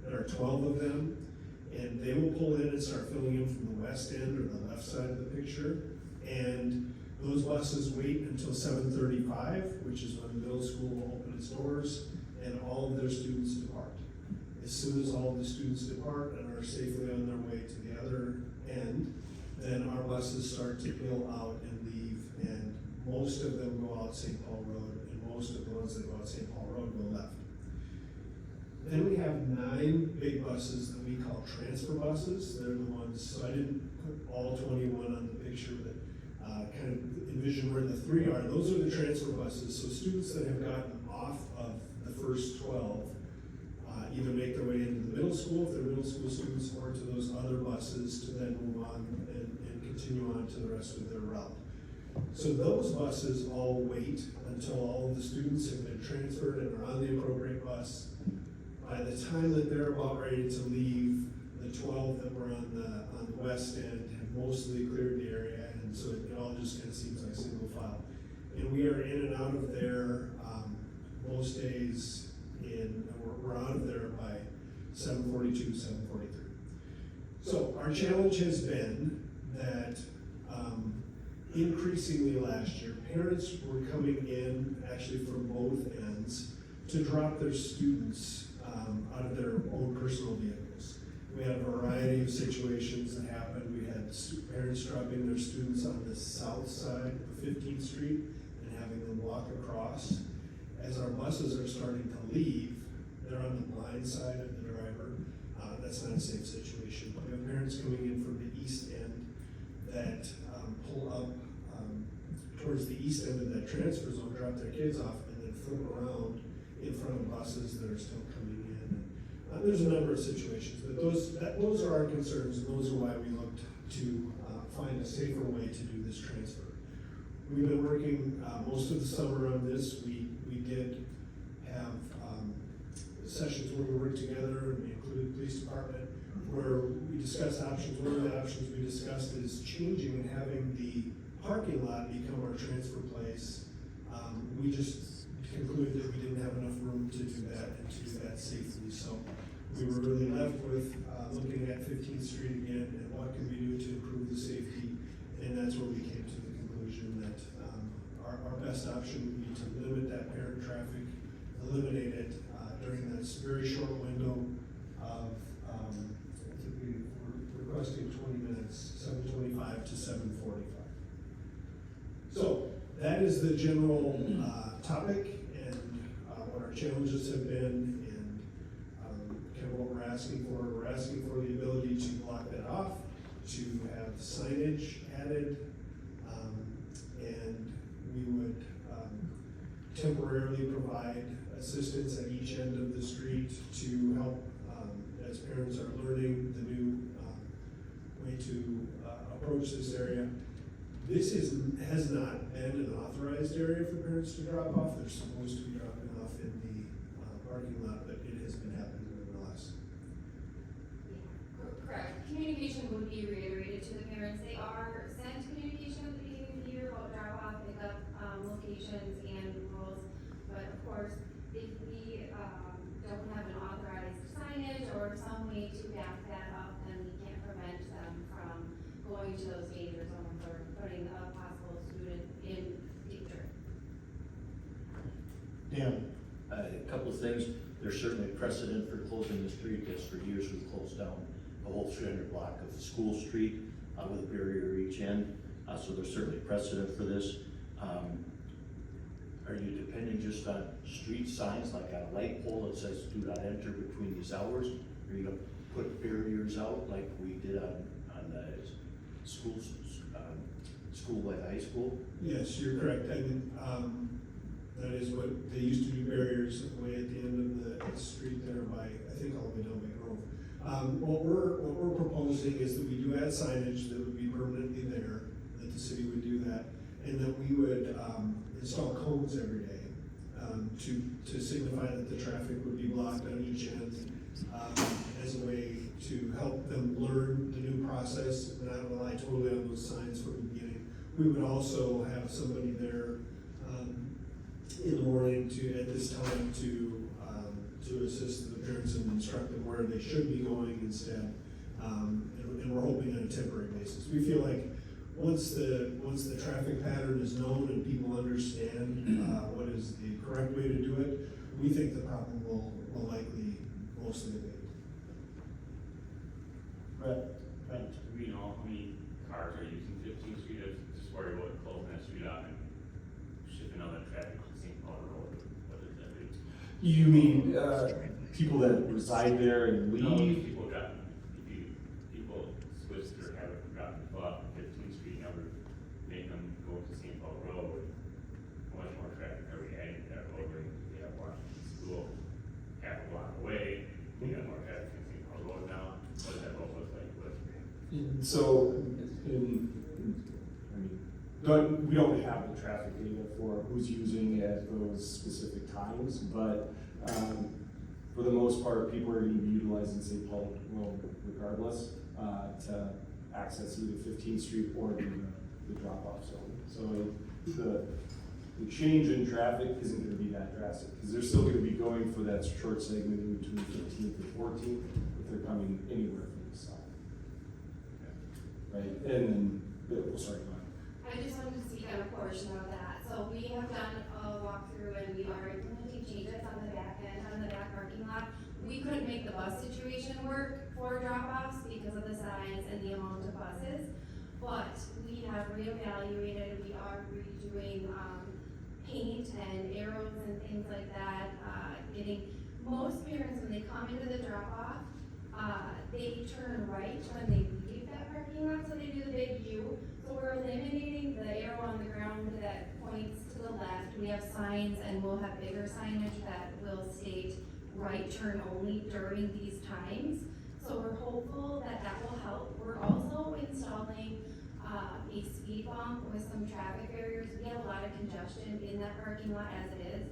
Q: there are 12 of them, and they will pull in and start filling in from the west end or the left side of the picture. And those buses wait until 7:35, which is when the middle school will open its doors, and all of their students depart. As soon as all of the students depart and are safely on their way to the other end, then our buses start to peel out and leave, and most of them go out St. Paul Road, and most of the ones that go out St. Paul Road go left. Then we have 9 big buses that we call transfer buses. They're the ones, so I didn't put all 21 on the picture, but kind of envision where the 3 are. Those are the transfer buses. So students that have gotten off of the first 12 either make their way into the middle school, if they're middle school students, or to those other buses to then move on and continue on to the rest of their route. So those buses all wait until all of the students have been transferred and are on the appropriate bus. By the time that they're about ready to leave, the 12 that were on the west end have mostly cleared the area, and so it all just kind of seems like single file. And we are in and out of there most days. We're out of there by 7:42, 7:43. So our challenge has been that increasingly last year, parents were coming in actually from both ends to drop their students out of their own personal vehicles. We had a variety of situations that happened. We had parents dropping their students on the south side of 15th Street and having them walk across. As our buses are starting to leave, they're on the blind side of the driver. That's not a safe situation. We have parents coming in from the east end that pull up towards the east end of that transfer zone, drop their kids off, and then flip around in front of buses that are still coming in. There's a number of situations, but those are our concerns, and those are why we looked to find a safer way to do this transfer. We've been working most of the summer on this. We did have sessions where we worked together, and we included the police department, where we discussed options. One of the options we discussed is changing and having the parking lot become our transfer place. We just concluded that we didn't have enough room to do that and to do that safely. So we were really left with looking at 15th Street again and what can we do to improve the safety. And that's where we came to the conclusion that our best option would be to limit that parent traffic, eliminate it during this very short window of, I think we were requesting 20 minutes, 7:25 to 7:45. So that is the general topic and what our challenges have been and kind of what we're asking for. We're asking for the ability to block that off, to have signage added, and we would temporarily provide assistance at each end of the street to help as parents are learning the new way to approach this area. This has not been an authorized area for parents to drop off. They're supposed to be dropping off in the parking lot, but it has been happening nonetheless.
P: Correct. Communication would be reiterated to the parents. They are sent communication at the beginning of the year about drop-off, pickup locations and rules. But of course, if we don't have an authorized signage or some way to back that up, then we can't prevent them from going to those danger zones or putting a possible student in danger.
K: Dan?
I: A couple of things. There's certainly precedent for closing the street, as for years we've closed down the whole 300 block of School Street with a barrier each end. So there's certainly precedent for this. Are you depending just on street signs, like on a light pole that says do not enter between these hours? Are you gonna put barriers out like we did on the schools, school by the high school?
Q: Yes, you're correct. I mean, that is what, they used to do barriers way at the end of the street there by, I think all the way down by Grove. What we're proposing is that we do add signage that would be permanently there, that the city would do that, and that we would install cones every day to signify that the traffic would be blocked on each end as a way to help them learn the new process and not rely totally on those signs from the beginning. We would also have somebody there in the morning at this time to assist the parents and instruct them where they should be going instead. And we're hoping on a temporary basis. We feel like once the traffic pattern is known and people understand what is the correct way to do it, we think the problem will likely mostly abate.
K: Brett?
G: Do we know how many cars are using 15th Street? I'm just worried about closing that street off and shifting all that traffic to St. Paul Road. What does that do?
Q: You mean
R: people that reside there and
G: No,
R: leave.
G: people drop, people switch their habit of dropping people off on 15th Street, now we're making them go to St. Paul Road. Much more traffic every day, that road, we have Washington School half a block away, we got more traffic in St. Paul Road now, what does that road look like?
R: So, we don't have the traffic data for who's using at those specific times, but, for the most part, people are gonna be utilizing St. Paul Road regardless, to access either 15th Street or the drop-off zone. So the change in traffic isn't gonna be that drastic, because they're still gonna be going for that short segment in between 15th and 14th, if they're coming anywhere from the south. Right, and then, sorry, go ahead.
P: I just wanted to speak on a portion of that. So we have done a walkthrough and we are implementing changes on the back end, on the back parking lot. We couldn't make the bus situation work for drop-offs because of the size and the amount of buses. But we have reevaluated, we are redoing, paint and arrows and things like that, most parents, when they come into the drop-off, they turn right when they leave that parking lot, so they do the big U. So we're eliminating the arrow on the ground that points to the left. We have signs and we'll have bigger signage that will state right turn only during these times. So we're hopeful that that will help. We're also installing a speed bump with some traffic barriers. We have a lot of congestion in that parking lot as it is.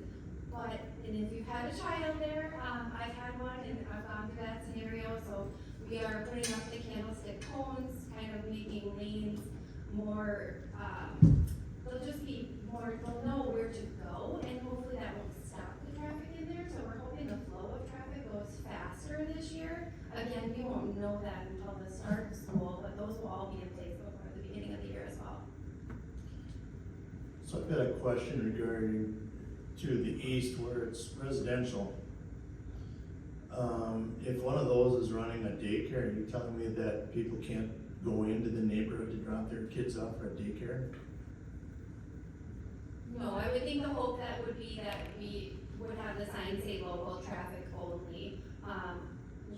P: But, and if you've had a child there, I've had one and I've gone through that scenario. So we are putting up the candlestick cones, kind of making lanes more, they'll just be more, they'll know where to go, and hopefully that won't stop the traffic in there. So we're hoping the flow of traffic goes faster this year. Again, we won't know that until the start of school, but those will all be in place before the beginning of the year as well.
K: So I've got a question regarding to the east where it's residential. If one of those is running a daycare, are you telling me that people can't go into the neighborhood to drop their kids off at daycare?
P: No, I would think the hope that would be that we would have the sign say local traffic only.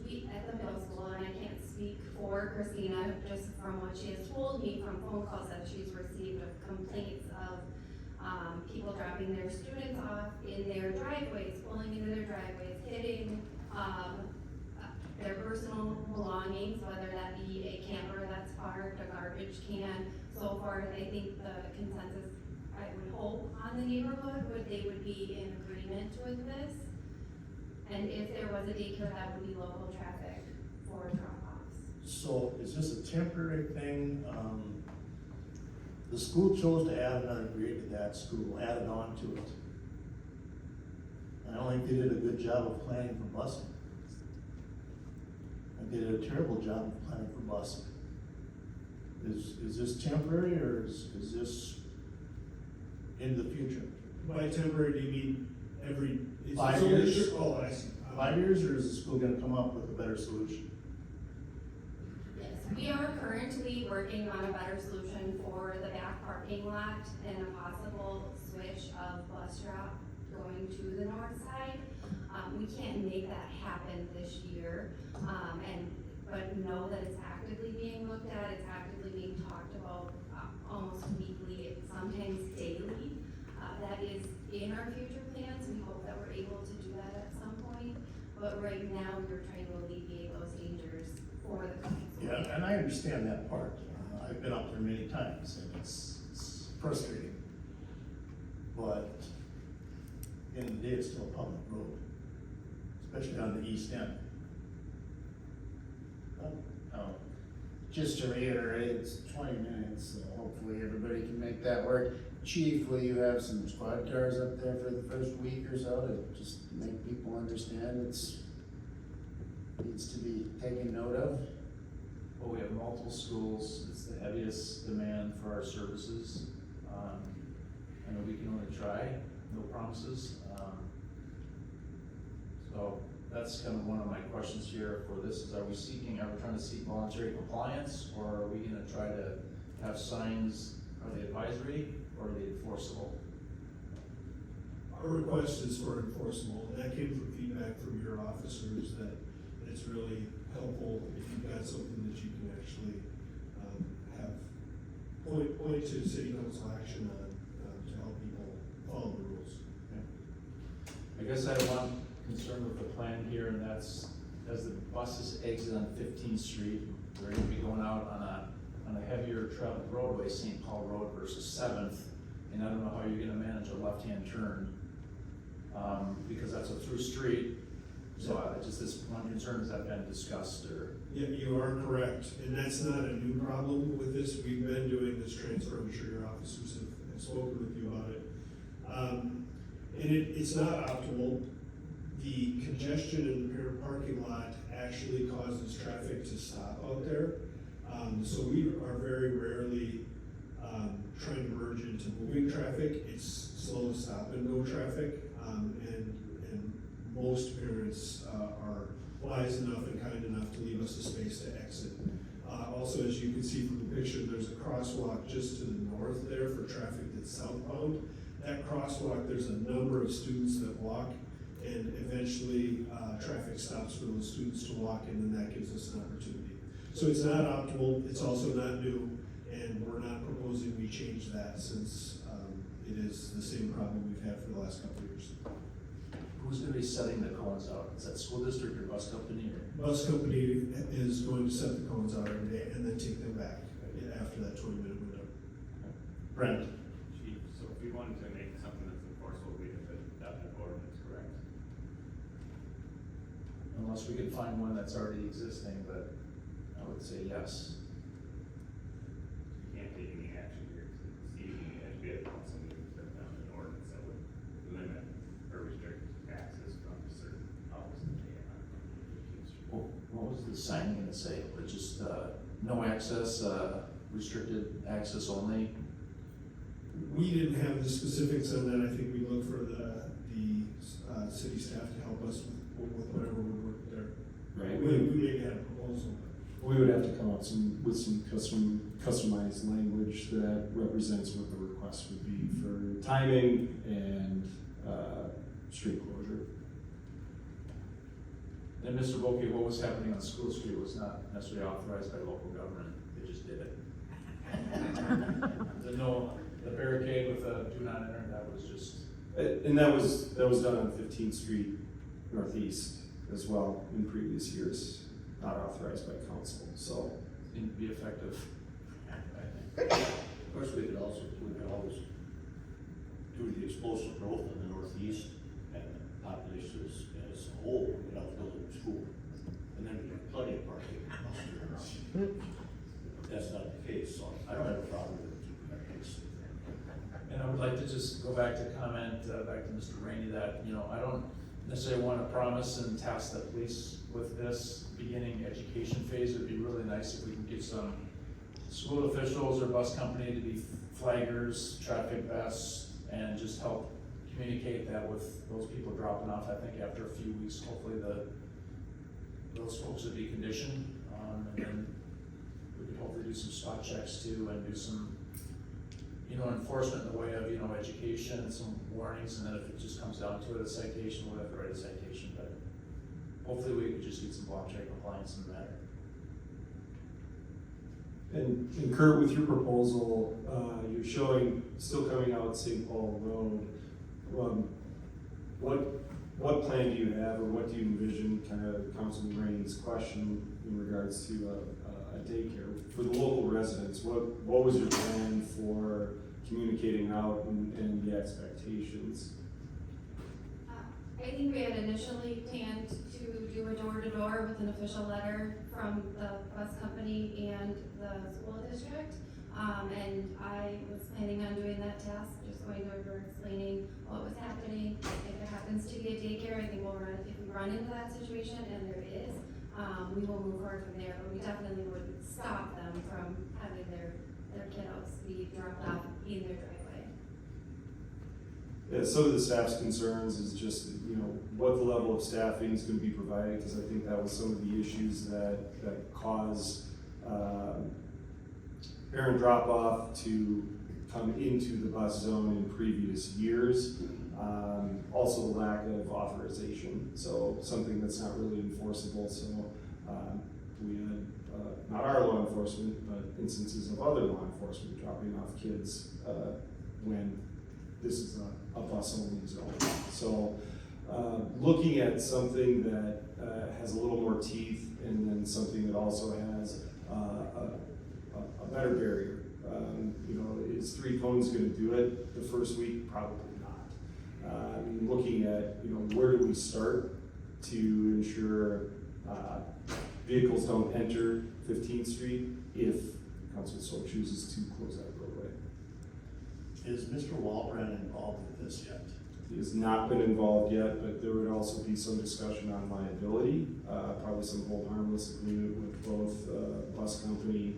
P: We, at the middle school, and I can't speak for Christina, just from what she has told me from phone calls that she's received of complaints of people dropping their students off in their driveways, pulling into their driveways, hitting their personal belongings, whether that be a camper that's parked, a garbage can. So far, I think the consensus, I would hope, on the neighborhood they would be in agreement with this. And if there was a daycare, that would be local traffic for drop-offs.
K: So is this a temporary thing? The school chose to add another grade to that school, added on to it. I don't think they did a good job of planning for busing. I did a terrible job of planning for busing. Is this temporary or is this into the future?
Q: By temporary, do you mean every?
K: 5 years?
Q: Oh, I see.
K: 5 years, or is the school gonna come up with a better solution?
P: Yes, we are currently working on a better solution for the back parking lot and a possible switch of bus route going to the north side. We can't make that happen this year, but know that it's actively being looked at, it's actively being talked about almost weekly, sometimes daily. That is in our future plans. We hope that we're able to do that at some point, but right now we're trying to alleviate those dangers for the coming school year.
K: Yeah, and I understand that part. I've been up there many times and it's frustrating. But at the end of the day, it's still a public road, especially on the east end.
D: Just to reiterate, it's 20 minutes, so hopefully everybody can make that work. Chief, will you have some squad cars up there for the first week or so to just make people understand it's needs to be taken note of?
N: Well, we have multiple schools, it's the heaviest demand for our services. I know we can only try, no promises. So that's kind of one of my questions here for this is, are we trying to seek voluntary compliance, or are we gonna try to have signs, are they advisory or are they enforceable?
Q: our request is for enforceable, and that came from feedback from your officers that it's really helpful if you've got something that you can actually, have point to city council action on, to help people follow the rules.
N: I guess I have one concern with the plan here, and that's as the buses exit on 15th Street, they're gonna be going out on a heavier traveled roadway, St. Paul Road versus 7th, and I don't know how you're gonna manage a left-hand turn, because that's a through street. So this one concern, has that been discussed or?
Q: Yeah, you are correct, and that's not a new problem with this. We've been doing this transfer, I'm sure your officers have spoken with you about it. And it's not optimal. The congestion in the parent parking lot actually causes traffic to stop out there. So we are very rarely, trying to merge into moving traffic. It's slow stop and go traffic, and most parents, are wise enough and kind enough to leave us a space to exit. Also, as you can see from the picture, there's a crosswalk just to the north there for traffic that's southbound. That crosswalk, there's a number of students that walk, and eventually, traffic stops for those students to walk, and then that gives us an opportunity. So it's not optimal, it's also not new, and we're not proposing we change that since, it is the same problem we've had for the last couple of years.
N: Who's gonna be setting the cones out? Is that school district or bus company or?
Q: Bus company is going to set the cones out every day and then take them back after that 20-minute window.
K: Brent?
G: Chief, so if we wanted to make something that's enforceable, we have to adopt an ordinance, correct?
N: Unless we can find one that's already existing, but I would say yes.
G: You can't take any action here, because it's easy, and we have something to set down an ordinance that would limit or restrict access from certain hours of the day on 15th Street.
N: Well, what was the sign gonna say? But just, no access, restricted access only?
Q: We didn't have the specifics on that. I think we look for the city staff to help us with whatever would work there.
R: Right.
Q: We maybe had a proposal.
R: We would have to come up with some customized language that represents what the request would be for timing and, street closure.
N: And Mr. Volkey, what was happening on School Street was not necessarily authorized by local government, they just did it. The barricade with a do not enter, that was just.
R: And that was done on 15th Street Northeast as well in previous years, not authorized by council, so.
N: Didn't be effective.
I: Of course, we could always, due to the explosive growth in the Northeast and the population as a whole, we could build a new school. And then we have plenty of parking. That's not the case, so I don't have a problem with it.
N: And I would like to just go back to comment, back to Mr. Rainey, that, I don't necessarily want to promise and task the police with this beginning education phase. It'd be really nice if we can get some school officials or bus company to be flaggers, traffic vests, and just help communicate that with those people dropping off. I think after a few weeks, hopefully those folks would be conditioned, and then we could hopefully do some spot checks too, and do some enforcement in the way of, education and some warnings, and then if it just comes down to it, a citation, we'll have to write a citation, but hopefully we could just get some block check compliance in the matter.
R: And Kurt, with your proposal, you're showing, still coming out St. Paul Road. What plan do you have, or what do you envision, kind of Councilman Rainey's question in regards to a daycare? For the local residents, what was your plan for communicating out and the expectations?
P: I think we had initially planned to do a door-to-door with an official letter from the bus company and the school district. And I was planning on doing that task, just going over explaining what was happening. If there happens to be a daycare, I think if we run into that situation, and there is, we will move forward from there, but we definitely wouldn't stop them from having their kiddos be dropped off in their driveway.
R: Yeah, some of the staff's concerns is just, what the level of staffing is gonna be provided, because I think that was some of the issues that caused, parent drop-off to come into the bus zone in previous years. Also the lack of authorization, so something that's not really enforceable, so, we had, not our law enforcement, but instances of other law enforcement dropping off kids, when this is a bus only zone. So, looking at something that, has a little more teeth, and then something that also has, a better barrier. You know, is 3 cones gonna do it the first week? Probably not. Looking at, you know, where do we start to ensure vehicles don't enter 15th Street if council so chooses to close that roadway.
K: Is Mr. Walbrand involved with this yet?
R: He has not been involved yet, but there would also be some discussion on liability, probably some hold harmless agreement with both bus company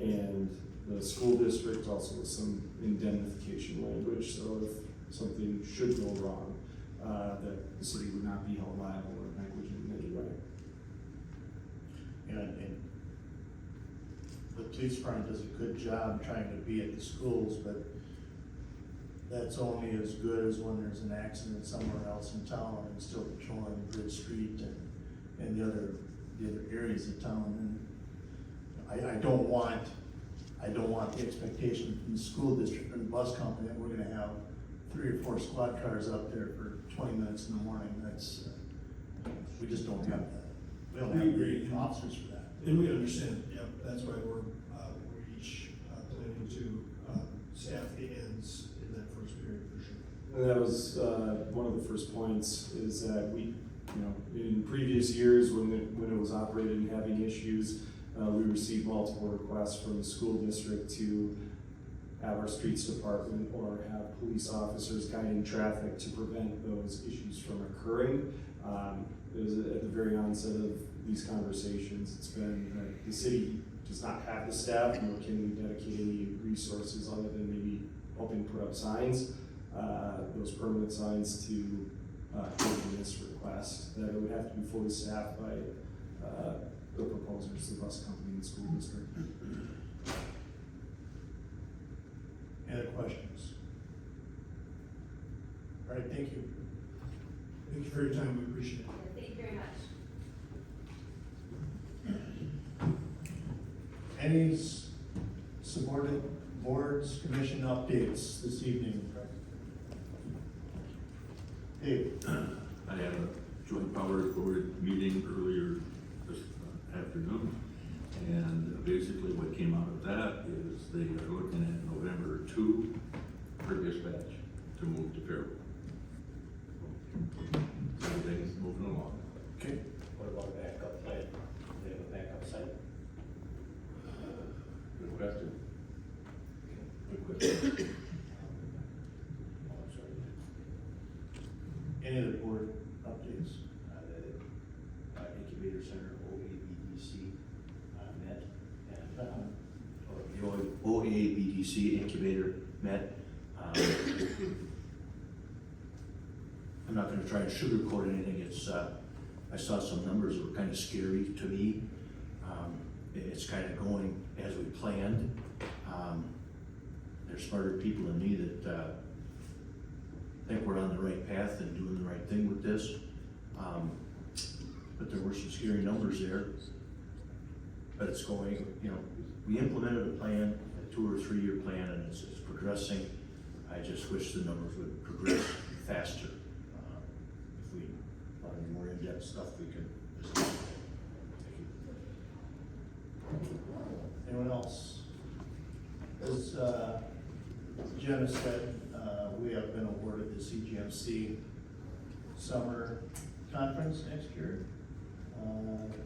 R: and the school district, also with some indemnification language, so if something should go wrong, that the city would not be held liable or negligent in any way.
K: And the police department does a good job trying to be at the schools, but that's only as good as when there's an accident somewhere else in town and still patrolling Bridge Street and the other areas of town. And I don't want the expectation from the school district or the bus company that we're gonna have 3 or 4 squad cars up there for 20 minutes in the morning. That's, we just don't have that. We don't have great officers for that.
Q: And we understand, yep, that's why we're each planning to staff the ends in that first period for sure.
R: And that was one of the first points, is that we, you know, in previous years when it was operated and having issues, we received multiple requests from the school district to have our streets department or have police officers guiding traffic to prevent those issues from occurring. It was at the very onset of these conversations, it's been that the city does not have the staff, nor can we dedicate any resources other than maybe helping put up signs, those permanent signs to handle this request, that it would have to be fully staffed by the proposers, the bus company and the school district.
K: Any other questions? All right, thank you.
Q: Thank you for your time, we appreciate it.
P: Thank you very much.
K: Any subordinate boards, commission updates this evening? Dave?
M: I had a joint powers board meeting earlier this afternoon, and basically what came out of that is they are looking at November 2 for dispatch to move to Fairville. Everything's moving along.
K: Okay.
F: What about a backup plan? Do they have a backup site?
M: Good question.
F: Good question. Oh, I'm sorry.
K: Any other board updates?
F: The incubator center, OABDC, met, and,
I: Or the OABDC incubator met. I'm not gonna try to sugarcoat anything, it's, I saw some numbers that were kind of scary to me. It's kind of going as we planned. There's smarter people than me that, think we're on the right path and doing the right thing with this. But there were some scary numbers there. But it's going, you know, we implemented a plan, a 2 or 3 year plan, and it's progressing. I just wish the numbers would progress faster. If we want any more in-depth stuff, we can just.
K: Anyone else? As Jenna said, we have been awarded the CGMC Summer Conference next year.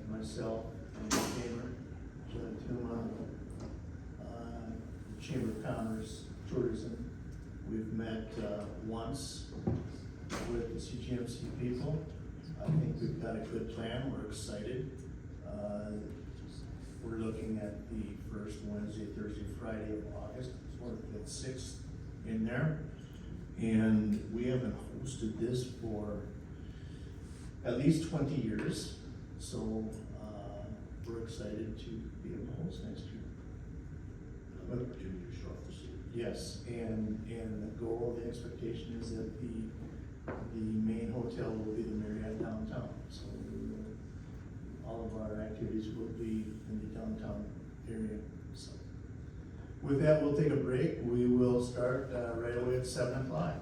K: Myself and the Chamber, Jenna Tuma, Chamber of Commerce, Tourism. We've met once with the CGMC people. I think we've got a good plan. We're excited. We're looking at the first Wednesday, Thursday, Friday of August, so we'll get 6th in there. And we haven't hosted this for at least 20 years. So we're excited to be able to host next year.
I: Opportunity to show off the city.
K: Yes, and the goal, the expectation is that the main hotel will be the Marriott downtown. So all of our activities will be in the downtown area, so. With that, we'll take a break. We will start right away at 7 o'clock.